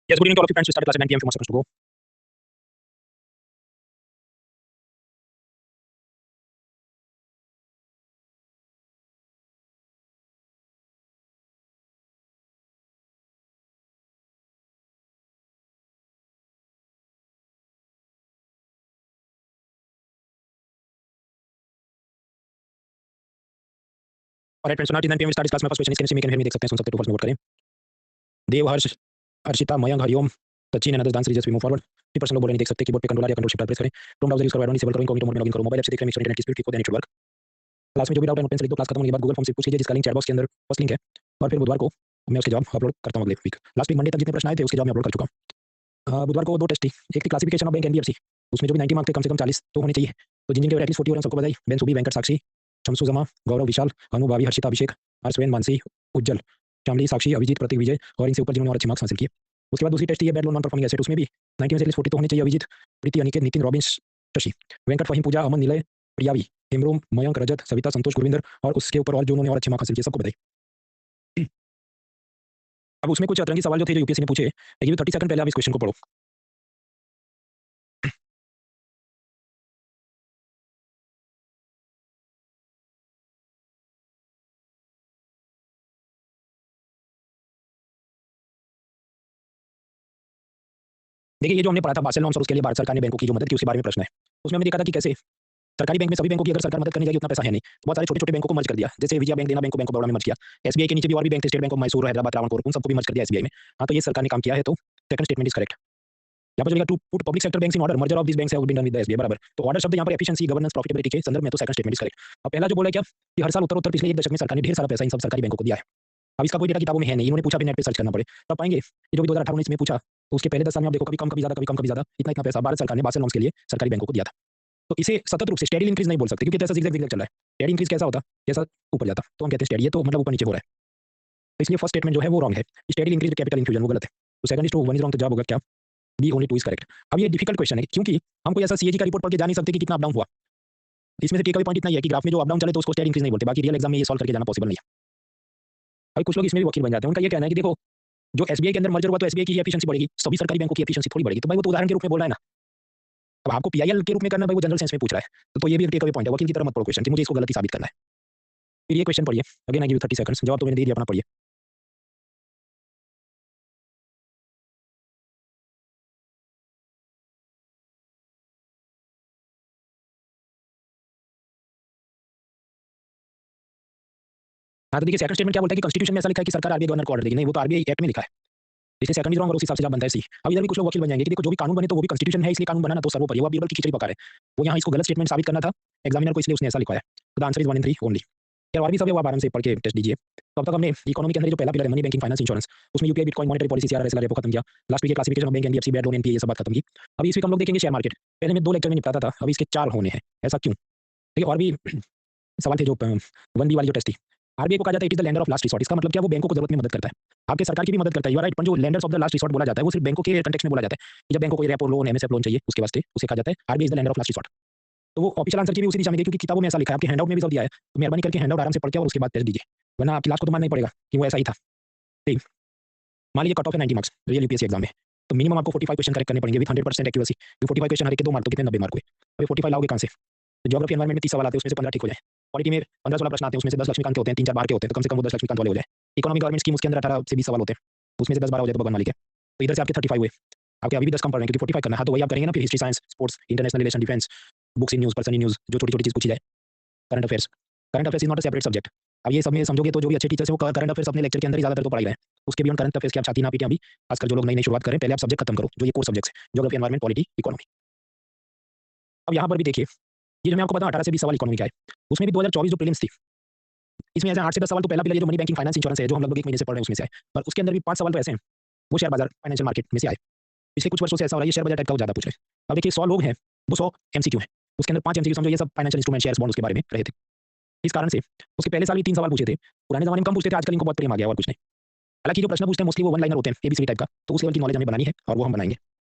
Yes, good evening to all of you friends. We start class at 9 p.m. If you want supposed to go. Alright friends, so now 9 p.m. we start this class. My first question is, can you see me? Can you hear me? देख सकते हैं, सुन सकते हैं, तो first में vote करें. Dev, Harsh, Arshita, Mayank, Hariom, Sachin and others dance रीजर्स we move forward. 50% लोग बोल रहे नहीं देख सकते. कीबोर्ड पे कंट्रोल या कंट्रोल शिफ्ट प्रेस करें. क्रोम ब्राउजर यूज करो, एडोन डिसेबल करो, इनकॉग्निटो मोड में लॉगिन करो. मोबाइल ऐप से देख रहे हैं, मेक श्योर इंटरनेट की स्पीड ठीक हो, then it should work. Class में जो भी डाउट है नोट पेन से लिख दो. क्लास खत्म होने के बाद गूगल फॉर्म से पूछ लीजिए, जिसका लिंक चैट बॉक्स के अंदर फर्स्ट लिंक है. और फिर बुधवार को मैं उसके जवाब अपलोड करता हूँ अगले वीक. लास्ट वीक मंडे तक जितने प्रश्न आए थे उसके जवाब मैं अपलोड कर चुका हूँ. बुधवार को 2 टेस्ट थी. एक थी क्लासिफिकेशन ऑफ बैंक एनबीएफसी. उसमें जो भी 90 मार्क्स थे, कम से कम 40 तो होने चाहिए. तो जिन जिनके एटलीस्ट 40 हो रहे हैं सबको बधाई. बेन, सुबी, वेंकट, साक्षी, शमसू, जमा, गौरव, विशाल, अनु, भाभी, हर्षिता, अभिषेक, हर्षवेन, मानसी, उज्जवल, शामली, साक्षी, अभिजीत, प्रतीक, विजय और इनसे ऊपर जिन्होंने और अच्छे मार्क्स हासिल किए. उसके बाद दूसरी टेस्ट है bad loan non performing asset. उसमें भी 90 में से एटलीस्ट 40 तो होने चाहिए. अभिजीत, प्रीति, अनिकेत, नितिन, रॉबिन, शशि, वेंकट, फहीम, पूजा, अमन, निलय, प्रियावी, हेमरोम, मयंक, रजत, सविता, संतोष, गुरविंदर और उसके ऊपर और जो उन्होंने और अच्छे मार्क्स हासिल किए सबको बधाई. अब उसमें कुछ अतरंगी सवाल जो थे जो यूपीएससी ने पूछे, ये 30 सेकंड पहले आप इस क्वेश्चन को पढ़ो. देखिए, ये जो हमने पढ़ा था बासेल नॉर्म्स और उसके लिए भारत सरकार ने बैंकों की जो मदद की उसके बारे में प्रश्न है. उसमें हमने देखा था कि कैसे सरकारी बैंक में सभी बैंकों की अगर सरकार मदद करने जाएगी उतना पैसा है नहीं. बहुत सारे छोटे-छोटे बैंकों को मर्ज कर दिया. जैसे विजया बैंक, देना बैंक को बैंक ऑफ बड़ौदा में मर्ज किया. एसबीआई के नीचे भी और भी बैंक थे, state bank of Mysore, Hyderabad, Travancore, उन सबको भी मर्ज कर दिया एसबीआई में. हाँ, तो ये सरकार ने काम किया है, तो सेकंड स्टेटमेंट इज करेक्ट. यहाँ पर जो लिखा to put public sector banks in order, merger of this banks have been done with the SBI, बराबर. तो ऑर्डर शब्द यहाँ पर एफिशिएंसी, गवर्नेंस, प्रॉफिटेबिलिटी के संदर्भ में तो सेकंड स्टेटमेंट इज करेक्ट. अब पहला जो बोला क्या कि हर साल उत्तर पिछले 1 दशक में सरकार ने ढेर सारा पैसा इन सब सरकारी बैंकों को दिया है. अब इसका कोई डेटा किताबों में है नहीं, इन्होंने पूछा भी नेट पे सर्च करना पड़े तब पाएंगे. ये जो भी 2018-19 में पूछा तो उसके पहले 10 साल में आप देखो कभी कम कभी ज्यादा, कभी कम कभी ज्यादा, इतना इतना पैसा भारत सरकार ने बासेल नॉर्म्स के लिए सरकारी बैंकों को दिया था. तो इसे सतत रूप से स्टेडी इंक्रीज नहीं बोल सकते, क्योंकि ऐसा जिगजैग जिगजैग चल रहा है. स्टेडी इंक्रीज कैसा होता, जैसा ऊपर जाता तो हम कहते हैं स्टेडी, ये तो मतलब ऊपर नीचे हो रहा है. तो इसलिए फर्स्ट स्टेटमेंट जो है वो रॉन्ग है. स्टेडी इंक्रीज कैपिटल इन्फ्यूजन वो गलत है. तो second is two, one is wrong, तो जवाब होगा क्या, बी ओनली 2 इज करेक्ट. अब ये डिफिकल्ट क्वेश्चन है क्योंकि हम कोई ऐसा सीएजी का रिपोर्ट पढ़ के जा नहीं सकते कि कितना अप डाउन हुआ. इसमें से टेकअवे पॉइंट इतना ही है कि ग्राफ में जो अप डाउन चले तो उसको स्टेडी इंक्रीज नहीं बोलते. बाकी रियल एग्जाम में ये सॉल्व करके जाना पॉसिबल नहीं है. भाई कुछ लोग इसमें भी वकील बन जाते हैं. उनका ये कहना है कि देखो जो एसबीआई के अंदर मर्जर हुआ तो एसबीआई की एफिशिएंसी बढ़ेगी, सभी सरकारी बैंकों की एफिशिएंसी थोड़ी बढ़ेगी. तो भाई वो तो उदाहरण के रूप में बोल रहा है ना. अब आपको पीआईएल के रूप में करना, भाई वो जनरल सेंस में पूछ रहा है. तो ये भी टेकअवे पॉइंट है. वकील की तरह मत पढ़ो क्वेश्चन कि मुझे इसको गलती साबित करना है. फिर ये क्वेश्चन पढ़िए. Again I give you 30 seconds. जवाब तो मैंने दे दिया, अपना पढ़िए. हाँ, तो देखिए सेकंड स्टेटमेंट क्या बोलता है कि कॉन्स्टिट्यूशन में ऐसा लिखा है कि सरकार आरबीआई गवर्नर को ऑर्डर देगी. नहीं, वो तो आरबीआई एक्ट में लिखा है. इसलिए सेकंड इज रॉन्ग और उस हिसाब से जवाब बनता है सी. अब इधर भी कुछ लोग वकील बन जाएंगे कि देखो जो भी कानून बने तो वो भी कॉन्स्टिट्यूशन है, इसलिए कानून बनाना तो सर्वोपरि. वो अब बीरबल की खिचड़ी पका रहे हैं. वो यहाँ इसको गलत स्टेटमेंट साबित करना था एग्जामिनर को, इसलिए उसने ऐसा लिखवाया. तो the answer is 1 and 3 only. यार और भी सब है, वो आप आराम से पढ़ के टेस्ट दीजिए. तो अब तक हमने इकोनॉमी के अंदर जो पहला पिलर है मनी, बैंकिंग, फाइनेंस, इंश्योरेंस, उसमें UPI, bitcoin, monetary policy, CRR, repo खत्म किया. Last week classification of bank, NBFC, bad loan, NPA, ये सब बात खत्म की. अभी इस वीक हम लोग देखेंगे शेयर मार्केट. पहले मैं 2 लेक्चर में निपटाता था, अभी इसके 4 होने हैं. ऐसा क्यों? ठीक है, और भी सवाल थे जो 1B वाली जो टेस्ट थी. आरबीआई को कहा जाता है it is the lender of last resort. इसका मतलब क्या, वो बैंकों को जरूरत में मदद करता है. आपके सरकार की भी मदद करता है, यू आर राइट. पर जो lenders of the last resort बोला जाता है वो सिर्फ बैंकों के कंटेक्स्ट में बोला जाता है कि जब बैंकों को रेपो लोन, एमएसएफ लोन चाहिए उसके वास्ते उसे कहा जाता है RBI is the lender of last resort. तो वो ऑफिशियल आंसर की भी उसी दिशा में गई, क्योंकि किताबों में ऐसा लिखा है. आपके हैंडआउट में भी सब दिया है, तो मेहरबानी करके हैंडआउट आराम से पढ़ के और उसके बाद टेस्ट दीजिए, वरना आपकी क्लास को तो मानना ही पड़ेगा कि वो ऐसा ही था. ठीक, मान लीजिए कट ऑफ है 90 मार्क्स रियल यूपीएससी एग्जाम में, तो मिनिमम आपको 45 क्वेश्चन करेक्ट करने पड़ेंगे विद 100% एक्यूरेसी. 45 क्वेश्चन हर एक के 2 मार्क, तो कितने 90 मार्क हुए. अभी 45 लाओगे कहां से? तो ज्योग्राफी एनवायरनमेंट में 30 सवाल आते हैं, उसमें से 15 ठीक हो जाए. पॉलिटी में 15-16 प्रश्न आते हैं, उसमें से 10 लक्ष्मीकांत के होते हैं, 3-4 बाहर के होते हैं, तो कम से कम वो 10 लक्ष्मीकांत वाले हो जाए. इकोनॉमिक गवर्नमेंट स्कीम उसके अंदर 18 से 20 सवाल होते हैं, उसमें से 10-12 हो जाए तो भगवान मालिक है. तो इधर से आपके 35 हुए. आपके अभी भी 10 कम पड़ रहे हैं क्योंकि 45 करना है. हाँ, तो वही आप करेंगे ना फिर. History, science, sports, international relation, defence, books in news, person in news, जो छोटी-छोटी चीज़ पूछी जाए. Current affairs. Current affairs is not a separate subject. अब ये सब में समझोगे तो जो भी अच्छे टीचर्स हैं वो करंट अफेयर्स अपने लेक्चर के अंदर ही ज़्यादातर तो पढ़ा ही रहे हैं. उसके बियॉन्ड करंट अफेयर्स की आप छाती ना पीटें अभी, खासकर जो लोग नई-नई शुरुआत कर रहे हैं. पहले आप सब्जेक्ट खत्म करो जो ये कोर सब्जेक्ट्स हैं, ज्योग्राफी, एनवायरनमेंट, पॉलिटी, इकोनॉमी. अब यहाँ पर भी देखिए, ये जो मैं आपको बताऊँ 18 से 20 सवाल इकोनॉमी का है, उसमें भी 2024 जो प्रीलिम्स थी, इसमें ऐसे 8 से 10 सवाल तो पहला पिलर ये जो मनी, बैंकिंग, फाइनेंस, इंश्योरेंस है, जो हम लगभग 1 महीने से पढ़ रहे हैं उसमें से आए. पर उसके अंदर भी 5 सवाल तो ऐसे हैं वो शेयर बाजार, फाइनेंशियल मार्केट में से आए. पिछले कुछ वर्षों से ऐसा हो रहा है, ये शेयर बाजार टाइप का वो ज़्यादा पूछ रहे हैं. अब देखिए 100 लोग हैं, वो 100 एमसीक्यू हैं. उसके अंदर 5 एमसीक्यू समझो ये सब फाइनेंशियल इंस्ट्रूमेंट, शेयर्स, बॉन्ड उसके बारे में रहे थे. इस कारण से उसके पहले साल भी 3 सवाल पूछे थे. पुराने ज़माने में कम पूछते थे, आजकल इनको बहुत प्रेम आ गया और कुछ नहीं. हालाँकि जो प्रश्न पूछते हैं मोस्टली वो वन लाइनर होते हैं, एबीसीडी टाइप का, तो उस लेवल की नॉलेज हमें बनानी है और वो हम बनाएंगे.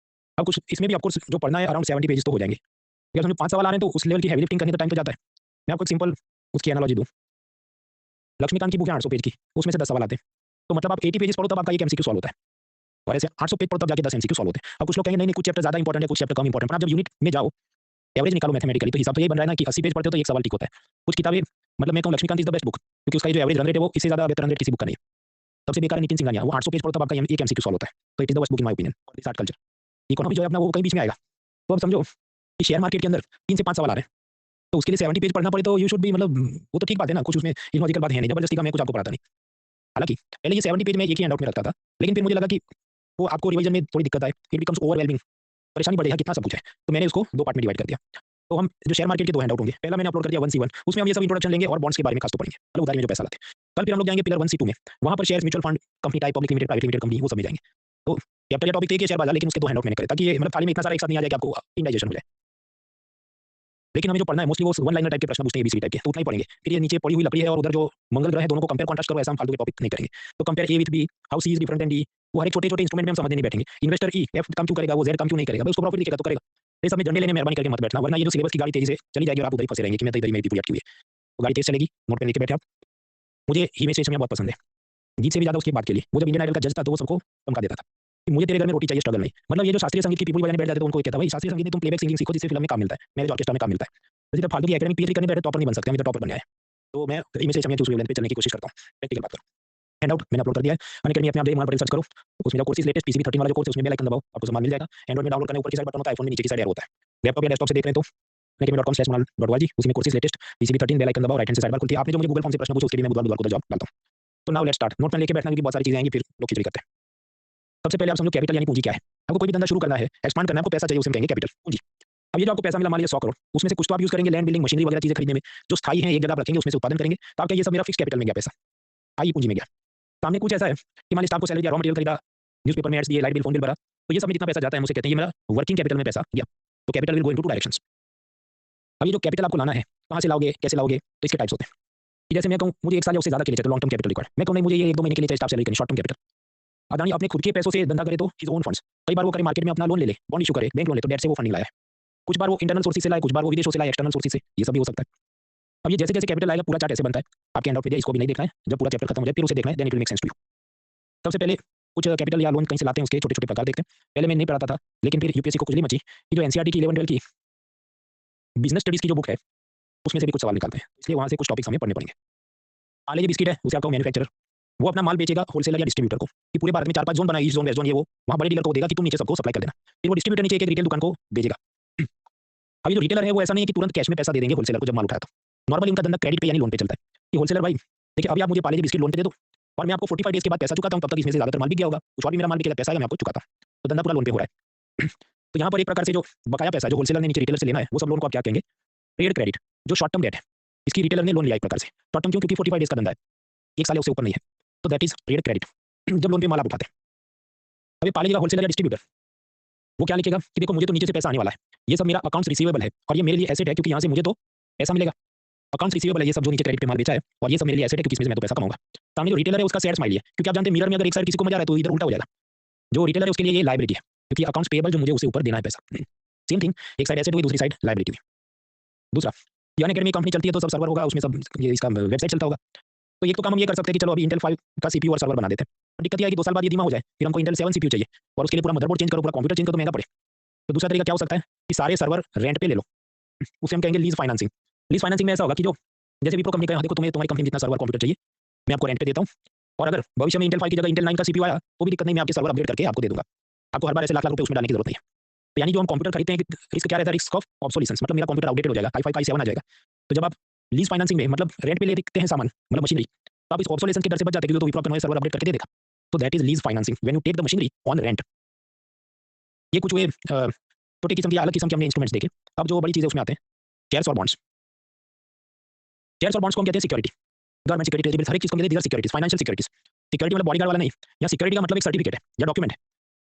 अब कुछ इसमें भी ऑफ कोर्स जो पढ़ना है अराउंड 70 पेजेस तो हो जाएंगे. अगर समझो 5 सवाल आ रहे हैं तो उस लेवल की हेवी लिफ्टिंग करने का टाइम तो जाता है. मैं आपको एक सिंपल उसकी एनालॉजी दूँ. लक्ष्मीकांत की बुक है 800 पेज की, उसमें से 10 सवाल आते हैं. तो मतलब आप 80 पेजेस पढ़ो तब आपका एक एमसीक्यू सॉल्व होता है. और ऐसे 800 पेज पढ़ो तब जाके 10 एमसीक्यू सॉल्व होते हैं। अब कुछ लोग कहेंगे नहीं नहीं कुछ चैप्टर ज़्यादा इंपॉर्टेंट है, कुछ चैप्टर कम इंपॉर्टेंट है, पर आप जब यूनिट में जाओ, एवरेज निकालो मैथमेटिकली, तो हिसाब तो ये बन रहा है ना कि 80 पेज पढ़ते हो तो एक सवाल ठीक होता है। कुछ किताबें मतलब मैं कहूँ Laxmikanth is the best book, क्योंकि उसका जो एवरेज रन रेट है वो इससे ज़्यादा बेहतर रन रेट किसी बुक का नहीं है। सबसे बेकार है नितिन सिंघानिया, वो 800 पेज पढ़ो तब आपका एक एमसीक्यू सॉल्व होता है, तो it is the best book in my opinion for this art culture. Economy जो है अपना वो कहीं बीच में आएगा। तो अब समझो कि शेयर मार्केट के अंदर 3 से 5 सवाल आ रहे हैं, तो उसके लिए 70 पेज पढ़ना पड़े तो यू शुड बी मतलब वो तो ठीक बात है ना, कुछ उसमें इलॉजिकल बात है नहीं, जबरदस्ती का मैं कुछ आपको पढ़ाता नहीं। हालाँकि पहले ये 70 पेज में एक ही हैंडआउट में रखता था, लेकिन फिर मुझे लगा कि वो आपको रिवीजन में थोड़ी दिक्कत आए, इट बिकम्स ओवरवेलमिंग, परेशानी बढ़ जाएगी कितना सब कुछ है। तो मैंने उसको 2 पार्ट में डिवाइड कर दिया। तो हम जो शेयर मार्केट के 2 हैंडआउट होंगे, पहला मैंने अपलोड कर दिया 1C1, उसमें हम ये सब इंट्रोडक्शन लेंगे और बॉन्ड्स के बारे में खास तो पढ़ेंगे, मतलब उधारी में जो पैसा लाते हैं। कल फिर हम लोग जाएँगे पिलर 1C2 में, वहाँ पर shares, mutual fund, company type, public limited, private limited company, वो सब में जाएँगे। तो कैपिटल या टॉपिक तो एक ही है शेयर बाजार, लेकिन उसके 2 हैंडआउट मैंने करे ताकि ये मतलब थाली में इतना सारा एक साथ नहीं आ जाए कि आपको इंडाइजेशन हो जाए। लेकिन हमें जो पढ़ना है मोस्टली वो वन लाइनर टाइप के प्रश्न पूछते हैं, एबीसी टाइप के, तो उतना ही पढ़ेंगे। फिर ये नीचे पड़ी हुई लकड़ी है और उधर जो मंगल ग्रह है, दोनों को कंपेयर कॉन्ट्रास्ट करो, ऐसा हम फालतू के टॉपिक नहीं करेंगे। तो compare A with B, how C is different than D, वो हर एक छोटे-छोटे इंस्ट्रूमेंट में हम समझने नहीं बैठेंगे। इन्वेस्टर ई एफ कम क्यों करेगा, वो जेड कम क्यों नहीं करेगा, भाई उसको प्रॉफिट दिखेगा तो करेगा। ये सब में झंडे लेने मेहरबानी करके मत बैठना, वरना ये जो सिलेबस की गाड़ी तेजी से चली जाएगी और आप उधर ही फंसे रहेंगे कि मैं तो इधर ही मेरी पूरी अटकी हुई है। तो गाड़ी तेज चलेगी, नोट पेन लेके बैठे आप। मुझे हिमेश रेशमिया बहुत पसंद है, जीत से भी ज़्यादा उसकी बात के लिए। वो जब इंडियन आइडल का जज था तो वो सबको चमका देता था कि मुझे तेरे घर में रोटी चाहिए, स्ट्रगल नहीं। मतलब ये जो शास्त्रीय संगीत की पीपल बजाने बैठ जाते थे उनको ये कहता भाई शास्त्रीय संगीत में तुम प्लेबैक सिंगिंग सीखो, जिससे फिल्म में काम मिलता है, मैरिज ऑर्केस्ट्रा में काम मिलता है। तो जब फालतू की एकेडमिक पीएचडी करने बैठे टॉपर नहीं बन सकते, हम इधर टॉपर बनने आए। तो मैं हिमेश रेशमिया की उस वेवलेंथ पे चलने की कोशिश करता हूँ, प्रैक्टिकल बात करो। हैंडआउट मैंने अपलोड कर दिया है, अनअकैडमी अपने आप जाइए, वहाँ पर सर्च करो, उसमें जो कोर्सेज लेटेस्ट पीसीबी 13 वाला जो कोर्स है उसमें बेल आइकन दबाओ, आपको सामान मिल जाएगा। एंड्रॉइड में डाउनलोड करने ऊपर की साइड बटन होता है, आईफोन में नीचे की साइड एरो होता है। लैपटॉप या डेस्कटॉप से देख रहे हैं तो academy.com/kunal.org, उसी में courses latest PCB 13 bell icon दबाओ, राइट हैंड से साइड बार खुलती है। आपने जो मुझे गूगल फॉर्म से प्रश्न पूछे उसके लिए मैं बुधवार को जवाब डालता हूँ। तो now let's start, note pen लेके बैठना क्योंकि बहुत सारी चीजें आएंगी, फिर लोग खिचड़ी करते हैं। सबसे पहले आप समझो कैपिटल यानी पूंजी क्या है। आपको कोई भी धंधा शुरू करना है, एक्सपांड करना है, आपको पैसा चाहिए, उसे हम कहेंगे कैपिटल, पूंजी। अब ये जो आपको पैसा मिला मान लीजिए 100 करोड़, उसमें से कुछ तो आप यूज करेंगे लैंड, बिल्डिंग, मशीनरी वगैरह चीजें खरीदने में, जो स्थायी है एक जगह आप रखेंगे, उसमें से उत्पादन करेंगे, तो आपका ये सब मेरा फिक्स कैपिटल में गया पैसा, आई पूंजी में गया। सामने कुछ ऐसा है कि मान लीजिए आपको सैलरी दिया, रॉ मटेरियल खरीदा, न्यूज़पेपर में एड्स दिए, लाइट बिल, फोन बिल भरा, तो ये सब में जितना पैसा जाता है मुझे कहते हैं ये मेरा वर्किंग कैपिटल में पैसा गया। तो capital will go into 2 directions. अब ये जो कैपिटल आपको लाना है, कहाँ से लाओगे, कैसे लाओगे, तो इसके टाइप्स होते हैं। कि जैसे मैं कहूँ मुझे 1 साल या उससे ज़्यादा के लिए चाहिए, तो लॉन्ग टर्म कैपिटल रिक्वायर्ड। मैं कहूँ नहीं मुझे ये 1-2 महीने के लिए चाहिए, स्टाफ सैलरी करनी, शॉर्ट टर्म कैपिटल। अदानी अपने खुद के पैसों से धंधा करे तो हिज ओन फंड्स, कई बार वो करे मार्केट में अपना लोन ले ले, बॉन्ड इशू करे, बैंक लोन ले, तो डेट से वो फंडिंग लाया है। कुछ बार वो इंटरनल सोर्सेज से लाए, कुछ बार वो विदेशों से लाए, एक्सटर्नल सोर्सेज से, ये सब भी हो सकता है। अब ये जैसे जैसे कैपिटल आएगा पूरा चार्ट ऐसे बनता है, आपके एंड ऑफ पे इसको भी नहीं देखना है, जब पूरा चैप्टर खत्म हो जाए फिर उसे देखना है, then it will make sense to you. सबसे पहले कुछ कैपिटल या लोन कहीं से लाते हैं उसके छोटे-छोटे प्रकार देखते हैं। पहले मैं नहीं पढ़ाता था, लेकिन फिर यूपीएससी को खुजली मची कि जो एनसीईआरटी की 11-12 की बिजनेस स्टडीज की जो बुक है, उसमें से भी कुछ सवाल निकालते हैं, इसलिए वहाँ से कुछ टॉपिक्स हमें पढ़ने पड़ेंगे। पार्ले जी बिस्किट है, उसे आपका मैन्युफैक्चरर, वो अपना माल बेचेगा होलसेलर या डिस्ट्रीब्यूटर को, कि पूरे भारत में 4-5 जोन बनाए, ईस्ट जोन, वेस्ट जोन, ये वो, वहाँ बड़े डीलर को देगा कि तुम नीचे सबको सप्लाई कर देना। फिर वो डिस्ट्रीब्यूटर नीचे एक-एक रिटेल दुकान को भेजेगा। अभी जो रिटेलर है वो ऐसा नहीं है कि तुरंत कैश में पैसा दे देंगे होलसेलर को जब माल उठाया तो। नॉर्मली उनका धंधा क्रेडिट पे यानी लोन पे चलता है, कि होलसेलर भाई देखिए अभी आप मुझे पार्ले जी बिस्किट लोन पे दे दो और मैं आपको 45 डेज़ के बाद पैसा चुकाता हूँ, तब तक इसमें से ज़्यादातर माल बिक गया होगा, कुछ और भी मेरा माल बिकेगा, पैसा आएगा मैं आपको चुकाता हूँ। तो धंधा पूरा लोन पे हो रहा है। तो यहाँ पर एक प्रकार से जो बकाया पैसा है, जो होलसेलर ने नीचे रिटेलर से लेना है, वो सब लोन को आप क्या कहेंगे, ट्रेड क्रेडिट। जो शॉर्ट टर्म डेट है, इसकी रिटेलर ने लोन लिया एक प्रकार से। शॉर्ट टर्म क्यों, क्योंकि 45 डेज़ का धंधा है, 1 साल या उससे ऊपर नहीं है, तो दैट इज़ ट्रेड क्रेडिट। जब लोन पे माल आप उठाते हैं। अब ये पार्ले जी का होलसेलर या डिस्ट्रीब्यूटर, वो क्या लिखेगा कि देखो मुझे तो नीचे से पैसा आने वाला है, ये सब मेरा अकाउंट्स रिसीवेबल है और ये मेरे लिए एसेट है क्योंकि यहाँ से मुझे तो पैसा मिलेगा। अकाउंट्स रिसीवेबल है ये सब जो नीचे क्रेडिट पे माल बेचा है, और ये सब मेरे लिए एसेट है क्योंकि इसमें से मैं तो पैसा कमाऊंगा। सामने जो रिटेलर है उसका सैड स्माइल है, क्योंकि आप जानते हैं मिरर में अगर एक साइड किसी को मजा आ रहा है तो इधर उल्टा हो जाएगा। जो रिटेलर है उसके लिए ये लायबिलिटी है, क्योंकि अकाउंट्स पेएबल जो मुझे उसे ऊपर देना है पैसा। सेम थिंग, एक साइड एसेट हुई, दूसरी साइड लायबिलिटी हुई। दूसरा, यानी अकेडमी कंपनी चलती है तो सब सर्वर होगा, उसमें सब ये इसका वेबसाइट चलता होगा। तो एक तो काम हम ये कर सकते हैं कि चलो अभी इंटेल 5 का सीपीयू और सर्वर बना देते हैं। दिक्कत ये है कि 2 साल बाद ये धीमा हो जाए, फिर हमको इंटेल 7 सीपीयू चाहिए और उसके लिए पूरा मदरबोर्ड चेंज करो, पूरा कंप्यूटर चेंज करो, तो महंगा पड़े। तो दूसरा तरीका क्या हो सकता है कि सारे सर्वर रेंट पे ले लो, उसे हम कहेंगे लीज फाइनेंसिंग। लीज फाइनेंसिंग में ऐसा होगा कि जो जैसे विप्रो कंपनी का, देखो तुम्हारी कंपनी जितना सर्वर कंप्यूटर चाहिए मैं आपको रेंट पे देता हूँ, और अगर भविष्य में इंटेल 5 की जगह इंटेल 9 का सीपीयू आया तो भी दिक्कत नहीं, मैं आपके सर्वर अपग्रेड करके आपको दे दूंगा। आपको हर बार ऐसे लाख लाख रुपए उसमें डालने की जरूरत नहीं है। तो यानी जो हम कंप्यूटर खरीदते हैं, रिस्क क्या रहता है, रिस्क ऑफ ऑब्सोलेसेंस, मतलब मेरा कंप्यूटर आउटडेटेड हो जाएगा, i5 का i7 आ जाएगा। तो जब आप लीज फाइनेंसिंग में मतलब रेंट पे लेते हैं सामान, मतलब मशीनरी, तो आप इस ऑब्सोलेसेंस के डर से बच जाते हैं, क्योंकि तो विप्रो अपना सर्वर अपडेट करके दे देगा। तो that is lease financing, when you take the machinery on rent. ये कुछ हुए छोटे किस्म की, अलग किस्म के हमने इंस्ट्रूमेंट्स देखे। अब जो बड़ी चीज़ें उसमें आते हैं शेयर्स और बॉन्ड्स। शेयर्स और बॉन्ड्स को हम कहते हैं सिक्योरिटी, गवर्नमेंट सिक्योरिटी, हर एक चीज़ को कहते हैं सिक्योरिटीज, फाइनेंशियल सिक्योरिटीज। सिक्योरिटी मतलब बॉडीगार्ड वाला नहीं, या सिक्योरिटी का मतलब एक सर्टिफिकेट है या डॉक्यूमेंट है,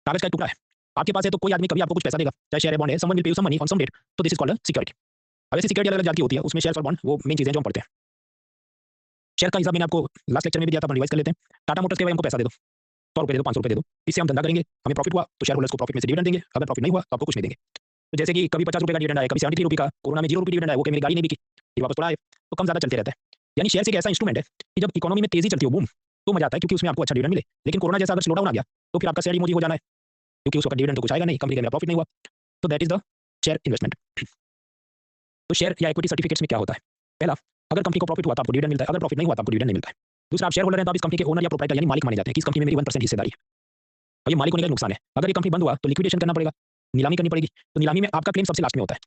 कागज का एक टुकड़ा है। आपके पास है तो कोई आदमी कभी आपको कुछ पैसा देगा, चाहे शेयर है, बॉन्ड है, someone will pay you some money on some date, तो दिस इज कॉल्ड सिक्योरिटी। अब ऐसे सिक्योरिटी अलग अलग जात की होती है, उसमें शेयर्स और बॉन्ड वो मेन चीज़ें जो हम पढ़ते हैं। शेयर का हिसाब मैंने आपको लास्ट लेक्चर में भी दिया था, अपन रिवाइज कर लेते हैं। टाटा मोटर्स के भाई हमको पैसा दे दो, 100 रुपये दे दो, 500 रुपये दे दो, इससे हम धंधा करेंगे, हमें प्रॉफिट हुआ तो शेयर होल्डर्स को प्रॉफिट में से डिविडेंड देंगे, अगर प्रॉफिट नहीं हुआ तो आपको कुछ नहीं देंगे। तो जैसे कि कभी 50 रुपये का डिविडेंड आया, कभी 73 रुपये का, कोरोना में 0 रुपये डिविडेंड आया, वो कि मेरी गाड़ी नहीं बिकी, फिर वापस पड़ा है, तो कम ज़्यादा चलते रहता है। यानी शेयर एक ऐसा इंस्ट्रूमेंट है कि जब इकोनॉमी में तेजी चलती हो, बूम, तो मजा आता है, क्योंकि उसमें आपको अच्छा डिविडेंड मिले। लेकिन कोरोना जैसा अगर स्लो डाउन आ गया तो फिर आपका शेयर इमोजी हो जाना है, क्योंकि उस वक्त डिविडेंड तो कुछ आएगा नहीं, कंपनी का प्रॉफिट नहीं हुआ। तो that is the share investment. तो शेयर या इक्विटी सर्टिफिकेट्स में क्या होता है? पहला, अगर कंपनी को प्रॉफिट हुआ तो आपको डिविडेंड मिलता है, अगर प्रॉफिट नहीं हुआ तो आपको डिविडेंड नहीं मिलता है। दूसरा, आप शेयर होल्डर हैं तो आप इस कंपनी के ओनर या प्रोप्राइटर यानी मालिक माने जाते हैं कि इस कंपनी में मेरी 1% हिस्सेदारी है। और ये मालिक होने का एक नुकसान है, अगर ये कंपनी बंद हुआ तो लिक्विडेशन करना पड़ेगा, नीलामी करनी पड़ेगी। तो नीलामी में आपका क्लेम सबसे लास्ट में होता है।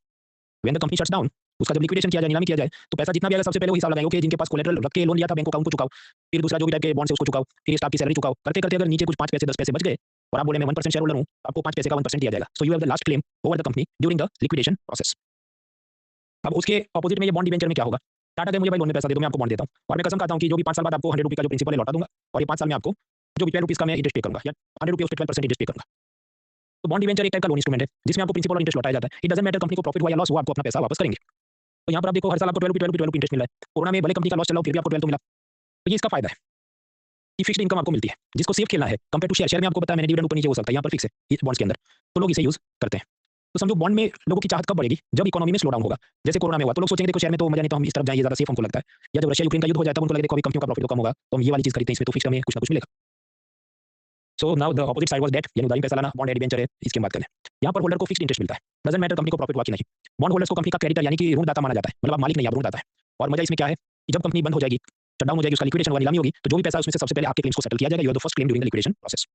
When the company shuts down, उसका जब लिक्विडेशन किया जाए, नीलामी किया जाए, तो पैसा जितना भी आएगा सबसे पहले वो हिसाब लगाएंगे, ओके जिनके पास कोलेटरल रख के लोन लिया था बैंक अकाउंट को चुकाओ, फिर दूसरा जो भी टाइप के बॉन्ड से उसको चुकाओ, फिर स्टाफ की सैलरी चुकाओ, करते करते अगर नीचे कुछ 5 पैसे 10 पैसे बच गए और आप बोले मैं 1% शेयर होल्डर हूं, आपको 5 पैसे का 1% दिया जाएगा। So you have the last claim over the company during the liquidation process. अब उसके अपोजिट में ये बॉन्ड डिबेंचर में क्या होगा? टाटा के मुझे भाई लोन में पैसा दे दो, मैं आपको बॉन्ड देता हूं और मैं कसम खाता हूं कि जो भी 5 साल बाद आपको 100 रुपये का जो प्रिंसिपल है लौटा दूंगा और ये 5 साल में आपको जो भी 12 रुपीस का मैं इंटरेस्ट पे करूंगा या 100 रुपये उस पर 12% इंटरेस्ट पे करूंगा। तो बॉन्ड डिबेंचर एक टाइप का लोन इंस्ट्रूमेंट है जिसमें आपको प्रिंसिपल और इंटरेस्ट लौटाया जाता है। इट डजंट मैटर कंपनी को प्रॉफिट हुआ या लॉस हुआ, आपको अपना पैसा वापस करेंगे। तो यहाँ पर आप देखो हर साल आपको 12 रुपये इंटरेस्ट मिला है। कोरोना में भले कंपनी का लॉस चला हो फिर भी आपको 12 तो मिला। तो ये इसका फायदा है कि फिक्स्ड इनकम आपको मिलती है, जिसको सेफ खेलना है कंपेयर टू शेयर। शेयर में आपको पता है मैंने डिविडेंड ऊपर नीचे हो सकता है, यहाँ पर फिक्स है बॉन्ड्स के अंदर, तो लोग इसे यूज करते हैं। तो समझो बॉन्ड में लोगों की चाहत कब बढ़ेगी? जब इकोनॉमी में स्लो डाउन होगा, जैसे कोरोना में हुआ। तो लोग सोचेंगे देखो शेयर में तो मजा नहीं, तो हम इस तरफ जाएंगे, ज्यादा सेफ हमको लगता है। या जब रशिया यूक्रेन का युद्ध हो जाता है उनको लगेगा देखो अभी कंपनियों का प्रॉफिट तो कम होगा, तो हम ये वाली चीज खरीदते हैं, इसमें तो फिक्स हमें कुछ ना कुछ मिलेगा। So now the opposite side was that, यानी उधारी पैसा लाना, बॉन्ड डिबेंचर है, इसकी बात करें। यहाँ पर होल्डर को फिक्स्ड इंटरेस्ट मिलता है, डजंट मैटर कंपनी को प्रॉफिट हुआ कि नहीं। बॉन्ड होल्डर्स को कंपनी का क्रेडिटर यानी कि ऋणदाता माना जाता है, मतलब आप मालिक नहीं, आप ऋणदाता है। और मजा इसमें क्या है कि जब कंपनी बंद हो जाएगी, शटडाउन हो जाएगी, उसका लिक्विडेशन होगा, नीलामी होगी, तो जो भी पैसा उसमें से सबसे पहले आपके क्लेम्स को सेटल किया जाएगा। You are the first claim during the liquidation process.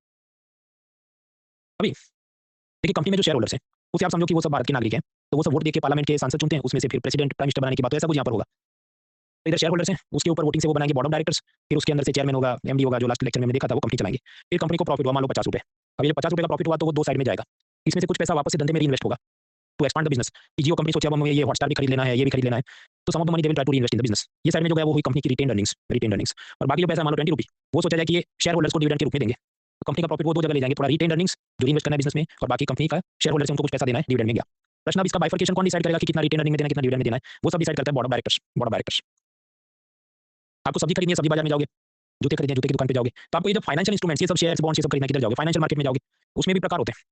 अभी देखिए कंपनी में जो शेयर होल्डर्स हैं उसे आप समझो कि वो सब भारत के नागरिक हैं, तो वो सब वोट देके पार्लियामेंट के सांसद चुनते हैं, उसमें से फिर प्रेसिडेंट प्राइम मिनिस्टर बनाने की बात, तो ऐसा कुछ यहाँ पर होगा। तो इधर शेयर होल्डर्स हैं, उसके ऊपर वोटिंग से वो बनाएंगे बोर्ड ऑफ डायरेक्टर्स, फिर उसके अंदर से चेयरमैन होगा, एमडी होगा, जो लास्ट लेक्चर में मैंने देखा था, वो कंपनी चलाएंगे। फिर कंपनी को प्रॉफिट हुआ मान लो 50 रुपये। अब ये 50 रुपये का प्रॉफिट हुआ तो वो दो साइड में जाएगा, इसमें से कुछ पैसा वापस से धंधे में रीइन्वेस्ट होगा टू एक्सपांड द बिजनेस। कि जियो कंपनी सोचे अब हमें ये हॉटस्टार भी खरीद लेना है, ये भी खरीद लेना है, तो some of the money they will try to reinvest in the business. ये साइड में जो गया वो हुई कंपनी की रिटेन अर्निंग्स। और बाकी जो पैसा मान लो 20 रुपये, वो सोचा जाए कि ये शेयर होल्डर्स को डिविडेंड के रूप में देंगे। तो कंपनी का प्रॉफिट वो दो जगह ले जाएंगे, थोड़ा रिटेन अर्निंग्स जो इन्वेस्ट करना है बिजनेस में, और बाकी कंपनी का शेयर होल्डर्स उनको कुछ पैसा देना है डिविडेंड में गया। प्रश्न अब इसका बाइफरकेशन कौन डिसाइड करेगा कि कितना रिटेन अर्निंग में देना है, कितना डिविडेंड में देना है? वो सब डिसाइड करता है board of directors. Board of directors. आपको सब्जी खरीदनी है, सब्जी बाजार में जाओगे, जूते खरीदने जूते की दुकान पे जाओगे, तो आपको ये जब फाइनेंशियल इंस्ट्रूमेंट्स ये सब शेयर्स बॉन्ड्स ये सब खरीदना, किधर जाओगे? फाइनेंशियल मार्केट में जाओगे। उसमें भी प्रकार होते हैं।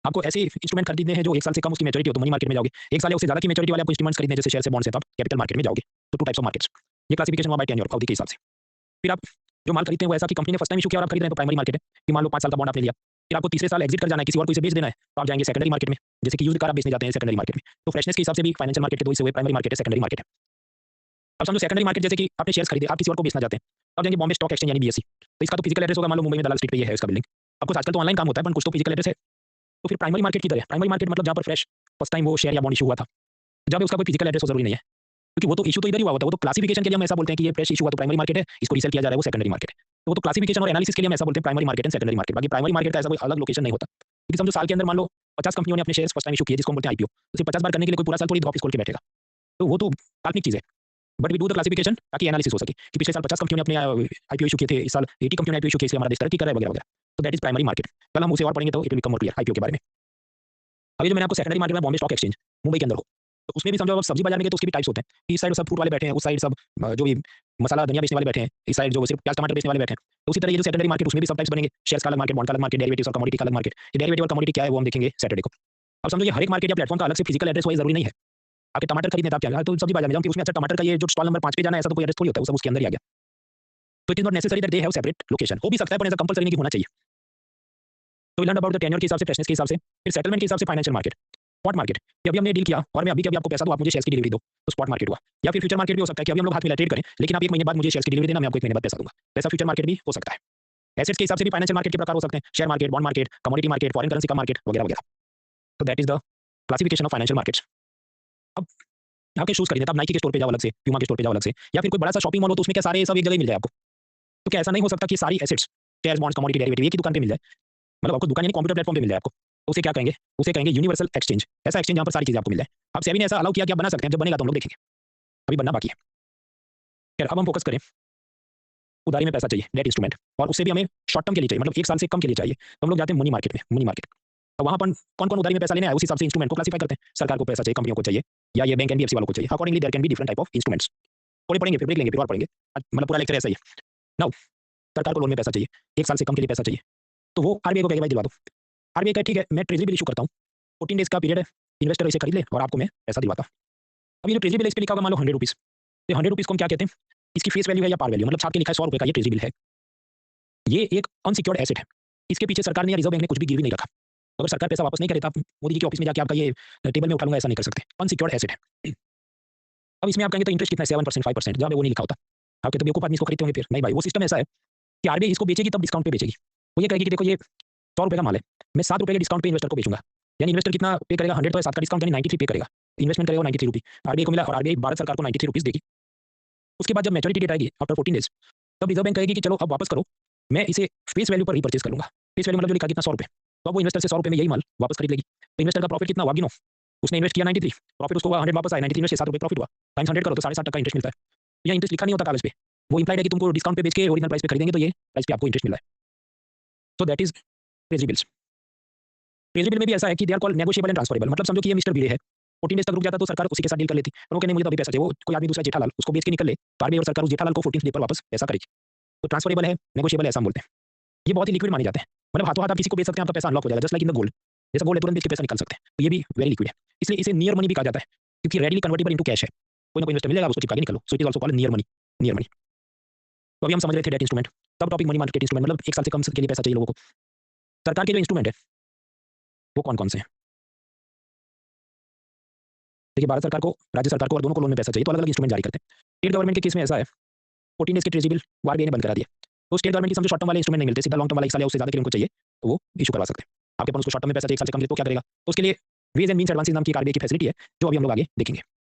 आपको ऐसे इंस्ट्रूमेंट खरीदने हैं जो 1 साल से कम उसकी मैच्योरिटी हो तो मनी मार्केट में जाओगे। 1 साल या उससे ज्यादा की मैच्योरिटी वाले आपको इंस्ट्रूमेंट्स खरीदने जैसे शेयर से बॉन्ड से, तो आप कैपिटल मार्केट में जाओगे। तो 2 टाइप्स ऑफ मार्केट्स। ये क्लासिफिकेशन हुआ बाय टेन्योर अवधि के हिसाब से। फिर आप जो माल खरीदते हैं वो ऐसा कि कंपनी ने फर्स्ट टाइम इशू किया और आप खरीद रहे हैं, तो प्राइमरी मार्केट है कि मान लो 5 साल का बॉन्ड आपने लिया, फिर आपको तीसरे साल एग्जिट कर जाना है, किसी और को इसे बेच देना है, तो आप जाएंगे सेकेंडरी मार्केट में। जैसे कि यूज्ड कार आप बेचने जाते हैं सेकेंडरी मार्केट में। तो फ्रेशनेस के हिसाब से भी फाइनेंशियल मार्केट के दो हिस्से हुए, प्राइमरी मार्केट है, सेकेंडरी मार्केट है। अब समझो सेकेंडरी मार्केट जैसे कि आपने शेयर्स खरीदे, आप किसी और को बेचना चाहते हैं, तो आप जाएंगे बॉम्बे स्टॉक एक्सचेंज यानी बीएसई। तो इसका तो फिजिकल एड्रेस होगा, मान लो मुंबई में दलाल स्ट्रीट पे ये है इसका बिल्डिंग। आपको आजकल तो ऑनलाइन काम होता है, पर कुछ तो फिजिकल एड्रेस है। तो फिर प्राइमरी मार्केट की तरह, प्राइमरी मार्केट मतलब जहाँ पर फ्रेश फर्स्ट टाइम वो शेयर या बॉन्ड इशू हुआ था, जहाँ पे उसका कोई फिजिकल एड्रेस हो जरूरी नहीं है, क्योंकि वो तो इशू तो इधर ही हुआ होता है। वो तो क्लासिफिकेशन के लिए हम ऐसा बोलते हैं कि ये फ्रेश इशू हुआ तो प्राइमरी मार्केट है, इसको रीसेल किया जा रहा है, वो सेकेंडरी मार्केट है। तो वो तो क्लासिफिकेशन और एनालिसिस के लिए हम ऐसा बोलते हैं primary market and secondary market. बाकी प्राइमरी मार्केट का ऐसा कोई अलग लोकेशन नहीं होता, क्योंकि समझो साल के अंदर मान लो 50 कंपनियों ने अपने शेयर्स फर्स्ट टाइम इशू किए, जिसको हम बोलते हैं आईपीओ। उसे 50 बार करने के लिए कोई पूरा साल थोड़ी ऑफिस खोल के बैठेगा, तो वो तो काल्पनिक चीज है। But we do the classification ताकि एनालिसिस हो सके कि पिछले साल 50 कंपनियों ने अपने आईपीओ इशू किए थे, इस साल 80 कंपनियों ने आईपीओ इशू किए, इसलिए हमारा देश तरक्की कर रहा है वगैरह वगैरह। तो दैट इज प्राइमरी मार्केट। कल हम उसे और पढ़ेंगे तो it will become more clear IPO के बारे में। अभी जो मैंने आपको सेकेंडरी मार्केट में बॉम्बे स्टॉक एक्सचेंज मुंबई के अंदर हो, तो उसमें भी समझो आप सब्जी बाजार में गए तो उसके भी टाइप्स होते हैं। इस साइड सब फ्रूट वाले बैठे हैं, उस साइड सब जो भी मसाला धनिया बेचने वाले बैठे हैं, इस साइड जो सिर्फ प्याज टमाटर बेचने वाले बैठे हैं। तो उसी तरह ये जो सेकेंडरी मार्केट उसमें भी सब टाइप्स बनेंगे, शेयर्स का अलग मार्केट, बॉन्ड का अलग मार्केट, डेरिवेटिव्स और कमोडिटी का अलग मार्केट। ये डेरिवेटिव और कमोडिटी क्या है वो हम देखेंगे सैटरडे को। अब समझो ये हर एक मार्केट या प्लेटफॉर्म का अलग से फिजिकल एड्रेस हो, जरूरी नहीं है। आपके टमाटर खरीदने तो आप क्या तो सब्जी बाजार में जाओ कि उसमें अच्छा टमाटर का ये जो स्टॉल नंबर 5 पे जाना है, ऐसा तो कोई एड्रेस थोड़ी होता है, वो सब उसके अंदर ही आ गया। तो it is not necessary that they have separate location. हो भी सकता है पर ऐसा कंपल्सरी नहीं कि होना चाहिए। तो we learn about the tenure के हिसाब से, फ्रेशनेस के हिसाब से, फिर सेटलमेंट के हिसाब से फाइनेंशियल मार्केट। स्पॉट मार्केट कि अभी हमने डील किया और मैं अभी आपको पैसा दूं, आप मुझे शेयर्स की डिलीवरी दो, तो स्पॉट मार्केट हुआ। या फिर फ्यूचर मार्केट भी हो सकता है कि अभी हम लोग हाथ मिला ट्रेड करें, लेकिन आप 1 महीने बाद मुझे शेयर्स की डिलीवरी देना, मैं आपको 1 महीने बाद पैसा दूंगा। ऐसा फ्यूचर मार्केट भी हो सकता है। एसेट्स के हिसाब से भी फाइनेंशियल मार्केट के प्रकार हो सकते हैं, share market, bond market, commodity market, foreign currency का मार्केट वगैरह वगैरह। तो that is the classification of financial markets. अब आपके शूज खरीदने, तब नाइकी के स्टोर पे जाओ अलग से, प्यूमा के स्टोर पे जाओ अलग से, या फिर कोई बड़ा सा शॉपिंग मॉल हो तो उसमें क्या सारे सब एक जगह ही मिल जाए आपको। तो क्या ऐसा नहीं हो सकता कि सारी assets, shares, bonds, commodity, derivative एक ही दुकान पे मिल जाए? मतलब आपको दुकान यानी कंप्यूटर प्लेटफॉर्म पे मिल जाए आपको, तो उसे क्या कहेंगे? उसे कहेंगे यूनिवर्सल एक्सचेंज। ऐसा एक्सचेंज जहाँ पर सारी चीजें आपको मिल जाए। अब सेबी ने ऐसा अलाउ किया कि आप बना सकते हैं, जब बनेगा तो हम लोग देखेंगे, अभी बनना बाकी है। खैर अब हम फोकस करें, उधारी में पैसा चाहिए, डेट इंस्ट्रूमेंट, और उससे भी हमें शॉर्ट टर्म के लिए चाहिए, मतलब 1 साल से कम के लिए चाहिए, तो हम लोग जाते हैं मनी मार्केट में। मनी मार्केट अब वहाँ पर कौन कौन उधारी में पैसा लेना है उस हिसाब से इंस्ट्रूमेंट को क्लासिफाई करते हैं। सरकार को पैसा चाहिए, कंपनियों को चाहिए, या ये बैंक एनबीएफसी वालों को चाहिए। Accordingly there can be different type of instruments. थोड़े पढ़ेंगे, फिर ब्रेक लेंगे, फिर और पढ़ेंगे, मतलब पूरा लेक्चर ऐसा ही है। नाउ सरकार को लोन में पैसा चाहिए, 1 साल से कम के लिए पैसा चाहिए, तो वो आरबीआई को कहेगा भाई दिलवा दो। आरबीआई का ठीक है, मैं ट्रेजरी बिल इशू करता हूँ, 14 डेज का पीरियड है, इन्वेस्टर इसे खरीद ले और आपको मैं पैसा दिलवाता हूँ। अब ये जो ट्रेजरी बिल इस पे लिखा होगा मान लो 100 रुपीज़, तो 100 रुपीज़ को हम क्या कहते हैं? इसकी फेस वैल्यू है या पार वैल्यू, मतलब छाप के लिखा है 100 रुपये का ये ट्रेजरी बिल है, ये एक अनसिक्योर्ड एसेट है। इसके पीछे सरकार ने या रिजर्व बैंक ने कुछ भी गिरवी नहीं रखा। अगर सरकार पैसा वापस नहीं करे तो आप मोदी जी के ऑफिस में जाके आपका ये टेबल में उठा लूँगा ऐसा नहीं कर सकते। अनसिक्योर्ड एसेट है। अब इसमें आप कहेंगे तो इंटरेस्ट कितना है 7% 5% जहाँ पे वो नहीं लिखा होता। आप कहते हो बेवकूफ आदमी इसको खरीदते होंगे फिर। नहीं भाई, वो सिस्टम ऐसा है कि आरबीआई इसको बेचेगी तब डिस्काउंट पे बेचेगी। वो ये कहेगी कि देखो ये ₹100 का माल है, मैं ₹7 के डिस्काउंट पे इन्वेस्टर को बेचूँगा। यानी इन्वेस्टर कितना पे करेगा 100 तो है 7 का डिस्काउंट यानी 93 पे करेगा। इन्वेस्टमेंट करेगा ₹93 आरबीआई को मिला और आरबीआई भारत सरकार को ₹93 देगी। उसके बाद जब मैच्योरिटी डेट आएगी आफ्टर 14 डेज़ तब रिजर्व बैंक कहेगी कि चलो अब वापस करो, मैं इसे फेस वैल्यू पर रीपर्चेज़ कर लूँगा। फेस वैल्यू मतलब जो लिखा कितना ₹100 तो अब वो इन्वेस्टर से ₹100 में यही माल वापस खरीद लेगी। तो इन्वेस्टर का प्रॉफिट कितना हुआ गिनो, उसने इन्वेस्ट किया 93 प्रॉफिट उसको हुआ 100 वापस आया 93 में से ₹7 प्रॉफिट हुआ टाइम्स 100 करो तो 7.5% इंटरेस्ट मिलता है। यहाँ इंटरेस्ट लिखा नहीं होता कागज़ पे, वो इम्प्लाइड है कि तुमको डिस्काउंट पे बेच के ओरिजिनल प्राइस पे खरीदेंगे तो ये प्राइस पे आपको इंटरेस्ट मिल रहा है। So that is treasury bills. Treasury bill में भी ऐसा है कि they are called negotiable and transferable मतलब समझो कि ये मिस्टर भिड़े है, 14 डेज़ तक रुक जाता तो सरकार उसी के साथ डील कर लेती। और वो कहने मुझे तो अभी पैसा चाहिए, वो कोई आदमी दूसरा जेठालाल उसको बेच के निकल ले, तो आरबीआई और सरकार उस जेठालाल को 14th डे पर वापस पैसा करेगी। तो ट्रांसफरेबल है, नेगोशिएबल है ऐसा हम बोलते हैं। ये बहुत ही लिक्विड माने जाते हैं। मतलब हाथों हाथ आप किसी को बेच सकते हैं, आपका पैसा अनलॉक हो जाएगा just like in the gold. जैसा गोल्ड है तुरंत बेच के पैसा निकाल सकते हैं। तो ये भी वेरी लिक्विड है। इसलिए इसे नियर मनी भी कहा जाता है क्योंकि रेडीली कन्वर्टेबल इनटू कैश है। कोई ना कोई इन्वेस्टर मिलेगा उसको चिपका के निकालो। So it is also called near money, near money. तो अभी हम समझ रहे थे डेट इंस्ट्रूमेंट। तब टॉपिक मनी मार्केट इंस्ट्रूमेंट मतलब 1 साल से कम के लिए पैसा चाहिए लोगों को। सरकार के जो इंस्ट्रूमेंट है वो कौन-कौन से हैं? देखिए भारत सरकार को, राज्य सरकार को और दोनों को लोन में पैसा चाहिए तो अलग-अलग इंस्ट्रूमेंट जारी करते हैं। स्टेट गवर्नमेंट के केस में ऐसा है 14 डेज़ के ट्रेज़री बिल वो आरबीआई ने बंद करा दिया। तो स्टेट गवर्नमेंट की समझो शॉर्ट टर्म वाले इंस्ट्रूमेंट नहीं मिलते, सीधा लॉन्ग टर्म वाला 1 साल या उससे ज़्यादा के लिए उनको चाहिए तो वो इश्यू करवा सकते हैं। आपके पास उसको शॉर्ट टर्म में पैसा चाहिए 1 साल से कम के लिए तो क्या करेगा? तो उसके लिए वेज एंड मीन्स एडवांसेस नाम की एक आरबीआई की फैसिलिटी है जो अभी हम लोग आगे देखेंगे।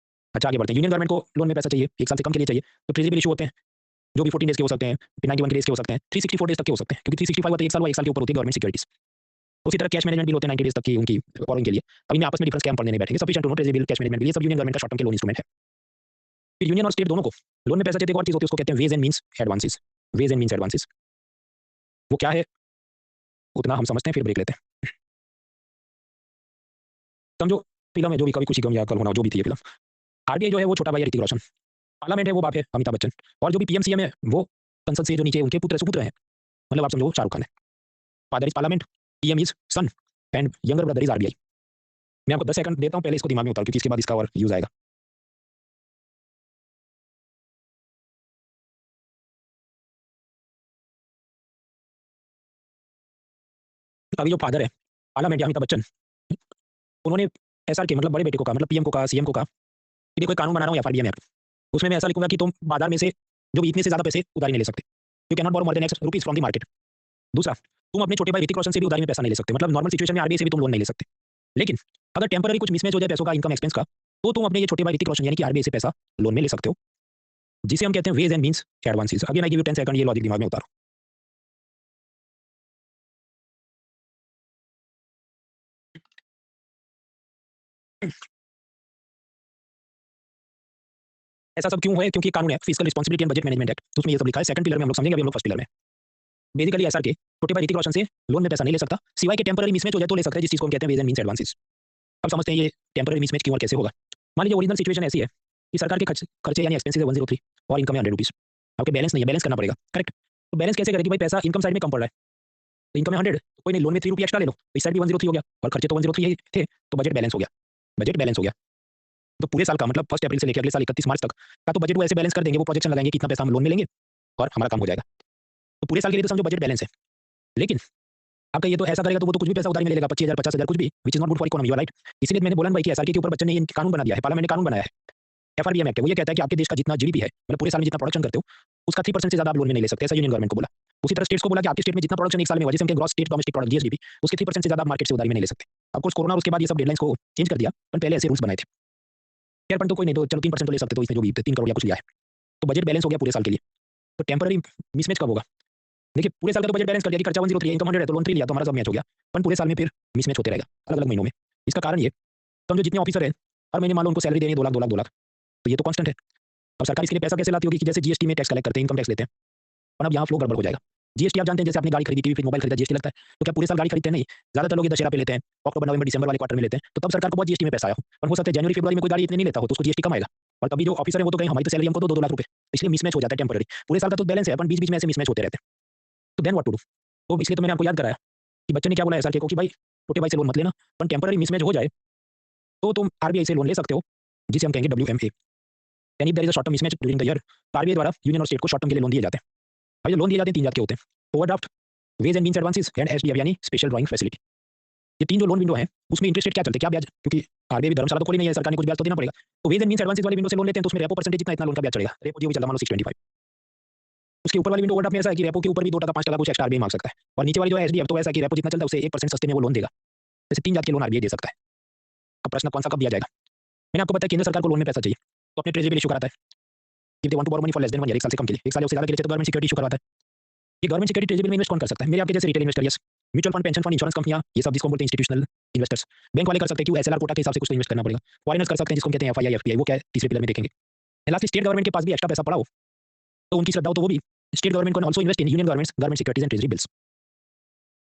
अच्छा आगे बढ़ते हैं। यूनियन गवर्नमेंट को लोन में पैसा चाहिए 1 साल से कम के लिए चाहिए तो ट्रेज़री बिल इश्यू होते हैं जो भी 14 डेज़ के हो सकते हैं, 91 के डेज़ के हो सकते हैं, 364 डेज़ तक के हो सकते हैं क्योंकि 365 हुआ तो 1 साल हुआ, 1 साल के ऊपर होती है गवर्नमेंट सिक्योरिटीज़। उसी तरह कैश मैनेजमेंट बिल होते हैं 90 डेज़ तक की उनकी बोरोइंग के लिए। अब इनमें आपस में डिफरेंस क्या हम पढ़ने नहीं बैठेंगे। Sufficient to know treasury bill, cash management bill ये सब यूनियन गवर्नमेंट का शॉर्ट टर्म के लोन इंस्ट्रूमेंट है। फिर यूनियन और स्टेट दोनों को लोन में पैसा चाहिए तो एक और चीज़ होती है उसको कहते हैं ways and means advances. Ways and means advances वो क्या है उतना हम समझते हैं फिर ब्रेक लेते हैं। समझो फिल्म है जो भी कभी खुशी गम या कल होना जो भी थी ये फिल्म। आरबीआई जो है वो छोटा भाई है ऋतिक रोशन, पार्लियामेंट है वो बाप है अमिताभ बच्चन और जो भी पीएम सीएम है वो संसद से जो नीचे उनके पुत्र सुपुत्र हैं, मतलब आप समझो वो शाहरुख खान है। Father is parliament, PM is son and younger brother is RBI. मैं आपको 10 सेकंड देता हूँ पहले इसको दिमाग में उतारो क्योंकि इसके बाद इसका और यूज आएगा। अभी जो फादर है पार्लियामेंट अमिताभ बच्चन, उन्होंने एसआर के मतलब बड़े बेटे को कहा मतलब पीएम को कहा सीएम को कहा कि देखो एक कानून बना रहा हूँ एफआरबीआई में उसमें मैं ऐसा लिखूंगा कि तुम बाजार में से जो भी इतने से ज्यादा पैसे उधारी नहीं ले सकते, you can not borrow more than X rupees from the market. दूसरा, तुम अपने छोटे भाई ऋतिक रोशन से भी उधारी में पैसा नहीं ले सकते, मतलब नॉर्मल सिचुएशन में आरबीआई से भी तुम लोन नहीं ले सकते। लेकिन अगर टेम्पररी कुछ मिसमैच हो जाए पैसों का, इनकम एक्सपेंस का, तो तुम अपने ये छोटे भाई ऋतिक रोशन यानी कि आरबीआई से पैसा लोन में ले सकते हो, जिसे हम कहते हैं ways and means advances. Again I give you 10 second, ये लॉजिक दिमाग में उतारो। ऐसा सब क्यों है? क्योंकि कानून है fiscal responsibility and budget management act, तो उसमें ये सब लिखा है। सेकंड पिलर में हम लोग समझेंगे, अभी हम लोग फर्स्ट पिलर में। बेसिकली एसआर के छोटे भाई ऋतिक रोशन से लोन में पैसा नहीं ले सकता, सिवाय के टेम्पररी मिसमैच हो जाए तो ले सकता है, जिस चीज को हम कहते हैं वेज एंड मीन्स एडवांसेस। अब समझते हैं ये टेम्पररी मिसमैच क्यों और कैसे होगा। मान लीजिए ओरिजिनल सिचुएशन ऐसी है कि सरकार के खर्चे यानी एक्सपेंसेस है 103 और इनकम है 100 रुपीज। आपके बैलेंस नहीं है, बैलेंस करना पड़ेगा, करेक्ट। तो बैलेंस कैसे करेगी भाई, पैसा इनकम साइड में कम पड़ रहा है तो इनकम है 100, तो कोई नहीं लोन में 3 रुपये एक्स्ट्रा ले लो, इस साइड भी 103 हो गया और खर्चे तो 103 ही थे, तो बजट बैलेंस हो गया। बजट बैलेंस हो गया तो पूरे साल का मतलब 1 अप्रैल से लेकर अगले साल 31 मार्च तक का तो बजट वो ऐसे बैलेंस कर देंगे, वो प्रोजेक्शन लगाएंगे कितना पैसा हम लोन में लेंगे और हमारा काम हो जाएगा। तो पूरे साल के लिए तो समझो बजट बैलेंस है। लेकिन आपका ये तो ऐसा करेगा तो वो तो कुछ भी पैसा उधारी में ले लेगा, 25,000 50,000 कुछ भी, which is not good for economy, you are right. इसीलिए मैंने बोला ना भाई कि एसआरके के ऊपर बच्चन ने ये कानून बना दिया है, पार्लियामेंट ने कानून बनाया है। एफआरबीएम एक्ट है, वो ये कहता है कि आपके देश का जितना जीडीपी है मतलब पूरे साल में जितना प्रोडक्शन करते हो उसका 3% से ज्यादा आप लोन में नहीं ले सकते, ऐसा यूनियन गवर्नमेंट को बोला। उसी तरह स्टेट्स को बोला कि आपके स्टेट में जितना प्रोडक्शन एक साल में हुआ, जैसे उनके gross state domestic product GSDP, उसके 3% से ज्यादा आप मार्केट से उधारी में नहीं ले सकते। ऑफ कोर्स कोरोना उसके बाद ये सब डेडलाइंस को चेंज कर दिया, पर पहले ऐसे रूल्स बनाए थे। यार पर तो कोई नहीं, तो चलो 3% तो ले सकते, तो इसमें जो भी 3 करोड़ या कुछ लिया है तो बजट बैलेंस हो गया पूरे साल के लिए। तो टेम्पररी मिसमैच कब होगा? देखिए पूरे साल का तो बजट बैलेंस कर दिया कि खर्चा 103 है, इनकम 100 है, तो लोन 3 लिया तो हमारा सब मैच हो गया। पर पूरे साल में फिर मिसमैच होते रहेगा अलग अलग महीनों में। इसका कारण ये, समझो जितने ऑफिसर है हर महीने मान लो उनको सैलरी देनी है 2 लाख 2 लाख 2 लाख, तो ये तो कांस्टेंट है। अब सरकार इसके लिए पैसा कैसे लाती होगी कि जैसे जीएसटी में टैक्स कलेक्ट करते हैं, इनकम टैक्स लेते हैं, और अब यहाँ फ्लो गड़बड़ हो जाएगा। जीएसटी आप जानते हैं, जैसे आपने गाड़ी खरीदी, टीवी फ्रिज मोबाइल खरीदा, जीएसटी लगता है। तो क्या पूरे साल गाड़ी खरीदते हैं? नहीं, ज्यादातर लोग ये दशहरा पे लेते हैं, अक्टूबर नवंबर दिसंबर वाले क्वार्टर में लेते हैं, तो तब सरकार को बहुत जीएसटी में पैसा आया हो। पर हो सकता है जनवरी फरवरी में कोई गाड़ी इतने नहीं लेता हो तो उसको जीएसटी कम आएगा, और तभी जो ऑफिसर है वो तो कहीं हमारी तो सैलरी हमको तो 2-2 लाख रुपए, इसलिए मिसमैच हो जाता है टेम्पररी। पूरे साल का तो बैलेंस है, अपन बीच बीच में ऐसे मिसमैच होते रहते हैं। तो देन व्हाट टू डू? तो इसलिए तो मैंने आपको याद कराया कि बच्चन ने क्या बोला एसआरके को कि भाई छोटे भाई से लोन मत लेना, पर टेम्पररी मिसमैच हो जाए तो तुम आरबीआई से लोन ले सकते हो, जिसे हम कहेंगे डब्ल्यूएमए, यानी there is a short term mismatch during the year. RBI द्वारा यूनियन और स्टेट को शॉर्ट टर्म के लिए लोन दिए जाते हैं। अब ये लोन दिए जाते हैं 3 जात के होते हैं, overdraft, ways and means advances and SDF यानी स्पेशल ड्राइंग फैसिलिटी। ये 3 जो लोन विंडो है उसमें इंटरेस्ट रेट क्या चलते हैं, क्या ब्याज, क्योंकि आरबीआई भी धर्मशाला तो खोली नहीं है, सरकार ने कुछ ब्याज तो देना पड़ेगा। तो वेज एंड मीन्स एडवांसेस वाले विंडो से लोन लेते हैं तो उसमें रेपो परसेंटेज जितना इतना लोन का ब्याज चढ़ेगा, रेपो जो भी चला मान लो 625। उसके ऊपर वाली विंडो ओवरड्राफ्ट में ऐसा है कि रेपो के ऊपर भी 2% 5% कुछ एक्स्ट्रा आरबीआई मांग सकता है, और नीचे वाली जो है एसडीएफ तो ऐसा है कि रेपो जितना चलता है उससे 1% सस्ते में वो लोन देगा। जैसे 3 जात के लोन आरबीआई दे सकता है। अब प्रश्न कौन सा कब दिया जाएगा? मैंने आपको बताया केंद्र सरकार को लोन में पैसा चाहिए तो अपने ट्रेजरी बिल इशू कराता है। If they want to borrow money for less than 1 year, 1 साल से कम के लिए, 1 साल या उससे ज्यादा के लिए तो गवर्नमेंट सिक्योरिटी इशू करवाता है। ये गवर्नमेंट सिक्योरिटी ट्रेजरी बिल में इन्वेस्ट कौन कर सकता है? मेरे आपके जैसे retail investor, yes, mutual fund, pension fund, insurance कंपनियां, ये सब जिसको बोलते हैं इंस्टीट्यूशनल इन्वेस्टर्स। बैंक वाले कर सकते हैं क्यों, एसएलआर कोटा के हिसाब से कुछ तो इन्वेस्ट करना पड़ेगा। फॉरेनर्स कर सकते हैं जिसको कहते हैं एफआईआई एफपीआई, वो क्या है तीसरे पिलर में देखेंगे। लास्ट स्टेट गवर्नमेंट के पास भी एक्स्ट्रा पैसा पड़ा हो तो उनकी श्रद्धा हो तो वो भी स्टेट गवर्नमेंट को also invest in union governments government securities and treasury bills.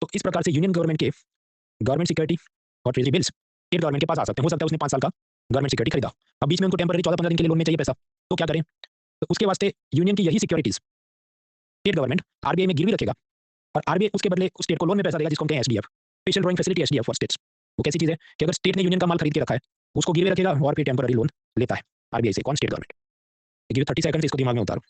तो इस प्रकार से यूनियन गवर्नमेंट के गवर्नमेंट सिक्योरिटी और ट्रेजरी बिल्स स्टेट गवर्नमेंट के पास आ सकते हैं। हो सकता है उसने 5 साल का गवर्नमेंट सिक्योरिटी खरीदा, अब बीच में उनको टेम्पररी 14-15 दिन के लिए लोन में चाहिए पैसा, तो क्या करें? तो उसके वास्ते यूनियन की यही सिक्योरिटीज स्टेट गवर्नमेंट आरबीआई में गिरवी रखेगा और आरबीआई उसके बदले उस स्टेट को लोन में पैसा देगा जिसको हम कहते हैं SDF, special drawing facility, SDF for states. वो कैसी चीज है कि अगर स्टेट ने यूनियन का माल खरीद के रखा है उसको गिरवी रखेगा और फिर टेम्पररी लोन लेता है आरबीआई से। कौन? State government. गिव 30 सेकंड इसको दिमाग में उतारो।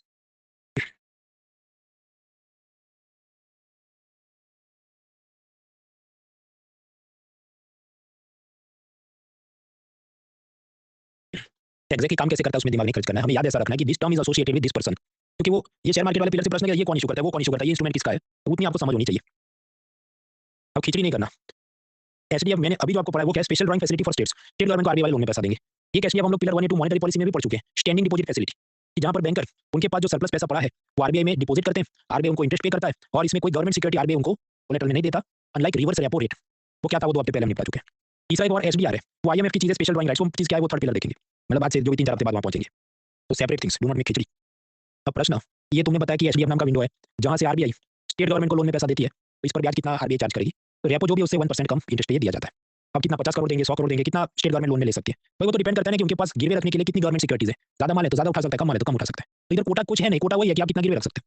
एग्जैक्टली काम कैसे करता है उसमें दिमाग नहीं खर्च करना है, हमें याद ऐसा रखना है कि this term is associated with this person, क्योंकि वो ये शेयर मार्केट वाले पिलर से प्रश्न है ये कौन इशू करता है, वो कौन इशू करता है, ये इंस्ट्रूमेंट किसका है, तो उतनी आपको समझ होनी चाहिए। अब खिचड़ी नहीं करना। एसडीएफ मैंने अभी जो आपको पढ़ाया वो क्या है, special drawing facility for states, state government को आरबीआई वाले लोन में पैसा देंगे। ये एसडीएफ हम लोग पिलर 1 या 2 मॉनेटरी पॉलिसी में भी पढ़ चुके हैं, स्टैंडिंग डिपॉजिट फैसिलिटी, कि जहां पर बैंकर उनके पास जो सरप्लस पैसा पड़ा है वो आरबीआई में डिपॉजिट करते हैं, आरबीआई उनको इंटरेस्ट पे करता है और इसमें कोई गवर्नमेंट सिक्योरिटी आरबीआई उनको कोलेटरल में नहीं देता, अनलाइक रिवर्स रेपो रेट। वो क्या था वो 2 हफ्ते पहले हम निपटा चुके हैं। तीसरा एक और एसडीआर है, वो आईएमएफ की चीज है, स्पेशल ड्राइंग राइट्स, वो चीज क्या है वो थर्ड पिलर देखेंगे, मतलब आज से जो भी 3-4 हफ्ते बाद वहां पहुंचेंगे। तो separate things, do not make khichdi. अब प्रश्न, ये तुमने बताया कि एसडीएफ नाम का विंडो है जहां से आरबीआई स्टेट गवर्नमेंट को लोन में पैसा देती है, तो इस पर ब्याज कितना आरबीआई चार्ज करेगी? तो रेपो जो भी उससे 1% कम इंटरेस्ट पे दिया जाता है। अब कितना 50 करोड़ देंगे, 100 करोड़ देंगे, कितना स्टेट गवर्नमेंट लोन में ले सकती है? भाई वो तो डिपेंड करता है ना कि उनके पास गिरवे रखने के लिए कितनी गवर्नमेंट सिक्योरिटीज है। ज्यादा माल है तो ज्यादा उठा सकता है, कम माल है तो कम उठा सकता है। तो इधर कोटा कुछ है नहीं, कोटा वही है कि आप कितना गिरवे रख सकते हैं।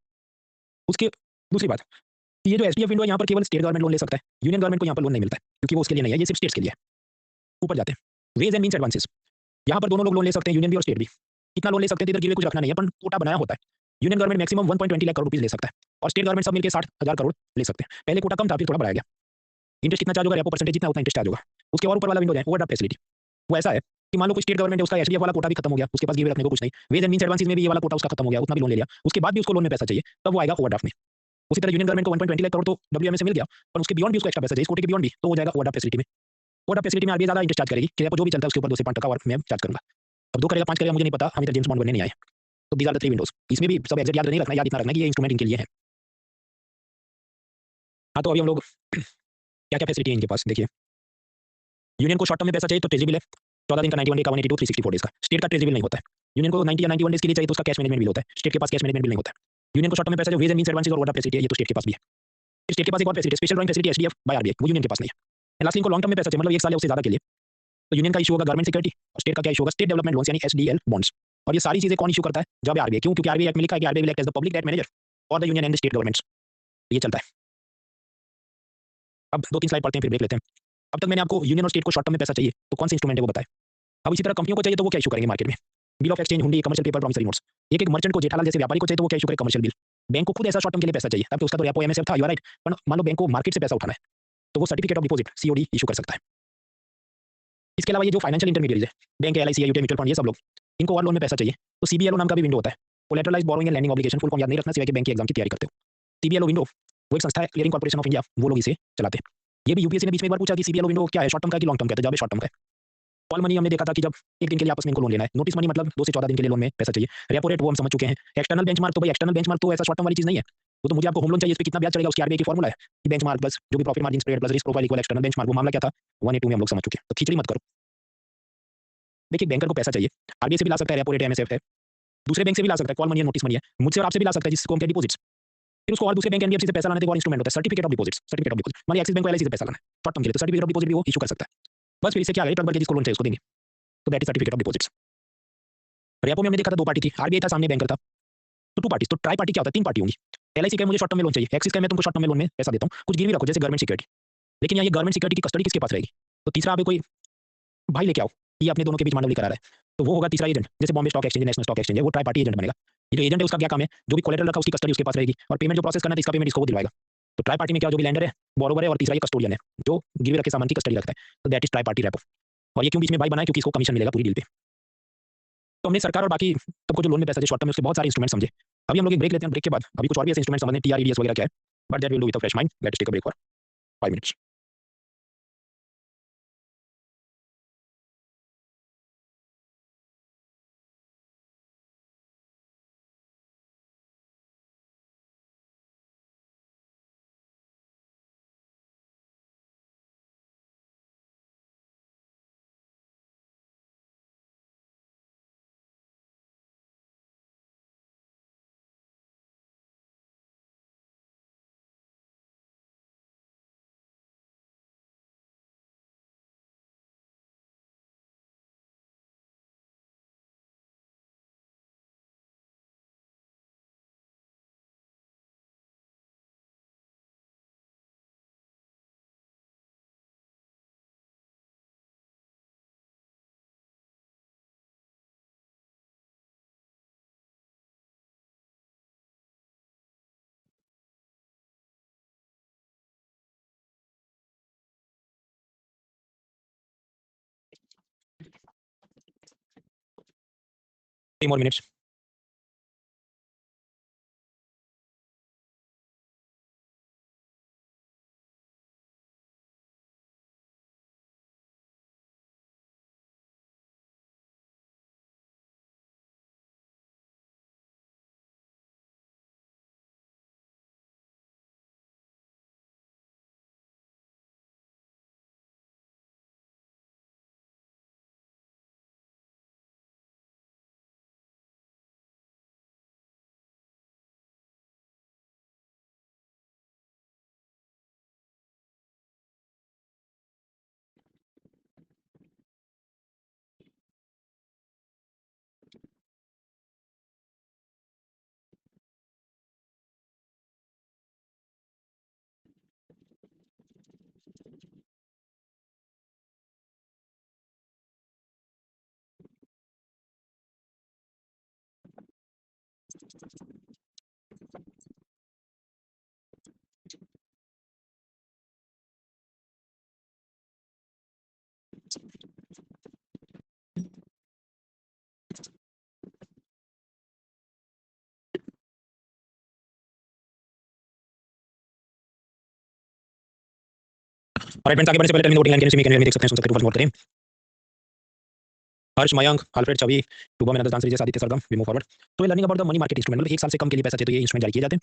उसके दूसरी बात, ये जो एसडीएफ विंडो है यहाँ पर केवल स्टेट गवर्नमेंट लोन ले सकता है, यूनियन गवर्नमेंट को यहाँ पर लोन नहीं मिलता है क्योंकि वो उसके लिए नहीं है, ये सिर्फ स्टेट्स के लिए है। ऊपर जाते हैं, वेज एंड मीन्स एडवांसेस, यहाँ पर दोनों लोग लोन ले सकते हैं, यूनियन भी और स्टेट भी। कितना लोन ले सकते हैं? इधर गिरवे कुछ रखना नहीं है, अपन कोटा बनाया होता है। Union government maximum 1.20 lakh crore rupees ले सकता है और स्टेट गवर्नमेंट सब मिलकर 60,000 करोड़ ले सकते हैं। पहले कोटा कम था फिर थोड़ा बढ़ाया गया। इंटरेस्ट कितना चार्ज होगा? रेपो परसेंटेज जितना उतना इंटरेस्ट चार्ज होगा। उसके और ऊपर वाला विंडो है ओवरड्राफ्ट फैसिलिटी, वो ऐसा है कि मान लो कोई स्टेट गवर्नमेंट है उसका एसडीएफ वाला कोटा भी खत्म हो गया, उसके पास गिरवे रखने को कुछ नहीं, वेज एंड मीन्स एडवांसेस में भी ये वाला कोटा उसका खत्म हो गया, उतना भी लोन ले लिया, उसके बाद भी उसको लोन में पैसा चाहिए, तब वो आएगा ओवरड्राफ्ट में। उसी तरह यूनियन गवर्नमेंट को 1.20 लाख करोड़ तो डब्ल्यूएमए से मिल गया, पर उसके बियॉन्ड भी उसको एक्स्ट्रा पैसा चाहिए, इस कोटे के बियॉन्ड भी, तो हो जाएगा ओवरड्राफ्ट फैसिलिटी में। ओवरड्राफ्ट फैसिलिटी में आरबीआई ज्यादा इंटरेस्ट चार्ज करेगी कि रेपो जो भी चलता है उसके ऊपर 2 से 5% और मैं चार्ज करूंगा। अब 2 करेगा 5 करेगा मुझे नहीं पता, हम इधर जेम्स बॉन्ड बनने नहीं आए। तो दीज आर द 3 विंडोज, इसमें भी सब एग्जैक्ट याद नहीं रखना, याद इतना रखना कि ये इंस्ट्रूमेंट इनके लिए है। हाँ तो अभी हम लोग क्या क्या फैसिलिटी है इनके पास देखिए। यूनियन को शॉर्ट टर्म में पैसा चाहिए तो ट्रेजरी बिल है, 14 दिन का, 91 डे का, 182, 364 डेज का। स्टेट का ट्रेजरी बिल नहीं होता है। यूनियन को 90 या 91 डेज के लिए चाहिए तो उसका कैश मैनेजमेंट बिल होता है, स्टेट के पास कैश मैनेजमेंट बिल नहीं होता है। यूनियन को शॉर्ट टर्म में पैसा जो वेज एंड मीन्स एडवांसेस और ओवरड्राफ्ट फैसिलिटी है ये तो स्टेट के पास भी है। स्टेट के पास एक और facility special drawing facility SDF by RBI, वो यूनियन के पास नहीं है। लास्ट इनको लॉन्ग टर्म में पैसा चाहिए, मतलब 1 साल या उससे ज्यादा के लिए, तो यूनियन का इशू होगा गवर्नमेंट सिक्योरिटी और स्टेट का क्या इशू होगा? स्टेट डेवलपमेंट लोन्स यानी एसडीएल बॉन्ड्स। और ये सारी चीजें कौन इशू करता है? जब आरबीआई। क्यों? क्योंकि आरबीआई एक्ट में लिखा है कि RBI will act as the public debt manager और the union and the state governments, ये चलता है। अब 2-3 स्लाइड पढ़ते हैं फिर ब्रेक लेते हैं। अब तक मैंने आपको यूनियन और स्टेट को शॉर्ट टर्म में पैसा चाहिए तो कौन सा इंस्ट्रूमेंट है वो बताए। अब इसी तरह कंपनियों को चाहिए तो वो क्या इशू करेंगे मार्केट में? बिल ऑफ एक्सचेंज, हुंडी, कमर्शियल पेपर, प्रॉमिसरी नोट्स। एक एक मर्चेंट को, जेठालाल जैसे व्यापारी को चाहिए तो वो क्या इशू करे? Commercial bill. बैंक को खुद ऐसा शॉर्ट टर्म के लिए पैसा चाहिए, तब तो उसका तो रेपो एमएसएफ था, यू आर राइट, पर मान लो बैंक को मार्केट से पैसा उठाना है तो वो certificate of deposit COD issue कर सकता है। इसके अलावा ये जो फाइनेंशियल इंटरमीडिएरीज है, bank, LIC, UTI mutual fund, ये सब लोग, इनको और लोन में पैसा चाहिए तो सीबीएलओ नाम का भी विंडो होता है, collateralised borrowing and lending obligation, full form याद नहीं रखना सिवाय कि बैंक के एग्जाम की तैयारी करते हो। सीबीएलओ विंडो वो एक संस्था है, क्लियरिंग कॉर्पोरेशन ऑफ इंडिया, वो लोग इसे चलाते हैं। ये भी यूपीएससी ने बीच में एक बार पूछा कि सीबीएलओ विंडो क्या है, शॉर्ट टर्म का है कि लॉन्ग टर्म का है? तो जवाब शॉर्ट टर्म का है। कॉल मनी हमने देखा था कि जब एक दिन के लिए आपस में इनको लोन लेना है, नोटिस मनी मतलब 2 से 14 दिन के लिए लोन में पैसा चाहिए, रेपो रेट वो हम समझ चुके हैं। एक्सटर्नल बेंचमार्क तो भाई एक्सटर्नल बेंचमार्क तो ऐसा शॉर्ट टर्म वाली चीज नहीं है, वो तो मुझे आपको होम लोन चाहिए, इस पे कितना ब्याज चढ़ेगा उसकी आरबीआई की फॉर्मूला है कि बेंचमार्क प्लस जो भी profit margin spread plus risk profile equal external benchmark, वो मामला क्या था 182 में हम लोग समझ चुके हैं, तो खिचड़ी मत करो। देखिए बैंकर को पैसा चाहिए, आरबीआई से भी ला सकता है, रेपो रेट एमएसएफ है, दूसरे बैंक से भी ला सकता है, कॉल मनी है, नोटिस मनी है, मुझसे और आपसे भी ला सकता है जिसको हम कहते हैं डिपॉजिट्स। फिर उसको और दूसरे बैंक एनबीएफसी से पैसा लाने के और इंस्ट्रूमेंट होता है certificate of deposit, certificate of deposit मानी एक्सिस बैंक को एलआईसी से पैसा लाना है शॉर्ट टर्म के लिए तो सर्टिफिकेट ऑफ डिपॉजिट भी वो इशू कर सकता है। बस फिर इससे क्या है, ट्रक भर के जिसको लोन चाहिए उसको देंगे, तो that is certificate of deposits. Repo में हमने देखा था 2 पार्टी थी, आरबीआई था सामने, बैंकर था, तो 2 पार्टी, तो ट्राई पार्टी क्या होता है? 3 पार्टी होंगी। एलआईसी का मुझे शॉर्ट टर्म में लोन चाहिए, एक्सिस का मैं तुमको शॉर्ट टर्म में लोन में पैसा देता हूँ, कुछ गिरवी रखो जैसे गवर्नमेंट सिक्योरिटी, लेकिन यहाँ ये गवर्नमेंट सिक्योरिटी की कस्टडी किसके पास रहेगी? तो तीसरा आप कोई भाई लेके आओ, ये अपने दोनों के बीच मांडवली करा रहा है, तो वो होगा तीसरा एजेंट, जैसे Bombay stock exchange, national stock exchange है, वो ट्राई पार्टी एजेंट बनेगा। ये जो एजेंट है उसका क्या काम है, जो भी कोलेटरल रखा उसकी कस्टडी उसके पास रहेगी और पेमेंट जो प्रोसेस करना है इसका पेमेंट इसको वो दिलवाएगा। तो ट्राई पार्टी में क्या, जो भी लैंडर है, बोरोवर है और तीसरा ये कस्टोडियन है जो गिरवी रखे सामान की कस्टडी रखता है। तो that is try party repo. और ये क्यों बीच में भाई बनाया, क्योंकि इसको कमीशन मिलेगा पूरी डील पे। तो हमने सरकार और बाकी सबको जो लोन में पैसा दिया शॉर्ट टर्म में उसके बहुत सारे इंस्ट्रूमेंट समझे। अभी हम लोग एक ब्रेक लेते हैं, ब्रेक के बाद अभी कुछ और भी ऐसे इंस्ट्रूमेंट समझने टीआरईडीएस वगैरह क्या है, but that will do with a fresh mind. Let's take a break for 5 minutes. Three more minutes. और फ्रेंड्स आगे बढ़ने से पहले tell me voting line can you see me, can you देख सकते हैं, सुन सकते हैं, तो करें। हर्ष, मयंक, अल्फ्रेड, छवि, टूबा, मेहनत, डांसर, जैसे आदित्य, सरगम, वी मूव फॉरवर्ड। तो ये learning about the money market instrument, मतलब 1 साल से कम के लिए पैसा चाहिए तो ये इंस्ट्रूमेंट जारी किए जाते हैं।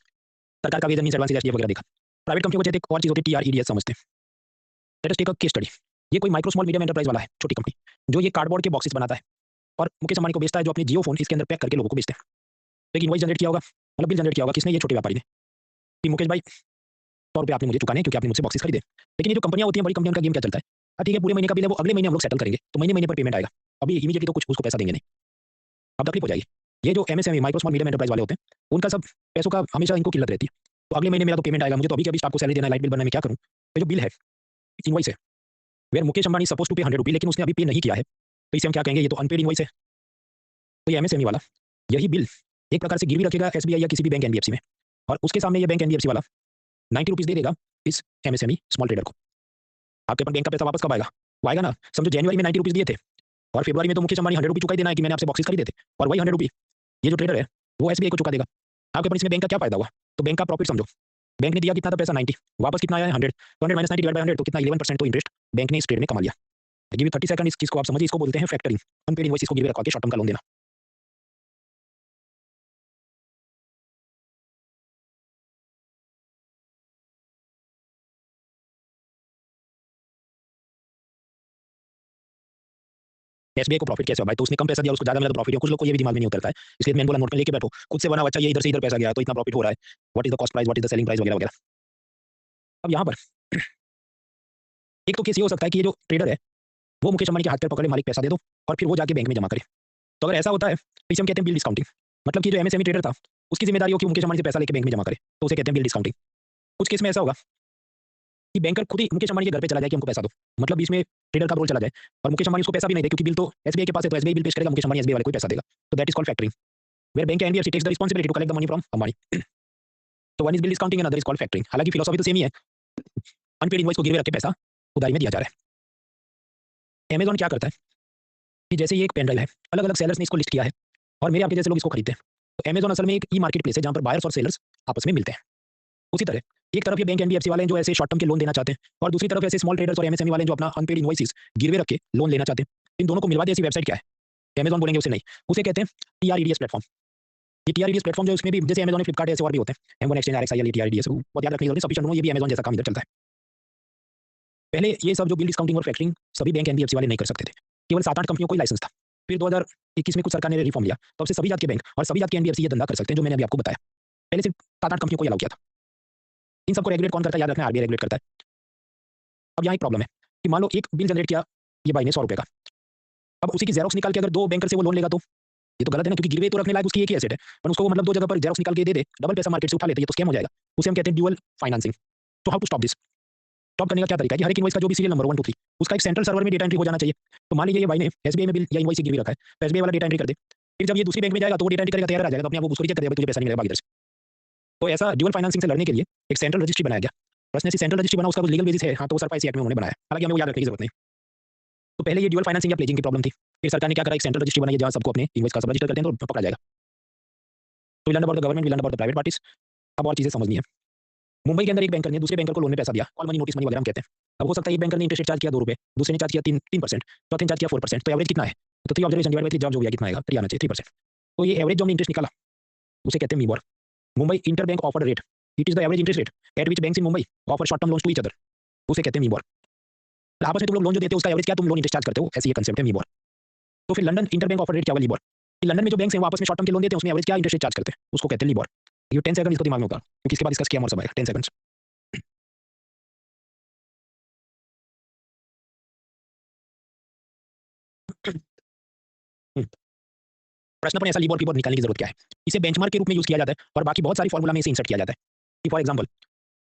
सरकार का विजन मींस एडवांस एसडीएफ वगैरह देखा। प्राइवेट कंपनी को चाहिए एक और चीज होती है टीआरईडीएस समझते हैं। Let us take a case study. ये कोई माइक्रो स्मॉल मीडियम एंटरप्राइज वाला है, छोटी कंपनी, जो ये कार्डबोर्ड के बॉक्सेस बनाता है और मुकेश अंबानी को बेचता है, जो अपने जियो फोन इसके अंदर पैक करके लोगों को बेचते हैं। तो एक इनवॉइस जनरेट किया होगा, मतलब बिल जनरेट किया होगा, किसने? ये छोटे व्यापारी ने, कि मुकेश भाई 100 रुपये आपने मुझे चुकाने हैं क्योंकि आपने मुझसे बॉक्सेस खरीदे। लेकिन ये जो कंपनियां होती हैं, बड़ी कंपनियों का गेम क्या चलता है, ठीक है पूरे महीने का बिल है वो अगले महीने हम लोग सेटल करेंगे, तो महीने महीने पर पेमेंट आएगा, अभी इमीडिएटली तो कुछ उसको पैसा देंगे नहीं, अब तकलीफ हो जाएगी। ये जो MSME micro small medium enterprise वाले होते हैं, उनका सब पैसों का हमेशा इनको किल्लत रहती है। तो अगले महीने मेरा तो पेमेंट आएगा, मुझे तो अभी के अभी स्टाफ को सैलरी देना है, लाइट बिल भरना है, मैं क्या करूँ? ये जो बिल है, इनवॉइस है, where Mukesh Ambani suppose to pay 100 रुपये, लेकिन उसने अभी पे नहीं किया है, तो इसे हम क्या कहेंगे? ये तो अनपेड इनवॉइस है। तो ये एमएसएमई वाला यही बिल एक प्रकार से गिरवी रखेगा एसबीआई या किसी भी बैंक एनबीएफसी में, और उसके सामने ये बैंक एनबीएफसी वाला 90 रुपीज दे देगा इस एमएसएमई स्मॉल ट्रेडर को। आपके पास बैंक का पैसा वापस कब आएगा? वो आएगा ना, समझो जनवरी में 90 रुपीज दिए थे और फरवरी में तो मुकेश अंबानी 100 रुपये चुका ही देना है कि मैंने आपसे बॉक्सेस खरीदे थे, और वही 100 रुपये ये जो ट्रेडर है वो एसबीआई को चुका देगा। आपके पास इसमें बैंक का क्या फायदा हुआ? तो बैंक का प्रॉफिट समझो, बैंक ने दिया कितना था पैसा? 90, वापस कितना आया? 100, तो 100 माइनस 90 डिवाइड बाय 100, तो कितना? 11% तो इंटरेस्ट बैंक ने इस ट्रेड में कमा लिया। गिव 30 सेकंड, इस चीज को आप समझिए, इसको बोलते हैं फैक्टरिंग, अनपेड इनवॉइस को गिरवी रखवा के शॉर्ट टर्म का लोन देना। एसबीआई को प्रॉफिट कैसे हुआ भाई? तो उसने कम पैसा दिया, उसको ज्यादा मिला तो प्रॉफिट है। कुछ लोग को ये भी दिमाग में नहीं उतरता है, इसलिए मैंने बोला नोट में लेके बैठो, खुद से बना अच्छा, ये इधर से इधर पैसा गया तो इतना प्रॉफिट हो रहा है, what is the cost price, what is the selling price वगैरह वगैरह। अब यहाँ पर एक तो केस ये हो सकता है कि ये जो ट्रेडर है वो मुकेश अंबानी के हाथ पर पकड़े, मालिक पैसा दे दो और फिर वो जाके बैंक में जमा करे। तो अगर ऐसा होता है तो इसे हम कहते हैं बिल डिस्काउंटिंग, मतलब कि जो एमएसएमई ट्रेडर था उसकी जिम्मेदारी हो कि मुकेश अंबानी से पैसा लेके बैंक में जमा करे, तो उसे कहते हैं बिल डिस्काउंटिंग। कुछ केस में ऐसा होगा कि बैंकर खुद ही मुकेश अंबानी के घर पे चला जाए कि हमको पैसा दो, मतलब बीच में ट्रेडर का रोल चला जाए और मुकेश अंबानी उसको पैसा भी नहीं दे क्योंकि बिल तो एसबीआई के पास है, तो एसबीआई बिल पेश करेगा, मुकेश अंबानी एसबीआई वाले को पैसा देगा, तो that is called factoring. Where bank NBFC takes the responsibility to collect the money from Ambani. तो one is bill discounting and other is called factoring. हालांकि फिलॉसफी तो सेम ही है, अनपेड इनवॉइस को गिरवे रख के पैसा उधारी में दिया जा रहा है। अमेजॉन क्या करता है कि जैसे ये एक पेन ड्राइव है, अलग अलग सेलर्स ने इसको लिस्ट किया है और मेरे आपके जैसे लोग इसको खरीदते हैं। तो अमेजॉन असल में एक ई मार्केट प्लेस है जहाँ पर बायर्स और सेलर्स आपस में मिलते हैं। उसी तरह एक तरफ ये बैंक एनबीएफसी वाले हैं जो ऐसे शॉर्ट टर्म के लोन देना चाहते हैं, और दूसरी तरफ ऐसे स्मॉल ट्रेडर्स और एमएसएमई वाले हैं जो अपना अनपेड इनवॉइसेस गिरवे रख के लोन लेना चाहते हैं। इन दोनों को मिलवा दी ऐसी वेबसाइट क्या है? अमेजॉन बोलेंगे उसे नहीं, उसे कहते हैं टीआरईडीएस प्लेटफॉर्म। ये टीआरईडीएस प्लेटफॉर्म जो इसमें भी जैसे अमेजॉन फ्लिपकार्ट ऐसे और भी होते हैं, M1 एक्सचेंज, RXIL, टीआरईडीएस, बहुत याद रखने की जरूरत है। सफिशिएंट नो, ये भी अमेजॉन जैसा काम इधर चलता है। पहले ये सब जो बिल डिस्काउंटिंग और फैक्टरिंग सभी बैंक एनबीएफसी वाले नहीं कर सकते थे, केवल 7-8 कंपनियों को ही लाइसेंस था। फिर 2021 में कुछ सरकार ने रिफॉर्म लिया, तब से सभी जात के बैंक और सभी जात के एनबीएफसी ये धंधा कर सकते हैं जो मैंने अभी आपको बताया। पहले सिर्फ 7-8 कंपनियों को अलाउ किया था। इन सबको रेगुलेट कौन करता है? याद रखना, आरबीआई रेगुलेट करता है। अब यहाँ एक प्रॉब्लम है कि मान लो एक बिल जनरेट किया ये भाई ने 100 रुपये का, अब उसी की जेरोक्स निकाल के अगर 2 बैंकर से वो लोन लेगा तो ये तो गलत है ना, क्योंकि गिरवे तो रखने लायक उसकी एक ही एसेट है, पर उसको वो मतलब 2 जगह पर जेरोक्स निकाल के दे दे, डबल पैसा मार्केट से उठा लेते, ये तो स्कैम हो जाएगा। उसे हम कहते हैं ड्यूअल फाइनेंसिंग। तो how to stop this? Stop करने का क्या तरीका है कि हर एक इनवॉइस का जो भी सीरियल नंबर 1 2 3 उसका एक सेंट्रल सर्वर में डेटा एंट्री हो जाना चाहिए। तो मान लीजिए ये भाई ने एसबीआई में बिल या इनवॉइस गिरवी रखा है, तो एसबीआई वाला डेटा एंट्री कर दे। फिर जब ये दूसरी बैंक में जाएगा तो वो डेटा एंट्री करेगा, तैयार आ जाएगा, तो अपने आप वो उसको रिजेक्ट कर देगा, तुझे पैसा नहीं मिलेगा, भाग इधर से। तो ऐसा ड्यूअल फाइनेंसिंग से लड़ने के लिए एक सेंट्रल रजिस्ट्री बनाया गया। बस ने सेंट्रल रजिस्ट्री बना, उसका कुछ लीगल बेसिस है, हाँ, तो वो सरपाई एक्ट में उन्होंने बनाया, हालांकि हमें वो याद रखने की जरूरत नहीं। तो पहले ये ड्यूअल फाइनेंसिंग या प्लेजिंग की प्रॉब्लम थी, फिर सरकार ने क्या करा, एक सेंट्रल रजिस्ट्री बनाई जहां सबको अपने इनवॉइस का सब रजिस्टर करते हैं तो पकड़ा जाएगा। तो we learn about the government, we learn about the private parties. अब और चीजें समझनी है। मुंबई के अंदर एक बैंकर ने दूसरे बैंकर को लोन में पैसा दिया, कॉल मनी, नोटिस मनी वगैरह हम कहते हैं। अब हो सकता है एक बैंकर ने इंटरेस्ट चार्ज किया 2 रुपए, दूसरे ने चार्ज किया 3%, चौथे ने चार्ज किया 4%, तो एवरेज कितना है? तो 3 ऑब्जर्वेशन डिवाइड बाय 3 जब जो भी कितना आएगा 3 आना चाहिए, 3%। तो ये एवरेज जो हमने इंटरेस्ट निकाला उसे कहते हैं MIBOR, Mumbai inter bank offered rate. It is the average interest rate at which banks in Mumbai offer short term loans to each other, उसे कहते हैं मीबॉर। आपस में तुम लोग लोन जो देते हो उसका एवरेज क्या तुम लोन इंटरेस्ट चार्ज करते हो, ऐसी ये कंसेप्ट है मीबॉर। तो फिर London inter bank offer rate क्या हुआ? लीबॉर। लंदन में जो बैंक हैं वो आपस में शॉर्ट टर्म के लोन देते हैं, उसमें एवरेज क्या इंटरेस्ट चार्ज करते हैं, उसको कहते हैं लीबॉर। ये 10 सेकंड इसको दिमाग में होगा, क्योंकि इसके बाद इसका स्कैम और सब आएगा। 10 सेकंड्स। प्रश्न पर ऐसा लीबॉर कीबोर्ड निकालने की जरूरत क्या है? इसे बेंचमार्क के रूप में यूज किया जाता है और बाकी बहुत सारी फॉर्मूला में इसे इंसर्ट किया जाता है। कि फॉर एग्जांपल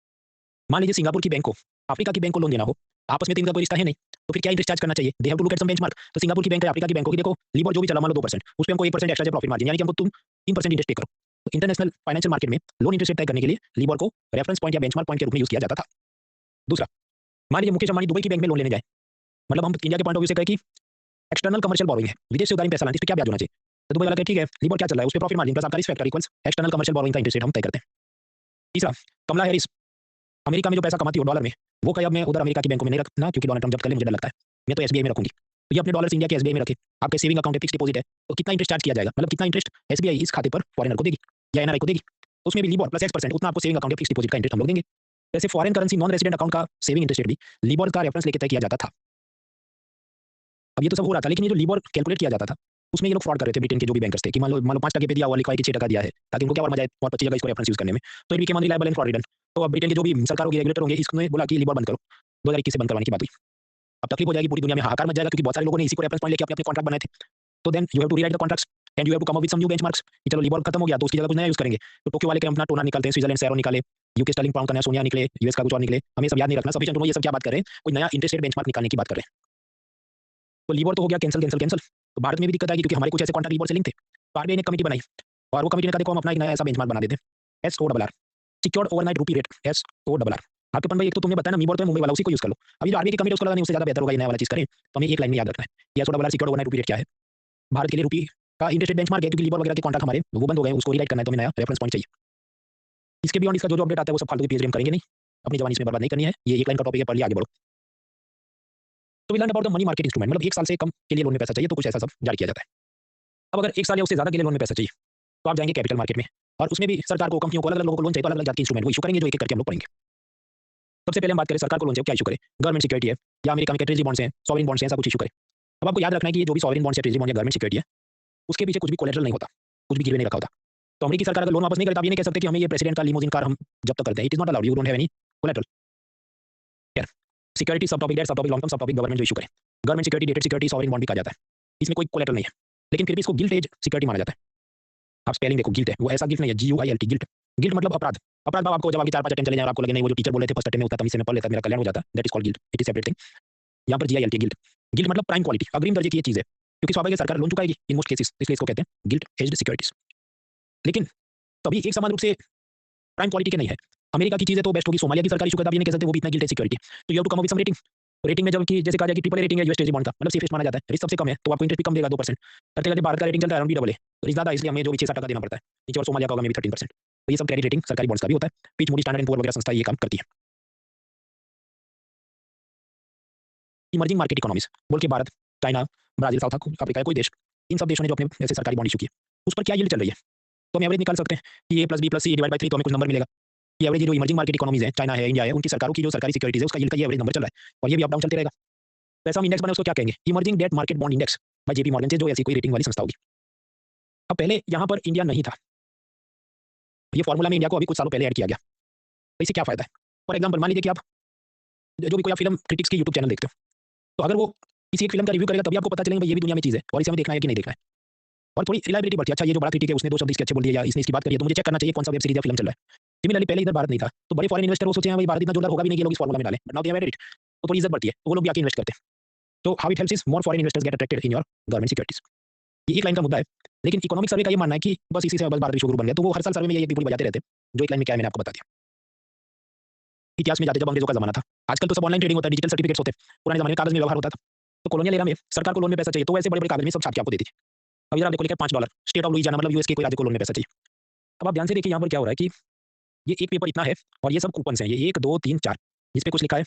मान लीजिए सिंगापुर की बैंक को अफ्रीका की बैंक को लोन देना हो, आपस में तो इनका कोई रिश्ता है नहीं, तो फिर क्या इंटरेस्ट चार्ज करना चाहिए? They have to look at some benchmark. तो सिंगापुर की बैंक है, अफ्रीका की बैंक होगी, देखो लीबॉर जो भी चला मान लो 2%, उस पे हमको 1% एक्स्ट्रा प्रॉफिट मार्जिन, यानी कि हमको तुम 3% इंटरेस्ट पे करो। तो इंटरनेशनल फाइनेंशियल मार्केट में लोन इंटरेस्ट रेट तय करने के लिए लीबॉर को रेफरेंस पॉइंट या बेंचमार्क पॉइंट के रूप में यूज किया जाता था। दूसरा, मान लीजिए मुकेश अंबानी दुबई की बैंक में लोन लेने जाए, मतलब हम इंडिया के पॉइंट ऑफ व्यू से कहें कि एक्सटर्नल कमर्शियल बोरोइंग है, विदेश से उधारी में पैसा लाने, इस पे क्या ब्याज होना चाहिए? तो दुबई वाला कहे ठीक है, लीबॉर क्या चल रहा है, उस पे प्रॉफिट मार्जिन प्लस आपका risk factor equals external commercial borrowing का इंटरेस्ट रेट हम तय करते हैं। तीसरा, कमला हैरिस अमेरिका में जो पैसा कमाती हो डॉलर में, वो कहीं अब मैं उधर अमेरिका की बैंकों में नहीं रखना, क्योंकि डोनाल्ड ट्रम्प जब्त कर ले, मुझे डर लगता है, मैं तो एसबीआई में रखूंगी। तो ये अपने डॉलर्स इंडिया के एसबीआई में रखे, आपके सेविंग अकाउंट है, फिक्स डिपॉजिट है, तो कितना इंटरेस्ट चार्ज किया जाएगा, मतलब कितना इंटरेस्ट एसबीआई इस खाते पर फॉरेनर को देगी या एनआरआई को देगी, उसमें भी लीबॉर प्लस X% उतना आपको सेविंग अकाउंट या फिक्स डिपॉजिट का इंटरेस्ट हम लोग देंगे। वैसे foreign currency non resident account का सेविंग इंटरेस्ट रेट भी लीबॉर का रेफरेंस लेके तय किया जाता था। अब ये तो सब हो रहा था, लेकिन ये जो लीबॉर कैलकुलेट किया जाता था उसमें ये लोग फ्रॉड कर रहे थे, ब्रिटेन के जो भी बैंकर्स थे, कि मान लो 5% पे दिया हुआ, लिखा है कि 6% दिया है, ताकि उनको क्या और मजा आए और 25 जगह इसको रेफरेंस यूज करने में, तो it became unreliable and fraudulent. तो अब ब्रिटेन के जो भी सरकार होगी, रेगुलेटर होंगे, इसने बोला कि लीबॉर बंद करो, 2021 से बंद करवाने की बात हुई। अब तकलीफ हो जाएगी, पूरी दुनिया में हाहाकार मच जाएगा, क्योंकि बहुत सारे लोगों ने इसी को रेफरेंस पॉइंट लेके अपने अपने कॉन्ट्रैक्ट बनाए थे। तो then you have to rewrite the contracts and you have to come up with some new benchmarks कि चलो लीबॉर खत्म हो गया तो उसकी जगह कुछ नया यूज करेंगे। तो टोक्यो वाले के अपना टोना निकालते हैं, स्विट्जरलैंड सैरो निकाले, यूके स्टर्लिंग पाउंड का नया सोनिया निकले, यूएस का कुछ और निकले, हमें सब याद नहीं रखना, सफिशिएंट टू नो ये सब क्या बात कर रहे हैं, कोई नया इंटरेस्ट रेट बेंचमार्क निकालने की बात कर रहे हैं। तो लीबॉर तो हो गया कैंसिल कैंसिल कैंसिल। तो भारत में भी दिक्कत आएगी, क्योंकि हमारे कुछ ऐसे कॉन्ट्रैक्ट लीबॉर से लिंक थे, तो आरबीआई ने एक कमेटी बनाई और वो कमेटी ने कहा देखो हम अपना एक नया ऐसा बेंचमार्क बना देते हैं, SORR, सिक्योर्ड ओवरनाइट रूपी रेट, SORR। आपके पन भाई एक तो तुमने बताया ना मीबॉर तो मुंबई वाला, उसी को यूज कर लो। अभी जो आरबीआई की कमेटी उसको लगा नहीं, उससे ज्यादा बेहतर होगा ये नया वाला चीज करें, तो हमें एक लाइन में याद रखना है, ये SORR सिक्योर्ड ओवरनाइट रूपी रेट क्या है, भारत के लिए रूपी का इंटरेस्ट रेट बेंचमार्क है, क्योंकि लीबॉर वगैरह के कॉन्ट्रैक्ट हमारे वो बंद हो गए, उसको रीराइट करना है, तो हमें नया रेफरेंस पॉइंट चाहिए। इसके बियॉन्ड इसका जो अपडेट आता है वो सब फालतू की पीएचडी हम करेंगे नहीं, अपनी जवानी इसमें बर्बाद नहीं करनी है, ये एक लाइन का टॉपिक है, पढ़ लिया आगे बढ़ो। तो we learn about the money market instrument, मतलब 1 साल से कम के लिए लोन में पैसा चाहिए तो कुछ ऐसा सब जारी किया जाता है। अब अगर 1 साल या उससे ज्यादा के लिए लोन में पैसा चाहिए तो आप जाएंगे कैपिटल मार्केट में, और उसमें भी सरकार को, कंपनियों को, अलग अलग लोगों को लोन चाहिए, तो अलग अलग जात के इंस्ट्रूमेंट वो इशू करेंगे, जो एक एक करके हम लोग पढ़ेंगे। सबसे पहले हम बात करें सरकार को लोन चाहिए क्या इशू करे, गवर्नमेंट सिक्योरिटी है या अमेरिका में ट्रेजरी बॉन्ड्स हैं, सॉवरेन बॉन्ड्स हैं, ऐसा कुछ इशू करे। अब आपको याद रखना है कि ये जो भी सॉवरेन बॉन्ड्स है, ट्रेजरी बॉन्ड या गवर्नमेंट सिक्योरिटी है, उसके पीछे कुछ भी कोलेटरल नहीं होता, कुछ भी गिरवी नहीं रखा होता। तो अमेरिकी सरकार अगर लोन वापस नहीं करे तो आप ये नहीं कह सकते कि हमें ये प्रेसिडेंट का लिमोजिन कार हम जब्त करते हैं, it is not allowed, you don't have any collateral. Security सब टॉपिक, डेट सब टॉपिक, लॉन्ग टर्म सब टॉपिक, गवर्नमेंट जो इशू करे, government security, dated security, sovereign bond भी कहा जाता है, इसमें कोई कोलेटरल नहीं है, लेकिन फिर भी इसको गिल्ट एज सिक्योरिटी माना जाता है। आप स्पेलिंग देखो, गिल्ट है, वो ऐसा गिल्ट नहीं है, GUILT, गिल्ट। गिल्ट मतलब अपराध। अपराध भाव आपको जब आपकी 4-5 अटेम्प्ट चले जाए और आपको लगे नहीं वो जो टीचर बोल रहे थे फर्स्ट अटेम्प्ट में उत्तर तमीज से मैं पढ़ लेता, मेरा कल्याण हो जाता, that is called guilt, it is separate thing. यहाँ पर GILT गिल्ट, गिल्ट मतलब प्राइम क्वालिटी, अग्रिम दर्जे की ये चीज है, क्योंकि स्वाभाविक है सरकार लोन चुकाएगी इन मोस्ट केसेस, इसलिए इसको कहते हैं गिल्ट एज्ड सिक्योरिटीज। लेकिन तभी एक समान रूप से प्राइम क्वालिटी के नहीं है। अमेरिका की चीज़ें तो बेस्ट होगी, सोमालिया की सरकार इश्यू करता है, ये नहीं कह सकते वो भी इतना गिल्ट है सिक्योरिटी। तो you have to come up with some rating. Rating में जब कि जैसे कहा जाए कि ट्रिपल ए रेटिंग है यूएस ट्रेजरी बॉन्ड का, मतलब सेफेस्ट माना जाता है, रिस्क सबसे कम है, तो आपको इंटरेस्ट भी कम देगा 2%। करते-करते भारत का रेटिंग चलता है अराउंड AA, तो रिस्क ज़्यादा है, इसलिए हमें जो भी 6-7% देना पड़ता है। नीचे और सोमालिया का होगा मे बी 13%। तो ये सब क्रेडिट रेटिंग सरकारी बॉन्ड्स का भी होता है। Fitch, Moody, standard and poor वगैरह संस्था ये काम करती है। इमर्जिंग मार्केट इकोनॉमीज बोल के Bharat, China, Brazil, south Africa या कोई देश, इन सब देशों ने जो अपने ऐसे सरकारी बॉन्ड इश्यू किए, उस पर क्या यील्ड चल रही है? तो हम एवरेज निकाल सकते हैं कि A + B + C divide by 3, तो हमें कुछ नंबर मिलेगा। ये एवरेज जो इमर्जिंग मार्केट इकोनॉमीज है, चाइना है, इंडिया है, उनकी सरकारों की जो सरकारी सिक्योरिटीज है, उसका यील्ड का ये एवरेज नंबर चल रहा है और ये भी अप डाउन चलते रहेगा। तो ऐसा हम इंडेक्स बनाए उसको क्या कहेंगे? Emerging debt market bond index bye JP Morgan से, जो ऐसी कोई रेटिंग वाली संस्था होगी। अब पहले यहाँ पर इंडिया नहीं था, ये फॉर्मूला में इंडिया को अभी कुछ सालों पहले ऐड किया गया। तो इससे क्या फायदा है? फॉर एग्जाम्पल मान लीजिए कि आप जो भी कोई आप फिल्म क्रिटिक्स की यूट्यूब चैनल देखते हो, तो अगर वो किसी एक फिल्म का रिव्यू करेगा तभी आपको पता चलेगा भाई ये भी दुनिया में चीज़ है और इसे हमें देखना है कि नहीं देखना है। और थोड़ी रिलायबिलिटी बढ़ती है। अच्छा, ये जो बड़ा क्रिटिक है उसने 2 शब्द इसके अच्छे बोल दिए या इसने इसकी बात करी है, तो मुझे चेक करना चाहिए कौन सा वेब सीरीज या फिल्म चल रहा है। सिमिलरली पहले इधर भारत नहीं था, तो बड़े फॉरेन इन्वेस्टर वो सोचे हैं भाई भारत इतना जोरदार होगा भी नहीं, ये लोग इस फॉर्मूला में डालें, but now they have added it, तो थोड़ी इज्जत बढ़ती है, तो वो लोग भी आके इन्वेस्ट करते हैं। तो how it helps is more foreign investors get attracted in your government securities. ये एक लाइन का मुद्दा है, लेकिन इकोनॉमिक सर्वे का ये मानना है कि बस इसी से बस भारत विश्व गुरु बन गया। तो वो हर साल सर्वे में ये पीपल बजाते रहते हैं, जो एक लाइन में क्या है मैंने आपको बता दिया। इतिहास में जाते जब अंग्रेजों का जमाना था, आजकल तो सब ऑनलाइन ट्रेडिंग होता है, डिजिटल सर्टिफिकेट्स होते हैं, पुराने जमाने में कागज में व्यवहार होता था। तो कॉलोनियल एरा में सरकार को लोन में पैसा चाहिए, तो वैसे बड़े-बड़े कागज में सब छाप के आपको देती थी। अब इधर आप देखो लिखा है $5, स्टेट ऑफ लुइजियाना मतलब यूएस के कोई राज्य को लोन में पैसा चाहिए। अब आप ध्यान से देखिए यहाँ पर क्या हो रहा है कि ये एक पेपर इतना है और ये सब कूपन्स हैं, ये 1, 2, 3, 4, इस पे कुछ लिखा है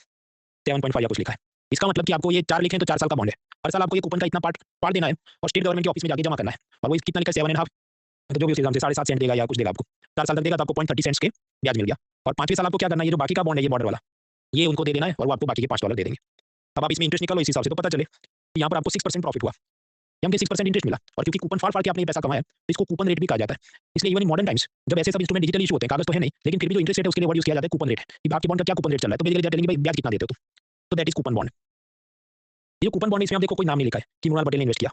7.5 या कुछ लिखा है। इसका मतलब कि आपको ये 4 लिखे हैं तो 4 साल का बॉन्ड है। हर साल आपको ये कूपन का इतना पार्ट पार्ट देना है और स्टेट गवर्नमेंट के ऑफिस में जाके जमा करना है। और वो कितना लिखा है 7.5, तो जो भी उस हिसाब से 7.5 सेंट देगा या कुछ देगा आपको। 4 साल तक देगा तो आपको 0.30 सेंट्स के ब्याज मिल गया। और 5वें साल आपको क्या करना है, ये जो बाकी का बॉन्ड है ये बॉर्डर वाला, ये उनको दे देना है और वो आपको बाकी के $5 दे देंगे। अब आप इसमें इंटरेस्ट निकालो इस हिसाब से, तो पता चले कि यहाँ पर आपको 6% प्रॉफिट हुआ। ये हमको 6% इंटरेस्ट मिला और क्योंकि कूपन फाड़-फाड़ के आपने ये पैसा कमाया, तो इसको कूपन रेट भी कहा जाता है। इसलिए इवन इन मॉडर्न टाइम्स जब ऐसे सब इंस्ट्रूमेंट डिजिटल इश्यू होते हैं, कागज तो है नहीं, लेकिन फिर भी जो इंटरेस्ट रेट है उसके लिए वर्ड यूज़ किया जाता है कूपन रेट, कि आपके बॉन्ड का क्या कूपन रेट चल रहा है, तो बेसिकली दे आर टेलिंग भाई ब्याज कितना देते हो तुम, तो दैट इज कूपन बॉन्ड। ये जो कूपन बॉन्ड है इसमें आप देखो कोई नाम नहीं लिखा है कि मृणाल पटेल ने इन्वेस्ट किया,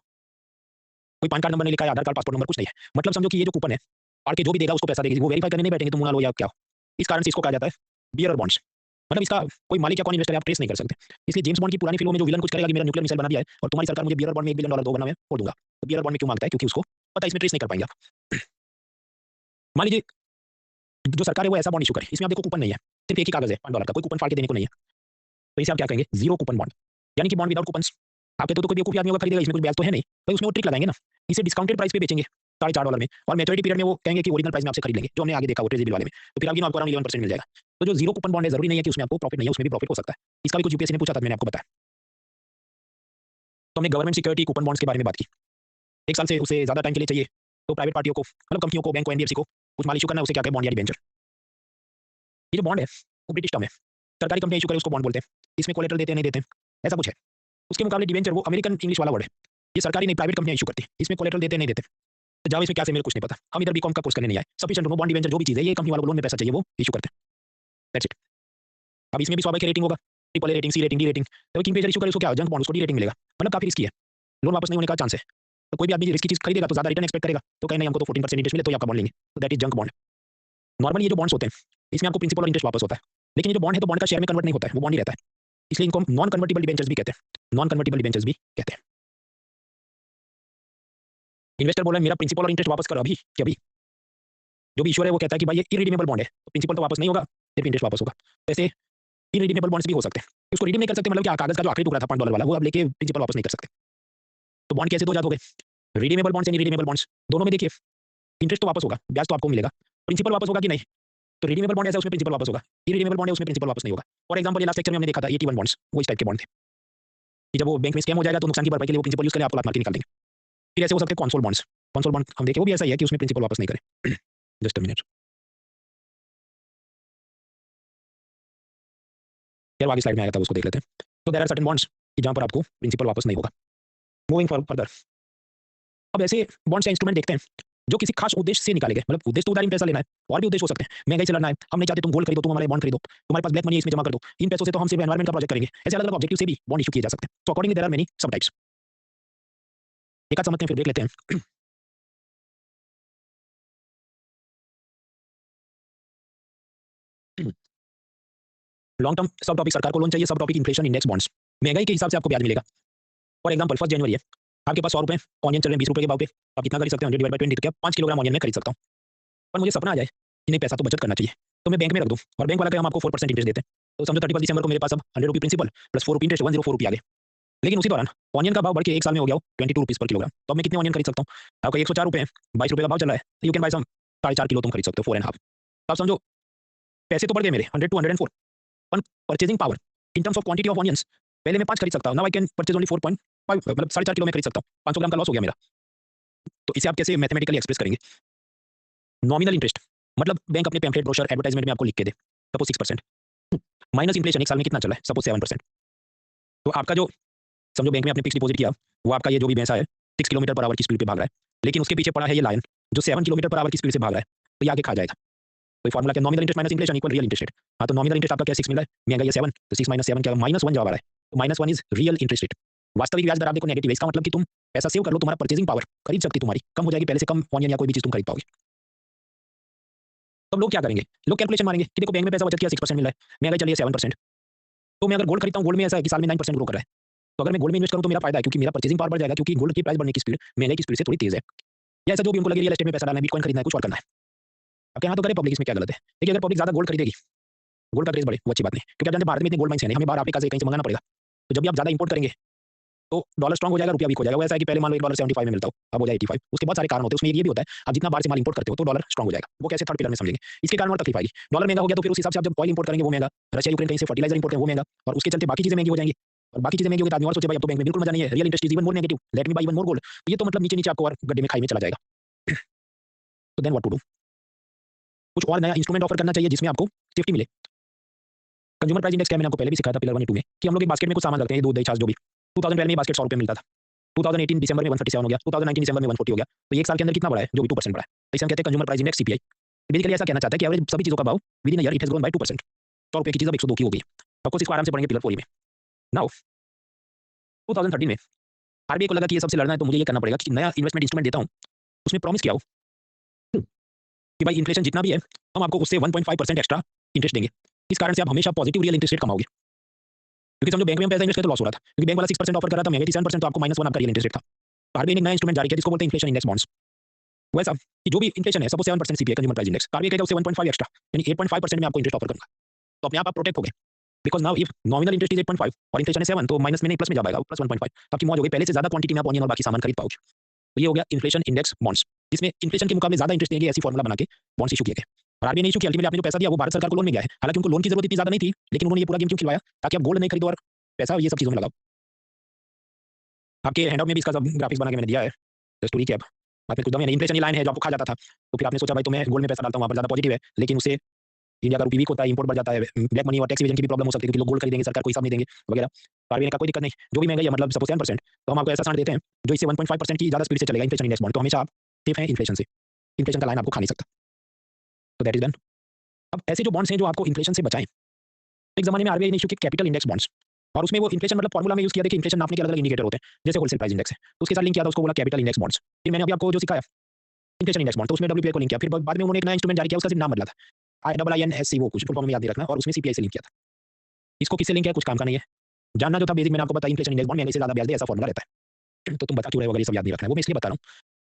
कोई पैन कार्ड नंबर नहीं लिखा है, आधार कार्ड, पासपोर्ट नंबर कुछ नहीं है। मतलब समझो कि ये जो कूपन है, पढ़ के जो भी देगा उसको पैसा देगी, वो वेरीफाई करने नहीं बैठेंगे तुम मृणाल हो या क्या हो। इस कारण से इसको कहा जाता है बियरर बॉन्ड्स। मतलब इसका कोई मालिक या कौन इन्वेस्टर है आप ट्रेस नहीं कर सकते। इसलिए जेम्स बॉन्ड की पुरानी फिल्मों में जो विलन कुछ करेगा कि मेरा न्यूक्लियर मिसाइल बना दिया है और तुम्हारी सरकार मुझे बियरर बॉन्ड में $1 बिलियन दो बनना मैं वो दूंगा, तो बियरर बॉन्ड में क्यों मांगता है, क्योंकि उसको पता है इसमें ट्रेस नहीं कर पाएंगे आप। मान लीजिए जो सरकार है वो ऐसा बॉन्ड इशू करे, इसमें आप देखो कूपन नहीं है, सिर्फ एक ही कागज है $5 का, कोई कूपन फाड़ के देने को नहीं है, तो इसे आप क्या कहेंगे, जीरो कूपन बॉन्ड, यानी कि बॉन्ड विदाउट कूपन्स। आप कहते हो तो कोई बेवकूफ आदमी होगा खरीदेगा, इसमें कुछ ब्याज तो है नहीं, भाई उसमें वो ट्रिक लगाएंगे ना, इसे डिस्काउंटेड प्राइस पे बेचेंगे $4.5 में, और मैच्योरिटी पीरियड में वो कहेंगे कि ओरिजिनल प्राइस में आपसे खरीद लेंगे, जो हमने आगे देखा वो ट्रेजरी बिल वाले में, तो फिर आपको अराउंड 11% मिल जाएगा। तो जो जीरो कूपन बॉन्ड है जरूरी नहीं है कि उसमें आपको प्रॉफिट नहीं है, उसमें भी प्रॉफिट हो सकता है। इसका भी कुछ यूपीएससी ने पूछा था, मैंने आपको बताया। तो हमने गवर्नमेंट सिक्योरिटी कूपन बॉन्ड्स के बारे में बात की। 1 साल से उसे ज्यादा टाइम के लिए चाहिए, तो प्राइवेट पार्टियों को मतलब कंपनियों को, बैंक को, एनबीएफसी को कुछ माल इशू करना है, उसे क्या कहते हैं, बॉन्ड या डिबेंचर। ये जो बॉन्ड है वो ब्रिटिश टर्म है, सरकारी कंपनी इशू करे उसको बॉन्ड बोलते हैं, इसमें कोलेटरल देते हैं नहीं देते हैं, ऐसा कुछ है। उसके मुकाबले डिबेंचर वो अमेरिकन इंग्लिश वाला वर्ड है, ये सरकारी नहीं प्राइवेट कंपनियां इशू करती है, इसमें कोलेटरल देते नहीं देते। तो जावा इसमें क्या से मेरे कुछ नहीं पता, हम इधर बीकॉम का कोर्स करने नहीं आए। सफिशिएंट बॉन्ड डिबेंचर जो भी चीज़ है ये कंपनी वालों को लोन में पैसा चाहिए वो इशू करते हैं, दैट्स इट। अब इसमें भी स्वाभाविक रेटिंग होगा, triple A rating, C rating, D rating. तो किंगफिशर इशू करे उसको क्या जंक बॉन्ड, उसको डी रेटिंग मिलेगा, मतलब काफी रिस्की है, लोन वापस नहीं होने का चांस है। तो कोई भी आदमी रिस्की चीज खरीदेगा तो ज्यादा रिटर्न एक्सपेक्ट करेगा, तो कहीं नहीं हमको तो 14% इंटरेस्ट मिले तो आपका बॉन्ड लेंगे, तो that is junk bond. Normally ये जो बॉन्ड्स होते हैं इसमें आपको प्रिंसिपल और इंटरेस्ट वापस होता है, लेकिन ये जो बॉन्ड है तो बॉन्ड का शेयर में कन्वर्ट नहीं होता है, वो बॉन्ड ही रहता है, इसलिए इनको नॉन कन्वर्टिबल डिबेंचर्स भी कहते हैं, नॉन कन्वर्टिबल डिबेंचर्स भी कहते हैं। इन्वेस्टर बोला मेरा प्रिंसिपल और इंटरेस्ट वापस करो अभी कि अभी। जो भी इश्यूर है वो कहता है कि भाई ये इरिडीमेबल बॉन्ड है, तो प्रिंसिपल तो वापस नहीं होगा, सिर्फ इंटरेस्ट वापस होगा। वैसे इरिडीमेबल बॉन्ड्स भी हो सकते हैं, उसको रिडीम नहीं कर सकते, मतलब कि कागज का जो आखिरी टुकड़ा था $5 वाला वो आप लेके प्रिंसिपल वापस नहीं कर सकते। तो बॉन्ड कैसे दो जात हो गए, redeemable bonds and irredeemable bonds. दोनों में देखिए इंटरेस्ट तो वापस होगा, ब्याज तो आपको मिलेगा, प्रिंसिपल वापस होगा कि नहीं। तो रिडीमेबल बॉन्ड ऐसा उसमें प्रिंसिपल वापस होगा, इरिडीमेबल बॉन्ड है उसमें प्रिंसिपल वापस नहीं होगा। फॉर एग्जांपल ये लास्ट लेक्चर में हमने देखा था 81 बॉन्ड्स, वो इस टाइप के बॉन्ड थे कि जब वो बैंक में स्कैम हो जाएगा तो नुकसान की भरपाई के लिए वो प्रिंसिपल यूज करें, आपको लात मार के निकाल देंगे। फिर ऐसे हो सकते हैं कंसोल बॉन्ड्स, कंसोल बॉन्ड हम देखे वो भी ऐसा ही है कि उसमें प्रिंसिपल वापस नहीं करें। जस्ट अ मिनट, यार आगे स्लाइड में आया था उसको देख लेते हैं। तो देयर आर सर्टेन बॉन्ड्स कि जहां पर आपको प्रिंसिपल वापस नहीं होगा। मूविंग फर्दर, अब ऐसे बॉन्ड्स या इंस्ट्रूमेंट देखते हैं जो किसी खास उद्देश्य से निकाले गए, मतलब उद्देश्य तो उधारी में पैसा लेना है, और भी उद्देश्य हो सकते हैं, महंगाई से लड़ना है, हम नहीं चाहते तुम गोल्ड खरीदो, तुम हमारे बॉन्ड खरीदो, तुम्हारे पास ब्लैक मनी है इसमें जमा कर दो, इन पैसों से तो हम सिर्फ एनवायरमेंट का प्रोजेक्ट करेंगे। ऐसे अलग अलग ऑब्जेक्टिव से भी बॉन्ड इशू किए जा सकते हैं। तो अकॉर्डिंगली देयर आर मेनी सब टाइप्स। एक आध समझते हैं फिर देख लेते हैं। लॉन्ग टर्म सब टॉपिक सरकार को लोन चाहिए, सब टॉपिक इन्फ्लेशन इंडेक्स बॉन्ड्स, महंगाई के हिसाब से आपको ब्याज मिलेगा। फॉर एग्जांपल 1 जनवरी है, आपके पास ₹100 ऑनियन चल रहे हैं ₹20 के भाव पे, आप कितना खरीद सकते हैं, 100 डिवाइड बाय 20, तो क्या 5 किलोग्राम ऑनियन में खरीद सकता हूँ। पर मुझे सपना आ जाए कि नहीं पैसा तो बचत करना चाहिए, तो मैं बैंक में रख दूँ और बैंक वाला क्या हम आपको 4% इंटरेस्ट देते हैं। तो समझो 31 दिसंबर को मेरे पास अब 100 रुपये प्रिंसिपल प्लस 4 रुपये इंटरेस्ट 104 रुपये आ गए। लेकिन उसी दौरान ऑनियन का भाव बढ़ के 1 साल में हो गया हो 22 रुपीज़ पर किलोग्राम। तो अब मैं कितने ऑनियन खरीद सकता हूँ? आपका 104 रुपये है, 22 रुपये का भाव चल रहा है, you can buy some 4.5 kilo तुम खरीद सकते हो 4 एंड हाफ। तो आप समझो पैसे तो बढ़ गए मेरे 100 टू 104, पर purchasing power in terms of quantity of onions पहले मैं 5 खरीद सकता हूँ, now I can purchase only 4.5 मतलब 4.5 किलो मैं खरीद सकता हूँ, 500 ग्राम का लॉस हो गया मेरा। तो इसे आप कैसे मैथमेटिकली एक्सप्रेस करेंगे? नॉमिनल इंटरेस्ट मतलब बैंक अपने पैम्फलेट ब्रोशर एडवर्टाइजमेंट में आपको लिख के दे सपोज 6% माइनस इन्फ्लेशन 1 साल में कितना चला है सपोज 7%। तो आपका जो समझो बैंक में आपने फिक्स डिपॉजिट किया, वो आपका ये जो भी भैंसा है 6 किलोमीटर पर आवर की स्पीड पे भाग रहा है, लेकिन उसके पीछे पड़ा है ये लायन जो 7 किलोमीटर पर आवर की स्पीड से भाग रहा है, तो ये आगे खा जाएगा। तो फॉर्मूला क्या? Nominal interest minus inflation equal real interest rate. हाँ, तो नॉमिनल इंटरेस्ट आपका क्या 6 मिला है, महंगा ये 7, तो 6 माइनस 7 क्या -1 जवाब आ रहा है। तो -1 इज रियल इंटरेस्ट रेट। वास्तविक ब्याज दर आप देखो नेगेटिव है, इसका मतलब कि तुम पैसा सेव कर लो, तुम्हारा परचेजिंग पावर खरीद शक्ति तुम्हारी कम हो जाएगी, पहले से कम ऑनियन या कोई भी चीज तुम खरीद पाओगे। तो लोग क्या करेंगे? लोग कैलकुलेशन मारेंगे कि देखो बैंक में पैसा बचत किया 6% मिला है, महंगाई चली है 7%, तो मैं अगर गोल्ड खरीदता हूँ, गोल्ड में ऐसा है कि साल में 9% ग्रो कर रहा है, तो अगर मैं गोल्ड में इन्वेस्ट करूँ तो मेरा फायदा है क्योंकि मेरा परचेजिंग पावर बढ़ जाएगा, क्योंकि गोल्ड की प्राइस बढ़ने की स्पीड महंगाई की स्पीड से थोड़ी तेज है। या ऐसा जो भी उनको लगे रियल एस्टेट में पैसा डालना है, बिटकॉइन खरीदना है, कुछ और करना है। अब क्या तो करे पब्लिक, इसमें क्या गलत है? देखिए अगर पब्लिक ज्यादा गोल्ड खरीदेगी, गोल्ड का क्रेज बढ़े, वो अच्छी बात नहीं, क्योंकि आप जानते हैं भारत में इतने गोल्ड माइंस हैं नहीं, हमें बाहर अफ्रीका से कहीं से मंगाना पड़ेगा। तो जब भी आप ज्यादा इंपोर्ट करेंगे तो डॉलर स्ट्रांग हो जाएगा, रुपया वीक हो जाएगा। वो ऐसा है कि पहले मान लो $1 75 में मिलता हो, अब हो जाए 85, उसके बहुत सारे कारण होते हैं, उसमें ये भी होता है आप जितना बाहर से माल इंपोर्ट करते हो तो डॉलर स्ट्रांग हो जाएगा। वो कैसे थर्ड पिलर में समझेंगे, इसके कारण और तकलीफ आएगी। डॉलर महंगा हो गया तो फिर उस हिसाब से आप जब ऑयल इंपोर्ट करेंगे वो महंगा, रशिया यूक्रेन कहीं से फर्टिलाइजर इंपोर्ट करें वो महंगा, और उसके चलते बाकी चीजें महंगी हो जाएंगी, और बाकी चीजें महंगी होगी तो आदमी और सोचे भाई अब तो बैंक में बिल्कुल मजा नहीं है, real interest is even more negative, let me buy even more gold. ये तो मतलब नीचे नीचे आपको और गड्ढे में खाई में चला जाएगा। तो देन व्हाट टू डू? कुछ और नया इंस्ट्रूमेंट ऑफर करना चाहिए जिसमें आपको सेफ्टी मिले। कंज्यूमर प्राइस इंडेक्स क्या मैंने आपको पहले भी सिखाया था पिलर 1 और 2 में, कि हम लोग एक बास्केट में कुछ सामान रखते हैं, दूध दही छाछ जो भी। 2012 में ये बास्केट 100 रुपये मिलता था, 2018 दिसंबर में 137 हो गया, 2019 दिसंबर में 140 हो गया, तो एक साल के अंदर कितना बढ़ा है? जो भी 2% बढ़ा है। तो इसे हम कहते हैं consumer price index CPI. Basically ऐसा कहना चाहता है कि एवरेज सभी चीजों का भाव with in year it has grown by 2%। 100 रुपये की चीज अब 102 की हो गई। ऑफ कोर्स इसको आराम से पढ़ेंगे पिलर 4 में। नाउ 2013 में आरबीआई को लगा कि ये सबसे लड़ना है तो मुझे ये करना पड़ेगा कि नया इन्वेस्टमेंट इंस्ट्रूमेंट देता हूँ, उसमें प्रॉमिस किया हो कि भाई इन्फ्लेशन जितना भी है हम आपको उससे 1.5% एक्स्ट्रा इंटरेस्ट देंगे। इस कारण से आप हमेशा पॉजिटिव रियल इंटरेस्ट रेट कमाओगे, क्योंकि समझो बैंक में हम पैसा इन्वेस्ट करते तो लॉस हो रहा था, क्योंकि बैंक वाला 6% ऑफर कर रहा था, महंगाई 7%, तो आपको -1 आपका रियल इंटरेस्ट रेट था। तो आरबीआई ने एक नया इंस्ट्रूमेंट जारी किया जिसको बोलते हैं इन्फ्लेशन इंडेक्स बॉन्ड्स। वैसा कि जो भी इन्फ्लेशन है suppose 7% CPI consumer price index, RBI कहेगा उससे 1.5 एक्स्ट्रा यानी 8.5% में आपको इंटरेस्ट ऑफर करूंगा, तो अपने आप प्रोटेक्ट हो गए। Because now if nominal interest is 8.5 और इन्फ्लेशन है 7, तो माइनस में नहीं प्लस में जा पाएगा, प्लस 1.5, तो आपकी मौज हो गई, पहले से ज्यादा क्वांटिटी में आप ऑनियन और बाकी सामान खरीद पाओगे। तो ये हो गया इन्फ्लेशन इंडेक्स बॉन्ड्स, जिसमें इन्फ्लेशन के मुकाबले ज्यादा इंटरेस्ट देंगे, ऐसी फॉर्मुला बना के बॉन्ड्स इशू किए गए। और आरबीआई ने इशू किया, अल्टीमेटली आपने जो पैसा दिया वो भारत सरकार को लोन में गया है, हालांकि उनको लोन की जरूरत इतनी ज्यादा नहीं थी, लेकिन उन्होंने ये पूरा गेम क्यों खिलवाया? ताकि आप गोल्ड नहीं खरीदो और पैसा ये सब चीजों में लगाओ। आपके हैंडआउट में भी इसका सब ग्राफिक्स बना के मैंने दिया है, जस्ट टू रिकैप। आपने कुछ दम इन्फ्लेशन लाइन है जो आपको खा जाता था, तो फिर आपने सोचा भाई तो मैं गोल्ड में पैसा डालता हूँ, वहाँ पर ज्यादा पॉजिटिव है, लेकिन उससे इंडिया का रूपी वीक होता है, इंपोर्ट बढ़ जाता है, ब्लैक मनी और टैक्स इवेजन की भी प्रॉब्लम हो सकती है, क्योंकि लोग गोल्ड खरीदेंगे सरकार को हिसाब नहीं देंगे वगैरह। आरबीआई ने कहा कोई दिक्कत नहीं, जो भी महंगाई है मतलब सपोज 10%, तो हम आपको ऐसा सांड देते हैं जो इससे 1.5% की ज्यादा स्पीड से चलेगा इन्फ्लेशन इंडेक्स बॉन्ड, तो हमेशा आप सेफ हैं इन्फ्लेशन से, इन्फ्लेशन का लाइन आपको खा नहीं सकता। तो दैट इज डन। अब ऐसे जो बॉन्ड्स हैं जो आपको इन्फ्लेशन से बचाएं, एक जमाने में आरबीआई ने इशू किए कैपिटल इंडेक्स बॉन्ड्स, और उसमें वो इन्फ्लेशन मतलब फॉर्मूला में यूज किया था कि इन्फ्लेशन नापने के अलग अलग इंडिकेटर होते हैं, जैसे होलसेल प्राइस इंडेक्स है, तो उसके साथ लिंक किया था, उसको बोला कैपिटल इंडेक्स बॉन्ड्स। फिर मैंने अभी आपको जो सिखाया इन्फ्लेशन इंडेक्स बॉन्ड, तो उसमें डब्ल्यूपीआई को लिंक किया, फिर बाद में उन्होंने एक नया इंस्ट्रूमेंट जारी किया, उसका सिर्फ नाम बदला था, IINSC, वो कुछ फुल फॉर्म में याद नहीं रखना, और उसमें सीपीआई से लिंक किया था। इसको किससे लिंक है कुछ काम का नहीं है, जानना जो था बेसिक मैंने आपको बताया, इन्फ्लेशन इंडेक्स बॉन्ड महंगाई से ज्यादा ब्याज दे ऐसा फॉर्मूला रहता है, तो तुम बता क्यों रहे हो, अगर ये सब याद नहीं रखना है। वो मैं इसलिए बता रहा हूँ,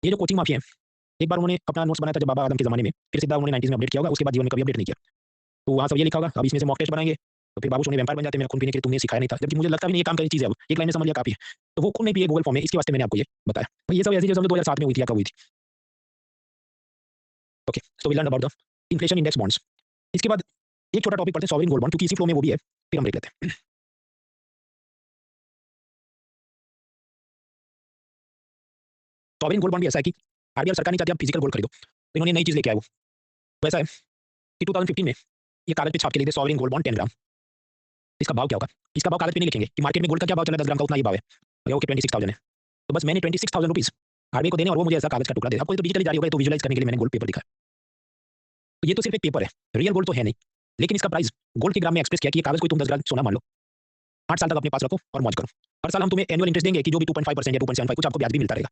ये जो कोचिंग माफिया है, एक बार उन्होंने अपना नोट्स बनाया था जब बाबा आदम के जमाने में, फिर सीधा उन्होंने 90s में अपडेट किया होगा, उसके बाद जीवन में कभी अपडेट नहीं किया, तो वहाँ सब ये लिखा होगा अब इसमें से मॉक टेस्ट बनाएंगे, तो फिर बाबू सोने वैम्पायर बन जाते हैं, मेरा खून पीने के लिए तुमने सिखाया नहीं था, जबकि मुझे लगता भी नहीं ये काम करी चीज़ है, अब एक लाइन में समझ लिया काफी है, तो वो खून नहीं पिए गूगल फॉर्म में, इसके वास्ते मैंने आपको ये बताया। तो ये सब ऐसी चीज़ 2007 में हुई थी या कब हुई थी। Okay, so we learn about the inflation index bonds. इसके बाद एक छोटा टॉपिक पढ़ते हैं सॉवरेन गोल्ड बॉन्ड, क्योंकि इसी फ्लो में वो भी है, फिर हम देख लेते हैं। सॉवरेन गोल्ड बॉन्ड भी ऐसा है कि आरबीआई सरकार नहीं चाहती आप फिजिकल गोल्ड खरीदो, तो इन्होंने नई चीज़ लेके आए वो, तो ऐसा है कि 2015 में ये कागज पे छाप के लिए सॉवरेन गोल्ड बॉन्ड 10 ग्राम, इसका भाव क्या होगा? इसका भाव कागज पे नहीं लिखेंगे कि मार्केट में गोल्ड का क्या भाव चला है, 10 ग्राम का उतना ही भाव है, तो ओके 26,000 है, तो बस मैंने 26,000 रुपीज़ आरबीआई को देने, और वो मुझे ऐसा कागज का टुकड़ा दे। आपको तो डिजिटली जारी होगा, तो विजुअलाइज करने के लिए मैंने गोल्ड पेपर दिखा। तो ये तो सिर्फ एक पेपर है, रियल गोल्ड तो है नहीं, लेकिन इसका प्राइस गोल्ड के ग्राम में एक्सप्रेस किया कि ये कागज कोई तुम 10 ग्राम सोना मान लो, 8 साल तक अपने पास रखो और मौज करो, हर साल हम तुम्हें एनुअल इंटरेस्ट देंगे कि जो भी 2.5% या 2.75 कुछ आपको ब्याज भी मिलता रहेगा।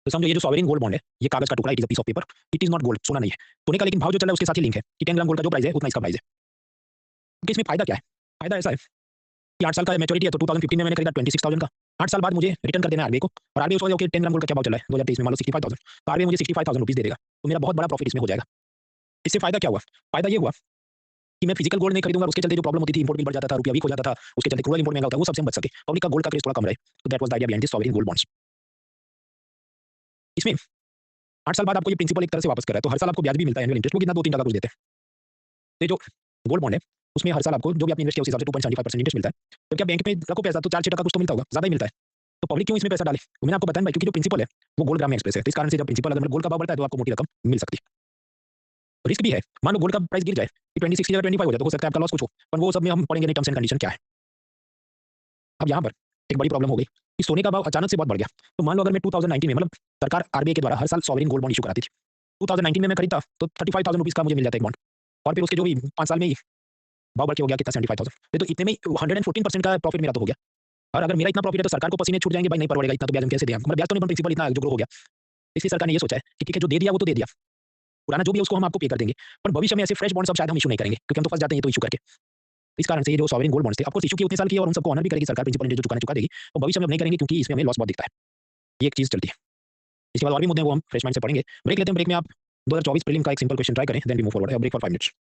तो समझो ये जो सॉवरेन गोल्ड बॉन्ड है, ये कागज का टुकड़ा, it is a piece of paper, it is not gold, सोना नहीं है सोने का, लेकिन भाव जो चल रहा है उसके साथ ही लिंक है कि 10 ग्राम गोल्ड का जो प्राइस है उतना इसका प्राइस है। तो इसमें फायदा क्या है? फायदा ऐसा है कि 8 साल का मैच्योरिटी है, तो 2015 में मैंने खरीदा 26,000 का। 8 साल बाद मुझे रिटर्न कर देना है आरबीआई को, और आरबीआई सोचेगा ओके 10 ग्राम गोल्ड का क्या भाव चल रहा है 2023 में, मान लो 65,000, तो आरबीआई मुझे 65,000 रुपीज़ दे देगा, तो मेरा बहुत बड़ा प्रॉफिट इसमें हो जाएगा। इससे फायदा क्या हुआ? फायदा ये हुआ कि मैं फिजिकल गोल्ड नहीं खरीदूंगा, उसके चलते जो प्रॉब्लम होती थी, इंपोर्ट बिल बढ़ जाता था, रुपया वीक हो जाता था, उसके चलते क्रूड इंपोर्ट महंगा होता है, वो सबसे हम बच सके, पब्लिक का गोल्ड का क्रेज थोड़ा कम रहे। तो that was the idea behind this sovereign gold bonds. इसमें 8 साल बाद आपको ये प्रिंसिपल एक तरह से वापस कर रहा है, तो हर साल आपको ब्याज भी मिलता है, एनुअल इंटरेस्ट, वो कितना 2-3 टका कुछ देते हैं। तो ये जो गोल्ड बॉन्ड है, उसमें हर साल आपको जो भी आपने इन्वेस्ट किया उस हिसाब से 2.75% इंटरेस्ट मिलता है। तो क्या बैंक में रखो पैसा तो 4-6 टका कुछ तो मिलता होगा, ज़्यादा ही मिलता है। तो पब्लिक क्यों इसमें पैसा डाले? तो मैंने आपको बताया भाई, क्योंकि जो प्रिंसिपल है वो गोल्ड ग्राम में एक्सप्रेस है, तो इस कारण से जब प्रिंसिपल अगर गोल्ड का भाव बढ़ता है तो आपको मोटी रकम मिल सकती है। रिस्क भी है, मान लो गोल्ड का प्राइस गिर जाए, 26 की जगह 25 हो जाए, तो हो सकता है आपका लॉस कुछ हो, पर वो सब में हम पढ़ेंगे नहीं टर्म्स एंड कंडीशन क्या है। अब यहाँ पर एक बड़ी प्रॉब्लम हो गई कि सोने का भाव अचानक से बहुत बढ़ गया। तो मान लो अगर मैं 2019 में, मतलब सरकार आरबीआई के द्वारा हर साल सॉवरेन गोल्ड बॉन्ड इशू कराती थी, 2019 में मैं खरीदता तो 35,000 रुपीज़ का मुझे मिल जाता एक बॉन्ड, और फिर उसके जो भी 5 साल में ही भाव बढ़ के हो गया कितना 75,000, तो इतने में 114% का प्रॉफिट मेरा तो हो गया। और अगर मेरा इतना प्रॉफिट है तो सरकार को पसीने छूट जाएंगे, भाई नहीं पड़ेगा इतना तो ब्याज हम कैसे दें, मतलब ब्याज तो नहीं पर प्रिंसिपल इतना जो ग्रो हो गया। इसलिए सरकार ने ये सोचा है कि ठीक है जो दे दिया वो तो दे दिया, पुराना जो भी है उसको हम आपको पे कर देंगे, पर भविष्य में ऐसे फ्रेश बॉन्ड सब शायद हम इशू नहीं करेंगे, क्योंकि हम तो फंस जाते हैं ये तो इशू करके। इस कारण से ये जो सॉवरेन गोल्ड बॉन्ड्स थे, ऑफ कोर्स इशू किए उतने साल किए और उन सबको ऑनर भी करेगी सरकार, प्रिंसिपल इंटरेस्ट जो चुकाना चुका देगी, और भविष्य में अब नहीं करेंगे क्योंकि इसमें हमें लॉस बहुत दिखता है। ये एक चीज़ चलती है। इसके बाद और भी मुद्दे हैं वो हम फ्रेश माइंड से पढ़ेंगे। ब्रेक लेते हैं, ब्रेक में आप 2024 प्रीलिम का एक सिंपल क्वेश्चन ट्राई करें, then we move forward. Break for 5 minutes.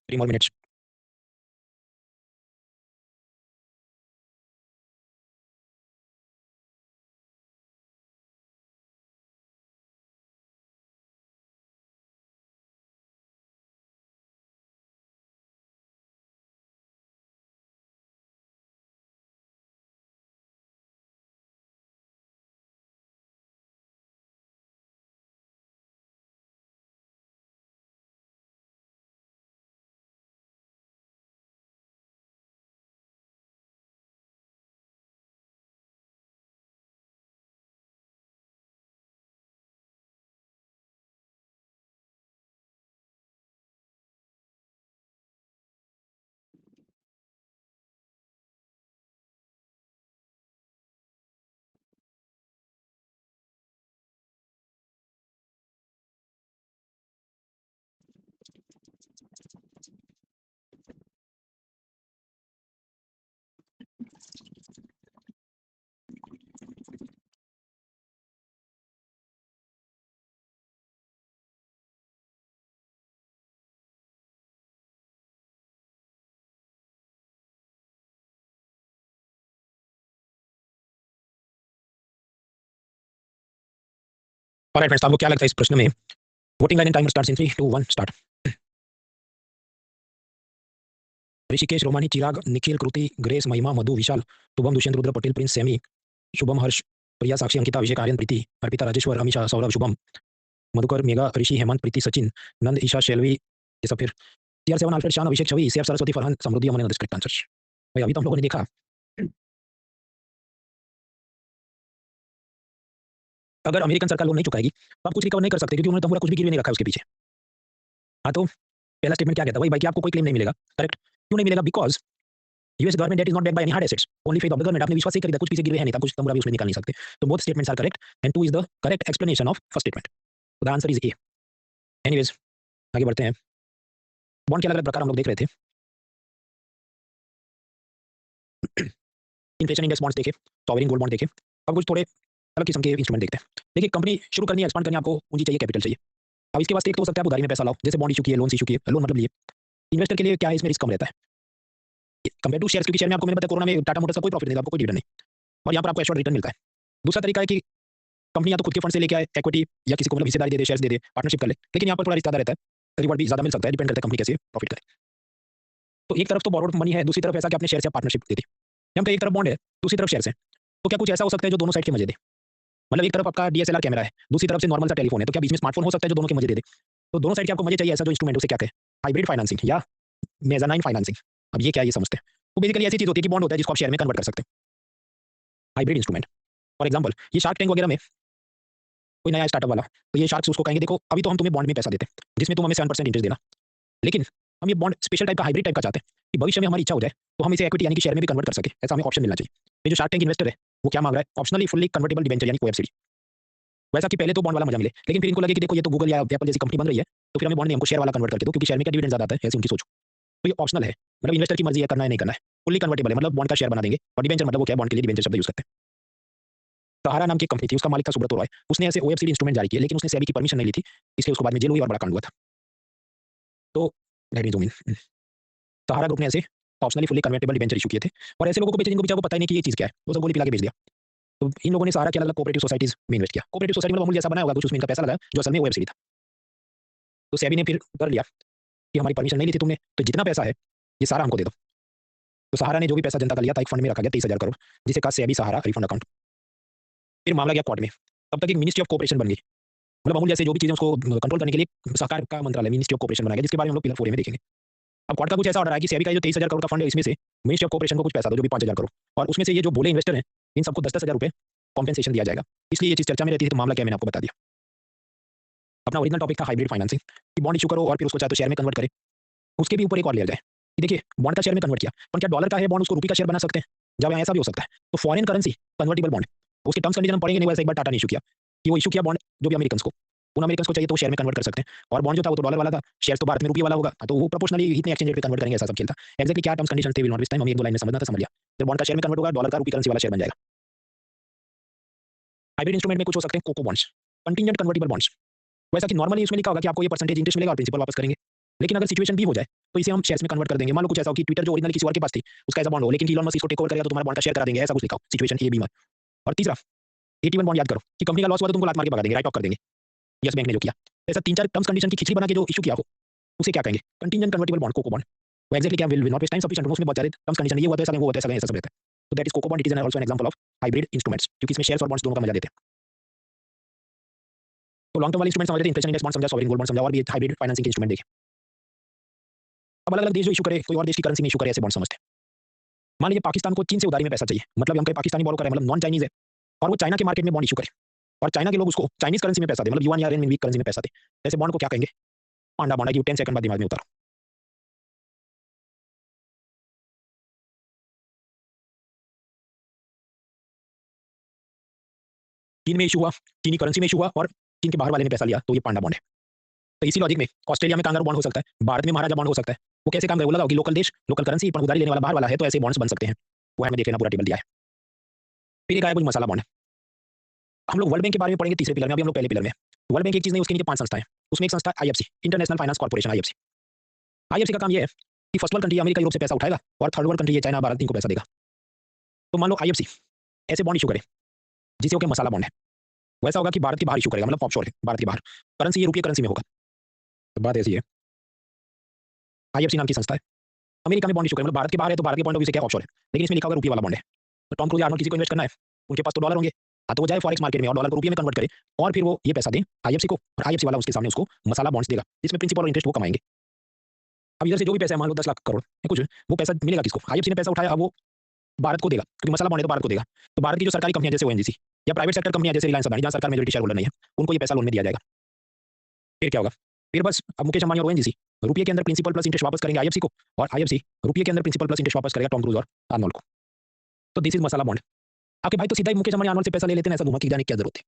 Three more minutes. Alright friends, आपको क्या लगता है इस प्रश्न में? Voting line and timer starts in 3 2 1 start. Rishikesh, Romani, Chirag, Nikhil, Kriti, Grace, Mahima, Madhu, Vishal, Shubham, Dushyant, Rudra, Patel, Prince, Sami, Shubham, Harsh, Priya, Sakshi, Ankita, Abhishek, Aryan, Preeti, Arpita, Rajeshwar, Amisha, Saurabh, Shubham, Madhukar, Megha, Rishi, Hemant, प्रीति, सचिन, नंद, ईशा, शेलवी, ये सब फिर CR7, अल्फ्रेड, शान, अभिषेक, छवि, CF, सरस्वती, फरहान, समृद्धि, अमन, करेक्ट आंसर। भाई अभी तो हम लोगों ने देखा, अगर अमेरिकन सरकार लोन नहीं चुकाएगी तो आप कुछ रिकवर नहीं कर सकते, क्योंकि उन्होंने तो पूरा कुछ भी गिरवी नहीं रखा है उसके पीछे। हाँ, तो पहला स्टेटमेंट क्या कहता है? भाई कि आपको कोई क्लेम नहीं मिलेगा, करेक्ट? क्यों नहीं मिलेगा? Because US government debt is not back by any hard assets, only faith of the government. आपने विश्वास से खरीदा, कुछ पीछे गिरवे है नहीं था, कुछ तुम भी उसमें निकाल नहीं सकते। तो both statements are correct and 2 is the correct explanation of first statement. तो the answer is A. Anyways, आगे बढ़ते हैं। बॉन्ड के अलग अलग प्रकार हम लोग देख रहे थे। इन्फ्लेशन इंडेक्स बॉन्ड्स देखे, सॉवरेन गोल्ड बॉन्ड देखे, अब कुछ थोड़े अलग किस्म के इंस्ट्रूमेंट देखते हैं। देखिए, कंपनी शुरू करनी है, एक्सपांड करनी है, आपको पूंजी चाहिए, कैपिटल चाहिए। अब इसके वास्ते एक तो हो सकता है आप उधारी में पैसा लाओ, जैसे बॉन्ड इश्यू किए, लोन इश्यू किए, लोन मतलब लिए। इन्वेस्टर के लिए क्या है, इसमें रिस्क कम रहता है कंपेयर टू शेयर्स, क्योंकि शेयर में आपको मैंने बताया कोरोना में टाटा मोटर्स का कोई प्रॉफिट नहीं था, आपको कोई डिविडेंड नहीं, और यहाँ पर आपको एश्योर्ड रिटर्न मिलता है। दूसरा तरीका है कि कंपनी या तो खुद के फंड से लेके आए इक्विटी, या किसी को मतलब हिस्सेदारी दे दे, शेयर्स दे दे, पार्टनरशिप कर ले, लेकिन यहाँ पर थोड़ा रिस्क ज़्यादा रहता है, रिवॉर्ड भी ज़्यादा मिल सकता है, डिपेंड करता है कंपनी कैसे प्रॉफिट करे। तो एक तरफ तो बोरोड मनी है, दूसरी तरफ ऐसा कि अपने शेयर से पार्टनरशिप दे दे। हम तो एक तरफ बॉन्ड है, दूसरी तरफ शेयर्स है, तो क्या कुछ ऐसा हो सकता है जो दोनों साइड के मजे दे? मतलब एक तरफ आपका डीएसएलआर कैमरा है, दूसरी तरफ से नॉर्मल सा टेलीफोन है, तो क्या बीच में स्मार्टफोन हो सकता है जो दोनों के मजे दे दे? तो दोनों साइड के आपको मजे चाहिए, ऐसा जो इंस्ट्रूमेंट उसे क्या कहे, हाइब्रिड फाइनेंसिंग या मेज़ानाइन फाइनेंसिंग। अब ये क्या है, ये समझते हैं। तो बेसिकली ऐसी चीज होती है कि बॉन्ड होता है जिसको आप शेयर में कन्वर्ट कर सकते हैं, हाइब्रिड इंस्ट्रूमेंट। फॉर एग्जांपल ये शार्क टैंक वगैरह में कोई नया स्टार्टअप वाला, तो ये शार्क्स उसको कहेंगे देखो अभी तो हम तुम्हें बॉन्ड में पैसा देते हैं जिसमें तुम हमें 7% इंटरेस्ट देना, लेकिन हम ये बॉन्ड स्पेशल टाइप का, हाइब्रिड टाइप का चाहते हैं कि भविष्य में हमारी इच्छा हो जाए तो हम इसे इक्विटी यानी कि शेयर में भी कन्वर्ट कर सके, ऐसा हमें ऑप्शन मिलना चाहिए। ये जो शार्क टैंक इन्वेस्टर है वो क्या मांग रहा है, ऑप्शनली फुल्ली कन्वर्टेबल डिबेंचर यानी ओएफसीडी। वैसा कि पहले तो बॉन्ड वाला मजा मिले, लेकिन फिर इनको लगे कि देखो ये तो गूगल या एप्पल जैसी कंपनी बन रही है, तो फिर हमें बॉन्ड नहीं, हमको शेयर वाला कन्वर्ट करके दो, क्योंकि शेयर में क्या डिविडेंड ज्यादा आता है, ऐसी उनकी सोच। तो ये ऑप्शनल है, मतलब इन्वेस्टर की मर्जी है करना है नहीं करना है। फुल्ली कन्वर्टेबल है, मतलब बॉन्ड का शेयर बना देंगे, और डिबेंचर मतलब वो क्या है, बॉन्ड के लिए डिबेंचर शब्द यूज करते हैं। सहारा नाम की कंपनी थी, उसका मालिक था सुब्रतो रॉय, उसने ऐसे ओएफसीडी इंस्ट्रूमेंट जारी किए, लेकिन उसने सेबी की परमिशन नहीं ली थी, इसलिए उसको बाद में जेल हुई और बड़ा कांड हुआ था। तो सहारा ग्रुप ने ऐसे optionally fully convertible debenture issue किए थे, और ऐसे लोगों को बेचे जिनको बेचारा को पता ही नहीं कि ये चीज़ क्या है, वो सब गोली पिला के बेच दिया। तो इन लोगों ने सहारा के अलग-अलग कोऑपरेटिव सोसाइटीज में इन्वेस्ट किया। कोऑपरेटिव सोसाइटी मतलब अमूल जैसा बनाया होगा कुछ, उसमें इनका पैसा लगाया जो असल में ओएफसीडी था। तो सेबी ने फिर कर लिया कि हमारी परमिशन नहीं ली थी तुमने, तो जितना पैसा है ये सारा हमको दे दो। तो सहारा ने जो भी पैसा जनता का लिया था एक फंड में रखा गया 30,000 करोड़, जिसे कहा सेबी सहारा रिफंड अकाउंट। फिर मामला गया कोर्ट में, तब तक एक मिनिस्ट्री ऑफ कोऑपरेशन बन गई, मतलब अमूल जैसे जो भी चीज़ें उसको कंट्रोल करने के लिए सहकार का मंत्रालय मिनिस्ट्री ऑफ कोऑपरेशन बनाया गया, जिसके बारे में हम लोग पिलर 4 में देखेंगे। अब कोर्ट का कुछ ऐसा ऑर्डर आया कि सेबी का जो 23,000 करोड़ का फंड है, इसमें से मिनिस्ट्री ऑफ कोऑपरेशन को कुछ पैसा दो, जो भी 5,000 करोड़, और उसमें से ये जो बोले इन्वेस्टर हैं इन सबको 10-10 हज़ार रुपए कॉम्पेंसेशन दिया जाएगा। इसलिए ये चीज़ चर्चा में रहती है, तो मामला क्या है मैंने आपको बता दिया। अपना ओरिजिनल टॉपिक था हाइब्रिड फाइनेंसिंग, कि बॉन्ड इश्यू करो और फिर उसको चाहे तो शेयर में कन्वर्ट करे। उसके भी ऊपर एक और लेयर जाए कि देखिए बॉन्ड का शेयर में कन्वर्ट किया, पर क्या डॉलर का है बॉन्ड उसको रुपये का शेयर बना सकते हैं? जब ऐसा भी हो सकता है, तो फॉरेन करेंसी कन्वर्टिबल बॉन्ड, उसके टर्म्स कंडीशन हम पढ़ेंगे नहीं, वैसे एक बार टाटा ने इशू किया कि वो इशू किया बॉन्ड जो भी अमेरिकन को, उन अमेरिकन को चाहिए तो वो शेयर में कन्वर्ट कर सकते हैं, और बॉन्ड जो था वो तो डॉलर वाला था, शेयर तो भारत में रुपये वाला होगा, तो वो प्रोपोर्शनली इतने एक्सचेंज रेट पे कन्वर्ट करेंगे, ऐसा सब खेल था। एक्जेक्टली क्या टर्म्स कंडीशन थे विल नॉट वेस्ट टाइम, हम एक दो लाइन में समझना था, समझ लिया। फिर बॉन्ड का शेयर में कन्वर्ट होगा, डॉलर का रुपये करेंसी वाला शेयर बन जाएगा। हाइब्रिड इंस्ट्रूमेंट में कुछ हो सकते हैं coco bonds, contingent convertible bonds. वैसा कि नॉर्मली उसमें लिखा होगा कि आपको ये परसेंटेज इंटरेस्ट मिलेगा और प्रिंसिपल वापस करेंगे, लेकिन अगर सिचुएशन भी हो जाए तो इसे हम शेयर्स में कन्वर्ट कर देंगे। मान लो कुछ ऐसा हो कि ट्विटर जो ओरिजिनल किसी और के पास थी उसका ऐसा बॉन्ड हो, लेकिन इलॉन मस्क इसको टेक ओवर करेगा तो तुम्हारा बॉन्ड का शेयर करा देंगे, ऐसा कुछ लिखा हो, सिचुएशन ए बी में। और तीसरा 81 बॉन्ड याद करो कि कंपनी का लॉस हुआ तो तुमको लात मार के भगा देंगे, राइट ऑफ कर देंगे, यस बैंक ने जो किया। ऐसा 3-4 टर्म्स कंडीशन की खिचड़ी बना के जो इशू किया हो उसे क्या कहेंगे, contingent convertible bond, coco bond. वो एक्जेक्टली क्या will not waste time sufficient, उसमें बहुत सारे टर्म्स कंडीशन, ये हुआ तो ऐसा नहीं, वो हुआ तो ऐसा नहीं, ऐसा सब रहता है। तो that is coco bond, it is an also an example of hybrid instruments, क्योंकि इसमें शेयर्स और बॉन्ड्स दोनों का मजा देते हैं। तो लॉन्ग टर्म वाले इंस्ट्रूमेंट समझ लेते हैं, इन्फ्लेशन इंडेक्स बॉन्ड समझा, सॉवरेन गोल्ड बॉन्ड समझा, और भी हाइब्रिड फाइनेंसिंग के इंस्ट्रूमेंट देखे। अब अलग-अलग देश जो इशू करे, कोई और देश की करेंसी में इशू करे, ऐसे बॉन्ड समझते हैं। मान लीजिए पाकिस्तान को चीन से उधारी में पैसा चाहिए, मतलब हम कहीं पाकिस्तानी बोरो कर रहे हैं, मतलब नॉन चाइनीज है, और वो चाइना के मार्केट में बॉन्ड इशू करे, और चाइना के लोग उसको चाइनीज करेंसी में पैसा दे, मतलब युआन या रेनमिन वीक करेंसी में पैसा दे, ऐसे बॉन्ड को क्या कहेंगे, पांडा बॉन्ड है। कि 10 सेकंड बाद दिमाग में उतारो। चीन में इशू हुआ, चीनी करेंसी में इशू हुआ, और चीन के बाहर वाले ने पैसा लिया, तो ये पांडा बॉन्ड है। तो इसी लॉजिक में ऑस्ट्रेलिया में कांगारू बॉन्ड हो सकता है, भारत में महाराजा बॉन्ड हो सकता है। वो कैसे काम करेगा, वो लगाओ कि लोकल देश लोकल करेंसी पर उधारी लेने वाला बाहर वाला है, तो ऐसे बॉन्ड्स बन सकते हैं। वो हमें देख लेना, पूरा टेबल दिया है। फिर एक आया कुछ मसाला बॉन्ड, हम लोग वर्ल्ड बैंक के बारे में पढ़ेंगे तीसरे पिलर में, अभी हम लोग पहले पिलर में। वर्ल्ड बैंक एक चीज नहीं, उसके नीचे 5 संस्थाएं, उसमें एक संस्था IFC, international finance corporation, IFC. IFC का काम ये है कि first world country America Europe से पैसा उठाएगा, और थर्ड वर्ल्ड कंट्री ये चाइना भारत इनको पैसा देगा। तो मान लो आईएफसी ऐसे बॉन्ड इशू करे जिसे ओके मसाला बॉन्ड है, वैसा होगा कि भारत के बाहर इशू करेगा, मतलब ऑफशोर है, भारत के बाहर, करेंसी ये रुपये करेंसी में होगा। तो बात ऐसी है, आईएफसी नाम की संस्था है, अमेरिका में बॉन्ड इशू करे, मतलब भारत के बाहर है, तो भारत के पॉइंट ऑफ व्यू से क्या ऑफशोर है, लेकिन इसमें लिखा होगा रुपये वाला बॉन्ड है। तो टॉम क्रूज आर्नोल्ड किसी को इन्वेस्ट करना है, उनके पास तो डॉलर होंगे, हाँ तो वो जाए फॉरेक्स मार्केट में और डॉलर को रुपये में कन्वर्ट करे, और फिर वो ये पैसा दे आईएफसी को, और आईएफसी वाला उसके सामने उसको मसाला बॉन्ड्स देगा, जिसमें प्रिंसिपल और इंटरेस्ट वो कमाएंगे। अब इधर से जो भी पैसा है, मान लो 10 लाख करोड़ या कुछ, वो पैसा मिलेगा किसको, आईएफसी ने पैसा उठाया, अब वो भारत को देगा, क्योंकि मसाला बॉन्ड है तो भारत को देगा। तो भारत की जो सरकारी कंपनियां जैसे ओएनजीसी या प्राइवेट सेक्टर कंपनियां जैसे रिलायंस अदानी, जहां सरकार मेजॉरिटी शेयर होल्डर नहीं है, उनको ये पैसा लोन में दिया जाएगा। फिर क्या होगा, फिर बस अब मुकेश अंबानी और ओएनजीसी रुपये के अंदर प्रिंसिपल प्लस इंटरेस्ट वापस करेंगे आईएफसी को, और आईएफसी रुपये के अंदर प्रिंसिपल प्लस इंटरेस्ट वापस करेगा टॉम क्रूज और आर्नोल्ड को। तो दिस इज मसाला बॉन्ड। आपके भाई तो सीधा ही मुकेश अंबानी आर्नोल्ड से पैसा ले लेते हैं, ऐसा घुमा के जाने की क्या जरूरत है।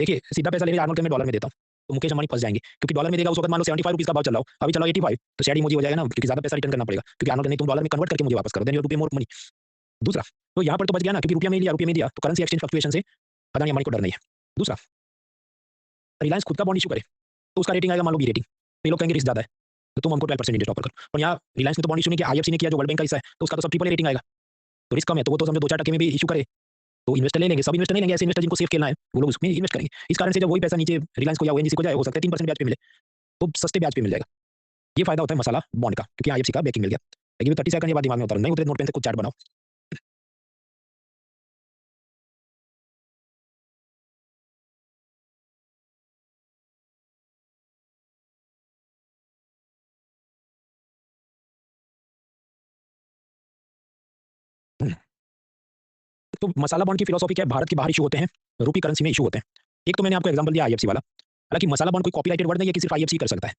देखिए सीधा पैसा लेने आर्नोल्ड के मैं डॉलर में देता हूँ, तो मुकेश अंबानी फंस जाएंगे, क्योंकि डॉलर में देगा उस वक्त मान लो 75 रुपीज का भाव चल रहा हो, अभी चलो 85, तो शेयर इमोजी हो जाएगा ना, क्योंकि ज्यादा पैसा रिटर्न करना पड़ेगा, क्योंकि आर्नोल्ड नहीं, तुम डॉलर में कन्वर्ट करके मुझे वापस करो, देन यू टू पे मोर मनी। दूसरा तो यहाँ पर तो बच गया ना, क्योंकि रुपया में दिया तो करेंसी एक्सचेंज फ्लक्चुएशन से अदानी अंबानी को डर नहीं है। दूसरा रिलायंस खुद का बॉन्ड इशू करे, तो उसका रेटिंग आएगा मान लो बी रेटिंग। तो ये लोग कहेंगे रिस्क ज़्यादा है, तो तुम हमको 12% इंटरेस्ट ऑफर करो। और यहाँ रिलायंस ने तो बॉन्ड इश्यू नहीं किया, आईएफसी ने किया जो वर्ल्ड बैंक का हिस्सा है, तो उसका तो सब ट्रिपल ए रेटिंग आएगा। तो रिस्क कम है, तो वो तो समझो 2-4% में भी इश्यू करे, तो इन्वेस्टर ले लेंगे, सब इन्वेस्टर नहीं लेंगे, ऐसे इन्वेस्टर जिनको सेफ खेलना है, वो लोग उसमें इन्वेस्ट करेंगे। इस कारण से जब वही पैसा नीचे रिलायंस को या ओएनजीसी को जाए, हो सकता है 3% ब्याज पे मिले, तो सस्ते ब्याज पे मिल जाएगा। ये फायदा होता है मसाला बॉन्ड का, क्योंकि आईएफसी का बैकिंग मिल गया। लेकिन 30 सेकंड ये बात दिमाग में उतारो, नहीं उतरे नोट पेन से कुछ चार्ट बनाओ। तो मसाला बॉन्ड की फिलॉसफी क्या है? भारत के बाहर इशू होते हैं, रूपी करेंसी में इशू होते हैं। एक तो मैंने आपको एग्जांपल दिया आईएफसी वाला। हालांकि मसाला बॉन्ड कोई कॉपीराइटेड वर्ड नहीं है कि सिर्फ आईएफसी कर सकता है।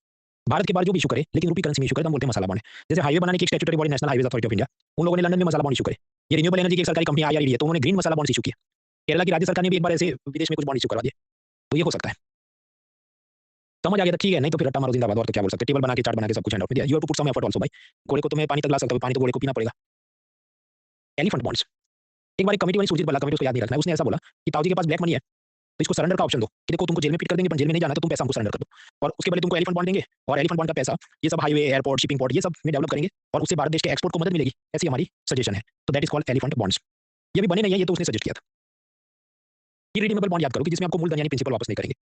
भारत के बाहर जो भी इशू करे, लेकिन रूपी करेंसी में इशू करे तो हम बोलते हैं मसाला बॉन्ड है। जैसे हाईवे बनाने की एक statutory body national highways authority of India, उन लोगों ने लंदन में मसाला बॉन्ड इशू करे। ये रिन्यूएबल एनर्जी की एक सरकारी कंपनी आईआरईडी है, तो उन्होंने ग्रीन मसाला बॉन्ड इशू किया। केरला की राज्य सरकार ने भी एक बार ऐसे विदेश में कुछ बॉन्ड इशू करवा दिए, तो ये हो सकता है। समझ आ गया? ठीक है, नहीं तो फिर रट्टा मारो जिंदाबाद, और तो क्या बोल सकते हैं। टेबल बना के चार्ट बना के सब कुछ हैंड आउट में दिया। You have to put some effort also भाई। घोड़े को तुम्हें पानी तक ला सकते हो, पानी तो घोड़े को पीना पड़ेगा। एलिफेंट बॉन्ड्स, एक बार एक कमेटी बनी सुरजीत बल्ला, कमेटी उसको याद नहीं रखना है, उसने ऐसा बोला कि ताऊ जी के पास ब्लैक मनी है, तो इसको सरेंडर का ऑप्शन दो कि देखो तुमको जेल में फिट कर देंगे, पर जेल में नहीं जाना तो तुम पैसा हमको सरेंडर कर दो, और उसके बदले तुमको एलिफेंट बॉन्ड देंगे, और एलिफेंट बॉन्ड का पैसा ये सब हाईवे, एयरपोर्ट, शिपिंग पोर्ट, ये सब में डेवलप करेंगे, और उससे भारत देश के एक्सपोर्ट को मदद मिलेगी। ऐसी हमारी सजेशन है, तो that is called elephant bonds. ये भी बने नहीं है, ये तो उसने सजेस्ट किया था। इरिडीमेबल बॉन्ड याद करो कि जिसमें आपको मूलधन यानी प्रिंसिपल वापस नहीं करेंगे।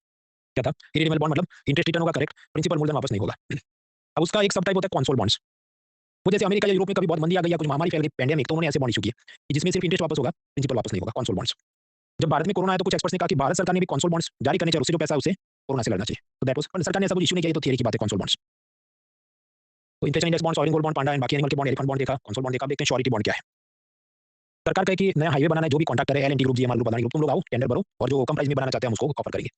क्या था इरिडीमेबल बॉन्ड? मतलब इंटरेस्ट रिटर्न होगा करेक्ट, प्रिंसिपल मूलधन वापस नहीं होगा। अब उसका एक सब टाइप होता है कॉन्सोल बॉन्ड्स। वो जैसे अमेरिका या यूरोप में कभी बहुत मंदी आ गई या कुछ महामारी फैल गई, पेंडेमिक, तो उन्होंने ऐसे बॉन्ड इशू किए कि जिसमें सिर्फ इंटरेस्ट वापस होगा, प्रिंसिपल वापस नहीं होगा, कॉन्सोल बॉन्ड्स। जब भारत में कोरोना आया तो कुछ एक्सपर्ट्स ने कहा कि भारत सरकार ने भी कॉन्सोल बॉन्ड्स जारी करने चाहिए, उससे जो पैसा है उसे कोरोना से लड़ना चाहिए। तो दैट वाज, सरकार ने ऐसा कुछ इशू नहीं किया, ये तो थियरी की बात है कॉन्सोल बॉन्ड्स। तो inflation index bond, sovereign gold bond, Panda and बाकी एनिमल के बॉन्ड, एलिफेंट बॉन्ड देखा, कॉन्सोल बॉन्ड देखा। अब देखते हैं श्योरिटी बॉन्ड क्या है। सरकार कहे कि नया हाईवे बनाना है, जो भी कॉन्ट्रैक्टर है, L&T group, GMR group, Adani group, तुम लोग आओ टेंडर भरो, और जो कम प्राइस में बनाना चाहते हैं हम उसको ऑफर करेंगे।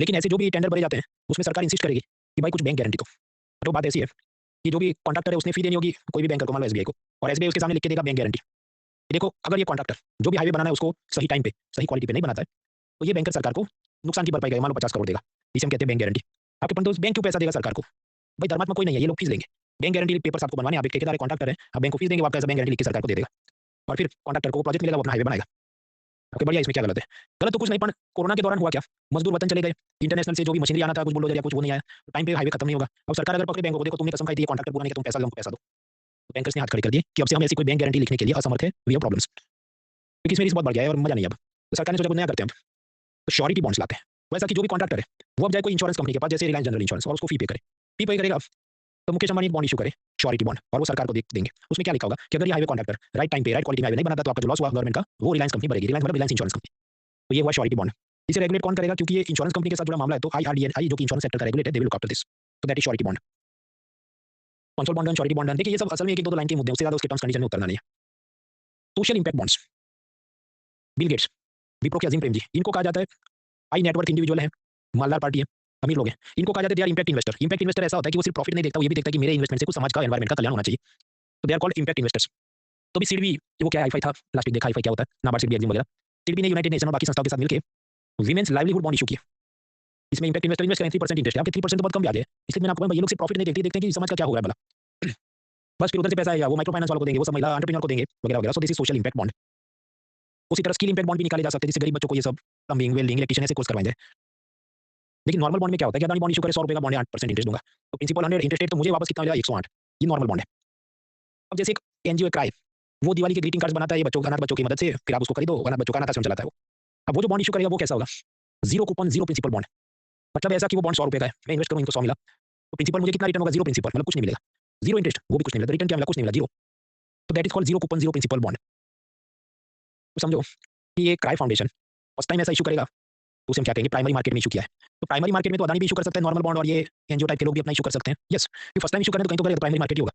लेकिन ऐसे जो भी टेंडर भरे जाते हैं उसमें सरकार इंसिस्ट करेगी कि भाई कुछ बैंक गारंटी दो। तो बात ऐसी है कि जो भी कॉन्ट्रैक्टर है उसने फी देनी होगी कोई भी बैंकर को, मान लो एसबीआई को, और एसबीआई उसके सामने लिख के देगा बैंक गारंटी। देखो अगर ये कॉन्ट्रैक्टर जो भी हाईवे बनाना है उसको सही टाइम पे सही क्वालिटी पे नहीं बनाता है, तो ये बैंकर सरकार को नुकसान की भरपाई करेगा, मान लो 50 करोड़ देगा। इसे हम कहते हैं बैंक गारंटी। आपके परंतु बैंक क्यों पैसा देगा सरकार को? भाई धर्मात्मा कोई नहीं है, ये लोग फीस लेंगे। बैंक गारंटी पेपर्स आपको बनवाने, आप एक ठेकेदार कॉन्ट्रैक्टर है, आप बैंक को फीस देंगे, वो आपका बैंक गारंटी लिख के सरकार को दे देगा, और फिर कॉन्ट्रैक्टर को प्रोजेक्ट मिलेगा, वो अपना हाईवे बनाएगा। ओके बढ़िया, इसमें क्या गलत है? गलत तो कुछ नहीं, पर कोरोना के दौरान हुआ क्या, मजदूर वतन चले गए, इंटरनेशनल से जो भी मशीनरी आना था, कुछ बुलडोजर या कुछ वो नहीं आया, तो टाइम पे हाईवे खत्म नहीं होगा। अब सरकार अगर पकड़े बैंकों को, देखो तुमने कसम खाई थी कॉन्ट्रैक्टर पूरा नहीं किया, तुम पैसा दो, हमको पैसा दो, तो बैंकर्स ने हाथ खड़े कर दिए कि अब से हम ऐसी कोई बैंक गारंटी लिखने के लिए असमर्थ है, वी हैव प्रॉब्लम्स, क्योंकि इसमें रिस्क बहुत बढ़ गया है और मजा नहीं अब। तो सरकार ने सोचा कुछ नया करते हैं हम, तो श्योरिटी बॉन्ड्स लाते हैं। वैसा कि जो भी कॉन्ट्रैक्टर है वो अब जाए कोई इंश्योरेंस कंपनी के पास, जैसे रिलायंस जनरल इंश्योरेंस, और उसको फी पे करे। फी पे करेगा तो मुकेश अंबानी बॉन्ड इशू करे, श्योरिटी बॉन्ड, और वो सरकार को देंगे। उसमें क्या लिखा होगा कि अगर ये हाईवे कॉन्ट्रैक्टर राइट टाइम पे राइट क्वालिटी में हाईवे नहीं बनाता, तो आपका जो लॉस हुआ गवर्नमेंट का, वो रिलायंस कंपनी भरेगी। रिलायंस मतलब रिलायंस इंश्योरेंस कंपनी। तो ये हुआ श्योरिटी बॉन्ड। इसे रेगुलेट कौन करेगा? क्योंकि ये इंश्योरेंस कंपनी के साथ जुड़ा मामला है, तो आईआरडीएआई जो कि इंश्योरेंस सेक्टर का regulator, they will look after this. तो that is surety bond, consol bond, surety bond. देखिए ये सब असल में एक दो लाइन के मुद्दे, उससे ज्यादा उसके टर्म्स कंडीशन में उतरना नहीं है। Social impact bonds, Bill Gates, Wipro के अजीम प्रेम जी, इनको कहा जाता है हाई नेटवर्क इंडिविजुअल है, मालदार पार्टी है, अमीर लोग हैं, इनको कहा जाता है they are impact investor. Impact investor ऐसा होता है कि वो सिर्फ प्रॉफिट नहीं देखता, वो ये भी देखता है कि मेरे इन्वेस्टमेंट से कुछ समाज का, एनवायरमेंट का कल्याण होना चाहिए। तो they are called impact investors. तो भी सीडबी, वो क्या हाईफाई था लास्ट वीक, देखा हाईफाई क्या होता है, नाबार्ड सीडबी एग्जिम वगैरह, सीडबी ने यूनाइटेड नेशन और बाकी संस्थाओं के साथ मिलकर वीमेंस लाइवलीहुड बॉन्ड इशू किया। इसमें इंपैक्ट इन्वेस्टर इन्वेस्ट करें, 3% इंटरेस्ट है, आपके 3% तो बहुत कम ब्याज है, इसलिए मैंने आपको ये लोग सिर्फ प्रॉफिट नहीं देखते, देखते हैं कि समाज का क्या हो रहा है भला। बस फिर उधर से पैसा आएगा, वो माइक्रो फाइनेंस वालों को देंगे, वो सब महिला एंटरप्रेन्योर को देंगे, वगैरह वगैरह। So this is social impact bond. उसी तरह स्किल इंपैक्ट बॉन्ड भी निकाले जा सकते हैं, जिससे गरीब बच्चों को ये सब प्लम्बिंग, वेल्डिंग, इलेक्ट्रिशियन ऐसे कोर्स करवाएं जाए। लेकिन नॉर्मल बॉन्ड में क्या होता है कि अदानी बॉन्ड इशू करे, 100 रुपए का बॉन्ड है, 8% इंटरेस्ट दूंगा, तो प्रिंसिपल 100, इंटरेस्ट रेट तो मुझे वापस कितना मिलेगा, 108। ये नॉर्मल बॉन्ड है। अब जैसे एक एनजीओ क्राई, वो दिवाली के ग्रीटिंग कार्ड्स बनाता है, ये बच्चों, अनाथ बच्चों की मदद से, फिर आप उसको खरीदो, अनाथ बच्चों का अनाथ आश्रम चलाता है वो। अब वो जो बॉन्ड इशू करेगा वो कैसा होगा? Zero coupon, zero principal bond. मतलब ऐसा कि वो बॉन्ड 100 रुपए का है, मैं इन्वेस्ट करूँ, इनको 100 मिला, तो प्रिंसिपल मुझे कितना रिटर्न होगा? जीरो प्रिंसिपल, मतलब कुछ नहीं मिलेगा। जीरो इंटरेस्ट, वो भी कुछ नहीं मिला, रिटर्न क्या मिला? कुछ नहीं मिला, जीरो। तो that is called zero coupon, zero principal bond. तो समझो कि ये क्राई फाउंडेशन फर्स्ट टाइम ऐसा इशू करेगा, तो उसे हम क्या कहेंगे? प्राइमरी मार्केट में इशू किया है। तो प्राइमरी मार्केट में तो अदानी भी इशू कर सकता है नॉर्मल बॉन्ड, और ये एनजीओ टाइप के लोग भी अपना इशू कर सकते हैं। यस, ये फर्स्ट टाइम इशू करने तो कहीं तो करेगा, प्राइमरी मार्केट ही होगा।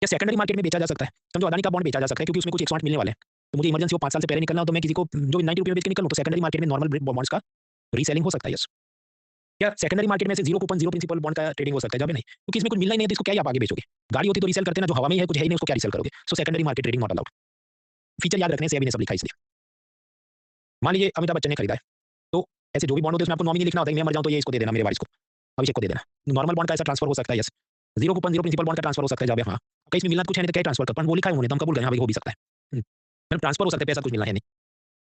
या सेकेंडरी मार्केट में बेचा जा सकता है, समझो अदानी का बॉन्ड बेचा जा सकता है, क्योंकि उसमें कुछ 108 मिलने वाले हैं, तो मुझे इमरजेंसी वो 5 साल से पहले निकलना हो, तो मैं किसी को जो 90 रुपये में बेच के निकलूँ, तो सेकेंडरी मार्केट में नॉर्मल बॉन्ड्स का रीसेलिंग हो सकता है। यस, क्या सेकेंडरी मार्केट में से zero coupon, zero principal bond का ट्रेडिंग हो सकता है? जब नहीं, क्योंकि इसमें कुछ मिलना ही नहीं है, तो इसको क्या ही आप आगे बेचोगे? गाड़ी होती तो रीसेल करते ना, जो हवा में ही है, कुछ है ही नहीं, उसको क्या रीसेल करोगे? So secondary market trading not allowed. Feature याद रखने से अभी ने सब लिखा इसलिए। मान लीजिए अमिताभ बच्चन ने खरीदा है, तो ऐसे जो भी बॉन्ड होते हैं उसमें आपको नॉमिनी लिखना होता है, मैं मर जाऊं तो ये इसको दे देना, मेरे वारिस को, अभिषेक को दे देना। नॉर्मल बॉन्ड का ऐसा ट्रांसफर हो सकता है। Yes, zero coupon, zero principal bond का ट्रांसफर हो सकता है, जब हाँ कहीं इसमें मिलना कुछ है नहीं, तो क्या ट्रांसफर कर, वो लिखा है उन्होंने, तो हम कबूल करें, हाँ भाई हो भी सकता है, मतलब ट्रांसफर हो सकता है, पैसा कुछ मिलना है नहीं।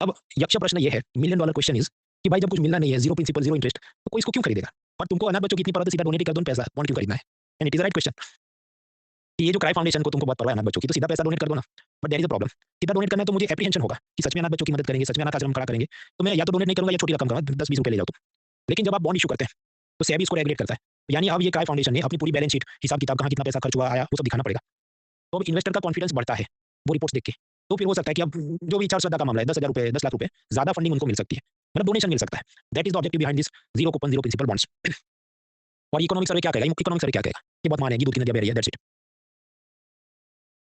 अब यक्ष प्रश्न ये है, $1 मिलियन क्वेश्चन इज कि भाई जब कुछ मिलना नहीं है, जीरो प्रिंसिपल, जीरो इंटरेस्ट, तो कोई इसको क्यों खरीदेगा? और तुमको अनाथ बच्चों की इतनी पड़ा तो सीधा डोनेट ही कर दो पैसा, बॉन्ड क्यों खरीदना है? And it is right question कि ये जो क्राई फाउंडेशन को तुमको बहुत पड़ा है अनाथ बच्चों की, तो सीधा पैसा डोनेट कर दो ना। But there is a problem, सीधा डोनेट करना है तो मुझे एप्रीहेंशन होगा कि सच में अनाथ बच्चों की मदद करेंगे, सच में अनाथ आश्रम खड़ा करेंगे, तो मैं या तो डोनेट नहीं करूंगा या छोटी रकम करूंगा, 10-20 रुपए ले जाओ तुम। लेकिन जब आप बॉन्ड इशू करते हैं तो सेबी इसको रेगुलेट करता है, यानी अब ये क्राई फाउंडेशन ने अपनी पूरी बैलेंस शीट, हिसाब किताब, कहाँ कितना पैसा खर्च हुआ आया, वो सब दिखाना पड़ेगा। तो अब इन्वेस्टर का कॉन्फिडेंस बढ़ता है वो रिपोर्ट्स देख के, तो फिर हो सकता है कि अब जो भी 4 का मामला है, 10,000 रुपए, 10 लाख रुपए ज्यादा फंडिंग उनको मिल सकती है, मतलब डोनेशन मिल सकता है। That is the objective behind this zero coupon zero principal bonds. और इकोनॉमिक सर्वे क्या कहेगा? इकोनॉमिक सर्वे क्या कहेगा? ये बहुत मानेगी दूध की नदियां बह रही है, दैट्स इट।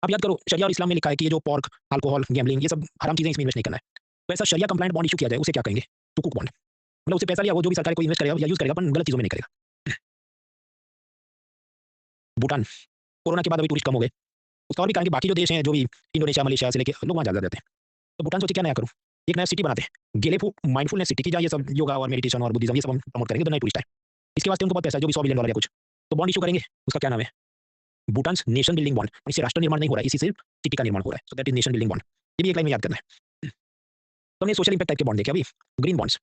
अब याद करो, शरिया और इस्लाम में लिखा है कि ये जो पॉर्क, अल्कोहल, गैम्बलिंग, ये सब हराम चीजें, इसमें इन्वेस्ट नहीं करना है। तो ऐसा शरिया कंप्लाइंट बॉन्ड इशू किया जाए, उसे क्या कहेंगे? Sukuk bond. मतलब उससे पैसा लिया, वो जो भी सरकार को इन्वेस्ट करेगा या यूज करेगा, पर गलत चीजों में नहीं करेगा। भूटान, कोरोना के बाद अभी टूरिस्ट कम हो गए, उसका और भी कारण कि बाकी जो देश हैं, जो भी इंडोनेशिया, मलेशिया से लेके लोग वहाँ ज्यादा जाते हैं। तो भूटान सोचे क्या नया करूँ, एक नया सिटी बनाते हैं, गेलेफू माइंडफुलनेस सिटी की, जहाँ ये सब योगा और मेडिटेशन और बुद्धिज्म ये सब हम प्रमोट करेंगे, तो नए टूरिस्ट आए। इसके वास्ते उनको बहुत पैसा है, जो भी $100 बिलियन या कुछ, तो बॉन्ड इशू करेंगे। उसका क्या नाम है? Bhutan nation building bond. इससे राष्ट्र निर्माण नहीं हो रहा है, इसी से सिटी का निर्माण हो रहा है, so that is nation building bond. ये भी एक लाइन में याद करना है। तो हमने सोशल इंपैक्ट टाइप के बॉन्ड देखे अभी। ग्रीन बॉन्ड्स,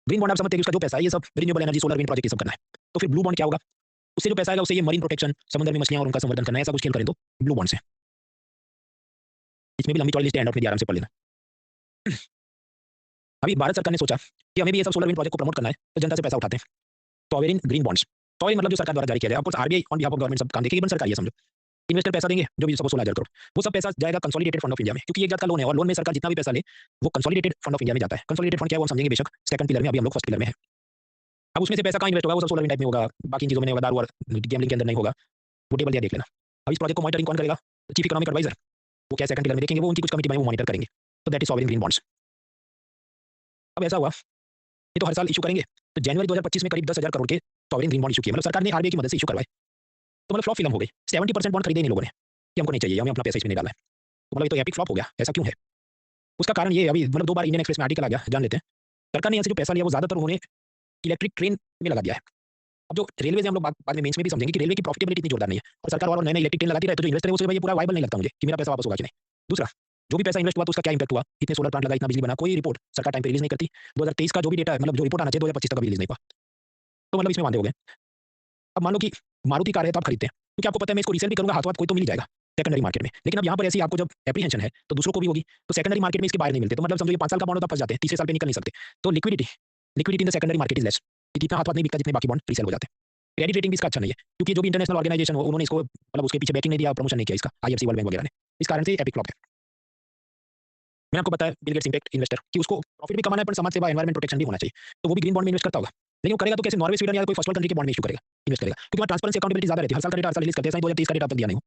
ग्रीन बॉन्ड आप समझते हैं कि उसका जो पैसा है ये सब renewable energy, solar, wind project ये सब करना है। तो फिर ब्लू बॉन्ड क्या होगा? उससे जो पैसा आएगा उससे ये मरीन प्रोटेक्शन, समुद्र में मछलियां और उनका संवर्धन करना है, ऐसा कुछ खेल करें तो ब्लू बॉन्ड से। इसमें भी लंबी चौड़ी लिस्ट है, एंड ऑफ में आराम से पढ़ लेना। अभी भारत सरकार ने सोचा कि हमें भी ये सब सोलर विंड प्रोजेक्ट को प्रमोट करना है, तो जनता से पैसा उठाते हैं, सॉवरेन ग्रीन बॉन्ड्स। सॉवरेन मतलब जो सरकार द्वारा जारी किया जाए, of course RBI on behalf of government सब काम देखेगी, बट सरकार ये समझो इन्वेस्टर पैसा देंगे, जो भी सपोज 16,000 करोड़, वो सब पैसा जाएगा कंसोलिडेटेड फंड ऑफ इंडिया में, क्योंकि एक जात का लोन है और लोन में सरकार जितना भी पैसा ले वो कंसोलिडेटेड फंड ऑफ इंडिया में जाता है। कंसोलिडेटेड फंड क्या है वो हम समझेंगे बेशक सेकंड पिलर में, अभी हम लोग फर्स्ट पिलर में है। अब उसमें से पैसा कहाँ इन्वेस्ट होगा? वो सब सोलर विंड टाइप में होगा, बाकी चीजों में नहीं होगा, दारू और गैम्बलिंग के अंदर नहीं होगा। वो टेबल दिया देख लेना। अब इस प्रोजेक्ट को मॉनिटरिंग कौन करेगा? Chief economic adviser. वो क्या सेकंड पिलर में देखेंगे, वो उनकी कुछ कमिटी में वो मॉनिटर करेंगे। तो that is sovereign green bonds. अब ऐसा हुआ, ये तो हर साल इशू करेंगे, तो जनवरी 2025 में करीब 10,000 करोड़ के सॉवरेन ग्रीन बॉन्ड इशू किए, मतलब सरकार ने आरबीआई की मदद से इशू करवाए। तो मतलब फ्लॉप फिल्म हो गई, 70% बॉन्ड खरीदे इन लोगों ने कि हमको नहीं चाहिए, हमें अपना पैसा इसमें नहीं डालना है। तो मतलब ये तो एपिक फ्लॉप हो गया। ऐसा क्यों है? उसका कारण ये है, अभी मतलब 2 बार इंडियन एक्सप्रेस में आर्टिकल आ गया, जान लेते हैं। सरकार ने यहाँ से जो पैसा लिया वो ज्यादातर उन्होंने इलेक्ट्रिक ट्रेन में लगा दिया है। अब जो रेलवे से हम लोग बाद में मेंस में भी समझेंगे कि रेलवे की प्रॉफिटेबिलिटी इतनी जोरदार नहीं है, और सरकार और नए नए इलेक्ट्रिक ट्रेन लगाती रहे, तो जो इन्वेस्टर है उसे भाई ये पूरा वायबल नहीं लगता मुझे कि मेरा पैसा वापस होगा कि नहीं। दूसरा, जो भी पैसा इन्वेस्ट हुआ तो उसका क्या इंपैक्ट हुआ, इतने सोलर प्लांट लगा, इतना बिजली बना, कोई रिपोर्ट सरकार टाइम पे रिलीज नहीं करती। 2023 का जो भी डेटा है, मतलब जो रिपोर्ट आना चाहिए 2025 तक अभी रिलीज नहीं हुआ, तो मतलब इसमें वादे हो गए। अब मान लो कि मारुति कार है तो आप खरीदते हैं, क्योंकि आपको पता है मैं इसको रीसेल भी करूंगा, हाथों हाथ कोई तो मिल ही जाएगा सेकंडरी मार्केट में। लेकिन अब यहाँ पर ऐसी आपको जब एप्रीहेंशन है तो दूसरों को भी होगी, तो सेकंडरी मार्केट में इसके बाहर नहीं मिलते, तो मतलब समझो ये 5 साल का बॉन्ड होता, फंस जाते हैं, तीसरे साल पे निकल नहीं सकते। तो liquidity liquidity in the secondary market is less, इतना हाथ हाथ नहीं बिकता जितने बाकी बॉन्ड रीसेल हो जाते हैं। क्रेडिट रेटिंग भी इसका अच्छा नहीं है, क्योंकि जो भी इंटरनेशनल ऑर्गेनाइजेशन हो उन्होंने इसको मतलब उसके पीछे बैकिंग नहीं दिया, प्रमोशन नहीं किया इसका, आईएफसी, वर्ल्ड बैंक वगैरह ने। इस कारण से एपिक फ्लॉप है। मैंने आपको बताया बिल गेट्स इंपैक्ट इन्वेस्टर कि उसको प्रॉफिट भी कमाना है, पर समाज सेवा, एनवायरमेंट प्रोटेक्शन भी होना चाहिए, तो वो भी ग्रीन बॉन्ड में इन्वेस्ट करता होगा। लेकिन वो करेगा तो कैसे? नॉर्वे, स्वीडन या कोई फर्स्ट वर्ल्ड कंट्री के बॉन्ड में इशू करेगा, इन्वेस्ट करेगा, क्योंकि वहाँ ट्रांसपेरेंसी अकाउंटेबिलिटी ज्यादा रहती है, हर साल का डेटा हर साल रिलीज करते हैं, 2023 का डेटा तक दिया नहीं हो।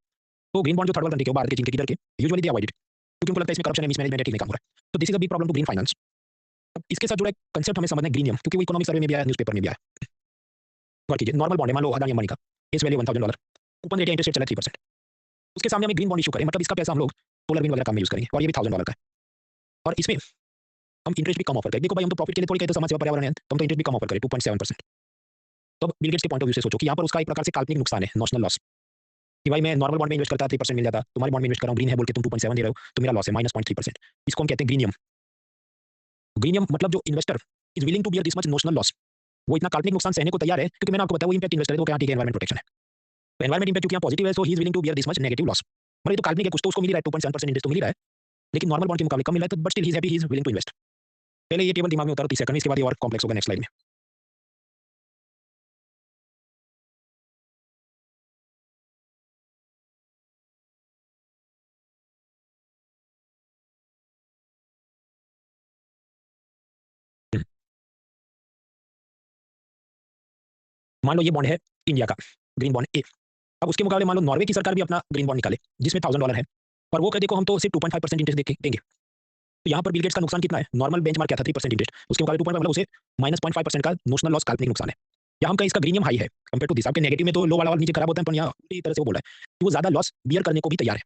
तो ग्रीन बॉन्ड जो थर्ड वर्ल्ड कंट्री के, भारत के, चीन के, किधर के, यूजुअली दे अवॉइड इट, क्योंकि उनको लगता है इसमें करप्शन है, मिसमैनेजमेंट है, ठीक नहीं काम हो रहा है। तो this is a big problem to green finance. अब इसके साथ जुड़ा एक कंसेप्ट हमें समझना है, ग्रीनियम, क्योंकि वो इकोनॉमिक सर्वे में भी आया, न्यूज़पेपर में भी आया। गौर कीजिए, नॉर्मल बॉन्ड है, मान लो अदानी अंबानी का, फेस वैल्यू $1,000, कूपन रेट या इंटरेस्ट रेट चला 3%, उसके सामने हमें ग्रीन बॉन्ड इशू करें, मतलब इसका पैसा हम लोग सोलर विंड वगैरह काम में यूज करेंगे, और ये भी $1,000 का है, और इसमें हम इंटरेस्ट भी कम ऑफर करें। देखो भाई, हम तो प्रॉफिट के लिए थोड़ी कहते, समाज सेवा, पर्यावरण है, तो हम तो इंटरेस्ट भी कम ऑफर करें 2.7%। तो बिल गेट्स के पॉइंट ऑफ व्यू से सोचो कि यहाँ पर उसका एक प्रकार से काल्पनिक नुकसान है, नॉशनल लॉस, कि भाई मैं नॉर्मल बॉन्ड में इन्वेस्ट करता 3% मिल जाता, तुम्हारे बॉन्ड में इन्वेस्ट कर रहा हूँ, ग्रीन है बोल के तुम 2.7 दे रहे हो, तो मेरा लॉस है -0.3%। इसको हम कहते हैं ग्रीनियम। ग्रीनियम मतलब जो investor is willing to bear this much notional loss, वो इतना काल्पनिक नुकसान सहने को तैयार है, क्योंकि मैंने आपको बताया वो इंपैक्ट इन्वेस्टर है, तो क्या ठीक है, एनवायरमेंट प्रोटेक्शन है, तो एनवायरमेंट इंपैक्ट क्योंकि यहाँ पॉजिटिव है, so he is willing to bear this much negative loss. मतलब ये तो काल्पनिक है, कुछ तो उसको मिल रहा है, 2.7% इंटरेस्ट तो मिल रहा है, लेकिन नॉर्मल बॉन्ड के मुकाबले कम मिल रहा है, तो but still he is happy, he is willing to invest. पहले ये टेबल दिमाग में उतारो 30 सेकंड में, इसके बाद ये और कॉम्प्लेक्स होगा नेक्स्ट स्लाइड में। मान लो ये बॉन्ड है इंडिया का, ग्रीन बॉन्ड ए। अब उसके मुकाबले मान लो नॉर्वे की सरकार भी अपना ग्रीन बॉन्ड निकाले, जिसमें $1,000 है, और वो कह देखो हम तो सिर्फ 2.5% इंटरेस्ट देंगे। तो यहाँ पर बिल गेट्स का नुकसान कितना है? नॉर्मल बेंचमार्क क्या था, 3% इंटरेस्ट, उसके मुकाबले 2. मतलब उसे -0.5% का नोशनल लॉस, काल्पनिक नुकसान है। यहाँ हम कहीं इसका ग्रीनियम हाई है कंपेयर टू दिस। आपके नेगेटिव में तो लो वाला और नीचे खराब होता है, पर यहाँ पूरी तरह से वो बोल रहा है कि वो ज्यादा लॉस बियर करने को भी तैयार है।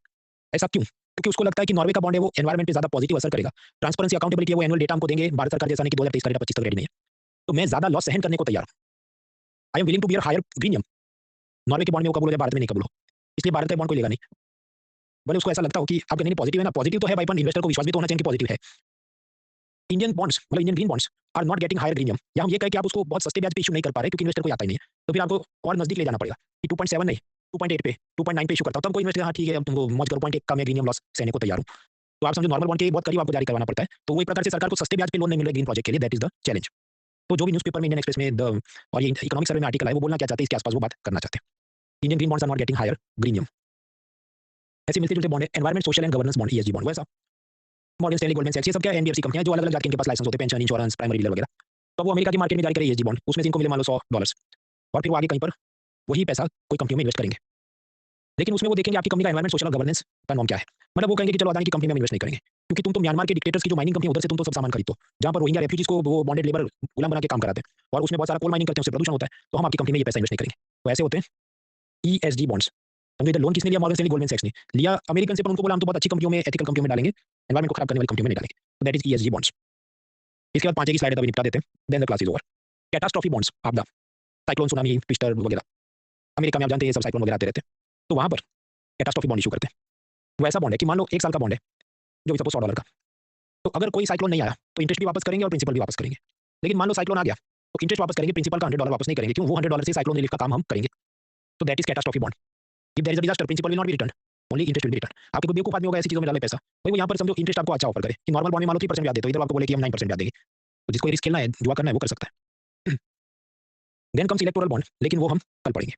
ऐसा क्यों? क्योंकि उसको लगता है कि नॉर्वे का बॉन्ड है वो एनवायरमेंट पे ज्यादा पॉजिटिव असर करेगा, ट्रांसपेरेंसी अकाउंटेबिलिटी है, वो एनुअल डेटा हमको देंगे, भारत सरकार जैसा नहीं कि 2023 का डेटा 25 तक रेडी नहीं है, तो मैं ज्यादा लॉस सहन करने को तैयार हूँ। I am willing to bear higher greenium. Norway के बॉन्ड में वो कबूल हो जाए, भारत में नहीं कबूल हो, इसलिए भारत का बॉन्ड को लेगा नहीं। भले उसको ऐसा लगता हो कि आप कहने पॉजिटिव है ना, पॉजिटिव तो है भाई, पर इन्वेस्टर को विश्वास भी तो होना चाहिए कि पॉजिटिव है। इंडियन बॉन्ड्स मतलब Indian green bonds are not getting higher premium, या हम ये कहें कि आप उसको बहुत सस्ते ब्याज पे इशू नहीं कर पा रहे क्योंकि इन्वेस्टर को आता ही नहीं है, तो फिर आपको और नजदीक ले जाना पड़ेगा कि 2.7 नहीं 2.8 पे 2.9 पे इशू करता हूँ, तब कोई इन्वेस्टर हाँ ठीक है अब तुमको मौज करो 0.1 का मैं प्रीमियम लॉस सहने को तैयार हूँ। तो आप समझो नॉर्मल बॉन्ड के बहुत करीब आपको जारी करवाना पड़ता है, तो वो एक प्रकार से सरकार को सस्ते ब्याज पे लोन नहीं मिल रहा ग्रीन प्रोजेक्ट के लिए, दैट इज द चैलेंज। तो जो भी न्यूज़पेपर में इंडियन एक्सप्रेस में द और ये इकोनॉमिक सर्वे में आर्टिकल है वो बोलना क्या चाहते हैं इसके आसपास वो बात करना चाहते हैं। Indian green bonds are not getting higher premium. ऐसे मिलते जुलते बॉन्ड है environment social and governance bond ESG bond वैसा मॉर्गन स्टैनली गोल्डमैन सैक्स ये सब क्या एनबीएफसी कंपनियां जो अलग अलग जाके इनके पास लाइसेंस होते हैं पेंशन इंश्योरेंस प्राइमरी डीलर वगैरह, तो वो अमेरिका की मार्केट में जारी करे ईएसजी बॉन्ड, उसमें से इनको मिले मान लो $100 और फिर वो आगे कहीं पर वही पैसा कोई कंपनी में इन्वेस्ट करेंगे, लेकिन उसमें वो देखेंगे आपकी कंपनी का एनवायरमेंट सोशल और गवर्नेंस का नॉर्म क्या है। मतलब वो कहेंगे कि चलो अदानी की कंपनी में इन्वेस्ट नहीं करेंगे क्योंकि तुम तो म्यांमार के डिक्टेटर्स की जो माइनिंग कंपनी उधर से तुम तो सब सामान खरीदो जहां पर रोहिंग्या रेफ्यूजीज को वो बॉन्डेड लेबर गुलाम बना के काम कराते हैं और उसमें बहुत सारा कोल माइनिंग करते हैं उससे प्रदूषण होता है, तो हम आपकी कंपनी में ये पैसा इन्वेस्ट नहीं करेंगे। तो ऐसे होते हैं ईएसजी बॉन्ड्स। समझो इधर लोन किसने लिया मॉर्गन स्टैनली गोल्डमैन सैक्स ने लिया अमेरिकन से, पर उनको बोला हम तो बहुत अच्छी कंपनियों में एथिकल कंपनियों में डालेंगे एनवायरमेंट को खराब करने वाली कंपनियों में नहीं डालेंगे, तो दैट इज ईएसजी बॉन्ड्स। इसके बाद 5 की स्लाइड अभी निपटा देते हैं, then the class is over. Catastrophe bonds आपदा साइक्लोन सुनामी ट्विस्टर वगैरह अमेरिका में आप जानते हैं ये सब साइक्लोन वगैरह आते रहते हैं, तो वहां पर कैटास्ट्रॉफी बॉन्ड इशू करते हैं। वो ऐसा बॉन्ड है कि मान लो 1 साल का बॉन्ड है जो भी सपोज $100 का, तो अगर कोई साइक्लोन नहीं आया तो इंटरेस्ट भी वापस करेंगे और प्रिंसिपल भी वापस करेंगे, लेकिन मान लो साइक्लोन आ गया तो इंटरेस्ट वापस करेंगे प्रिंसिपल का $100 वापस नहीं करेंगे, क्यों वो $100 से साइक्लोन रिलीफ का काम हम करेंगे, तो that is catastrophe bond. If there is a disaster principal will not be return only interest will be return. आपके कोई बेवकूफ आदमी होगा ऐसी चीजों में डाले पैसा, भाई वो यहाँ पर समझो इंटरेस्ट आपको अच्छा ऑफर करे कि नॉर्मल बॉन्ड में मान लो 3% ब्याज देते हो, इधर आपको बोले कि हम 9% ब्याज देंगे, तो जिसको रिस्क खेलना है जुआ करना है वो कर सकता है। देन कम्स इलेक्टोरल बॉन्ड, लेकिन वो हम कल पढ़ेंगे।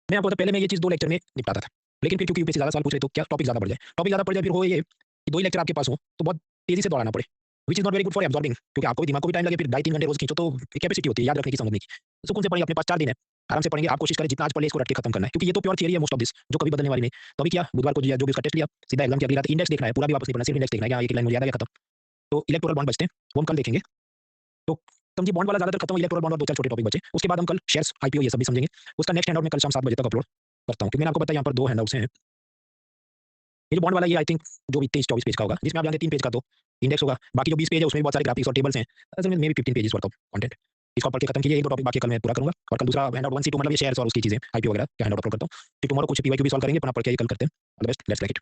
मैं आपको पहले मैं ये चीज 2 लेक्चर में निपटाता था, लेकिन फिर क्योंकि यूपीएससी ज्यादा सवाल पूछ रहे तो क्या टॉपिक ज्यादा बढ़ जाए, टॉपिक ज्यादा पड़ जाए फिर हो ये कि 2 ही लेक्चर आपके पास हो तो बहुत तेजी से दोहराना पड़े, which is not very good for absorbing, क्योंकि आपको भी दिमाग को भी टाइम लगे, फिर 2.5-3 घंटे रोज खींचो तो कैपेसिटी होती है याद रखने की समझने की। सुकून से पढ़िए, अपने पास 4 दिन है आराम से पढ़ेंगे, आप कोशिश करें जितना आज पढ़े इसको रट के खत्म करना है, क्योंकि ये तो प्योर थियरी है मोस्ट ऑफ दिस जो कभी बदलने वाली नहीं। तो अभी क्या बुधवार को जो भी उसका टेस्ट लिया सीधा एग्जाम की अगली रात इंडेक्स देखना है, पूरा भी वापस नहीं पढ़ना, सिर्फ इंडेक्स देखना है, एक लाइन मुझे याद आ गया खत्म। तो इलेक्टोरल बॉन्ड बचते हैं वो हम कल देखेंगे। तो समझिए बॉन्ड वाला ज्यादातर खत्म, इलेक्टोरल बॉन्ड और 2-4 छोटे टॉपिक बचे, उसके बाद हम कल शेयर्स आईपीओ ये सब भी समझेंगे। उसका नेक्स्ट हैंडआउट मैं कल शाम 7 बजे तक अपलोड करता हूँ, क्योंकि मैंने आपको बताया यहाँ पर 2 हैंडआउट्स हैं। ये जो बॉन्ड वाला ये आई थिंक जो भी 23-24 पेज का होगा, जिसमें आप जानते हैं 3 पेज का तो इंडेक्स होगा, बाकी जो 20 पेज है उसमें भी बहुत सारे ग्राफिक्स और टेबल्स हैं, असल में may be 15 pages worth of content. इसको पढ़ के खत्म कीजिए, 1-2 टॉपिक बाकी कल मैं पूरा करूंगा, और कल दूसरा हैंडआउट 1C2 मतलब ये शेयर्स और उसकी चीजें आईपीओ वगैरह का हैंडआउट अपलोड करता हूँ। फिर टुमारो कुछ पीवाईक्यू भी सॉल्व करेंगे, अपना पढ़ के कल करते हैं। All the best, let's like it.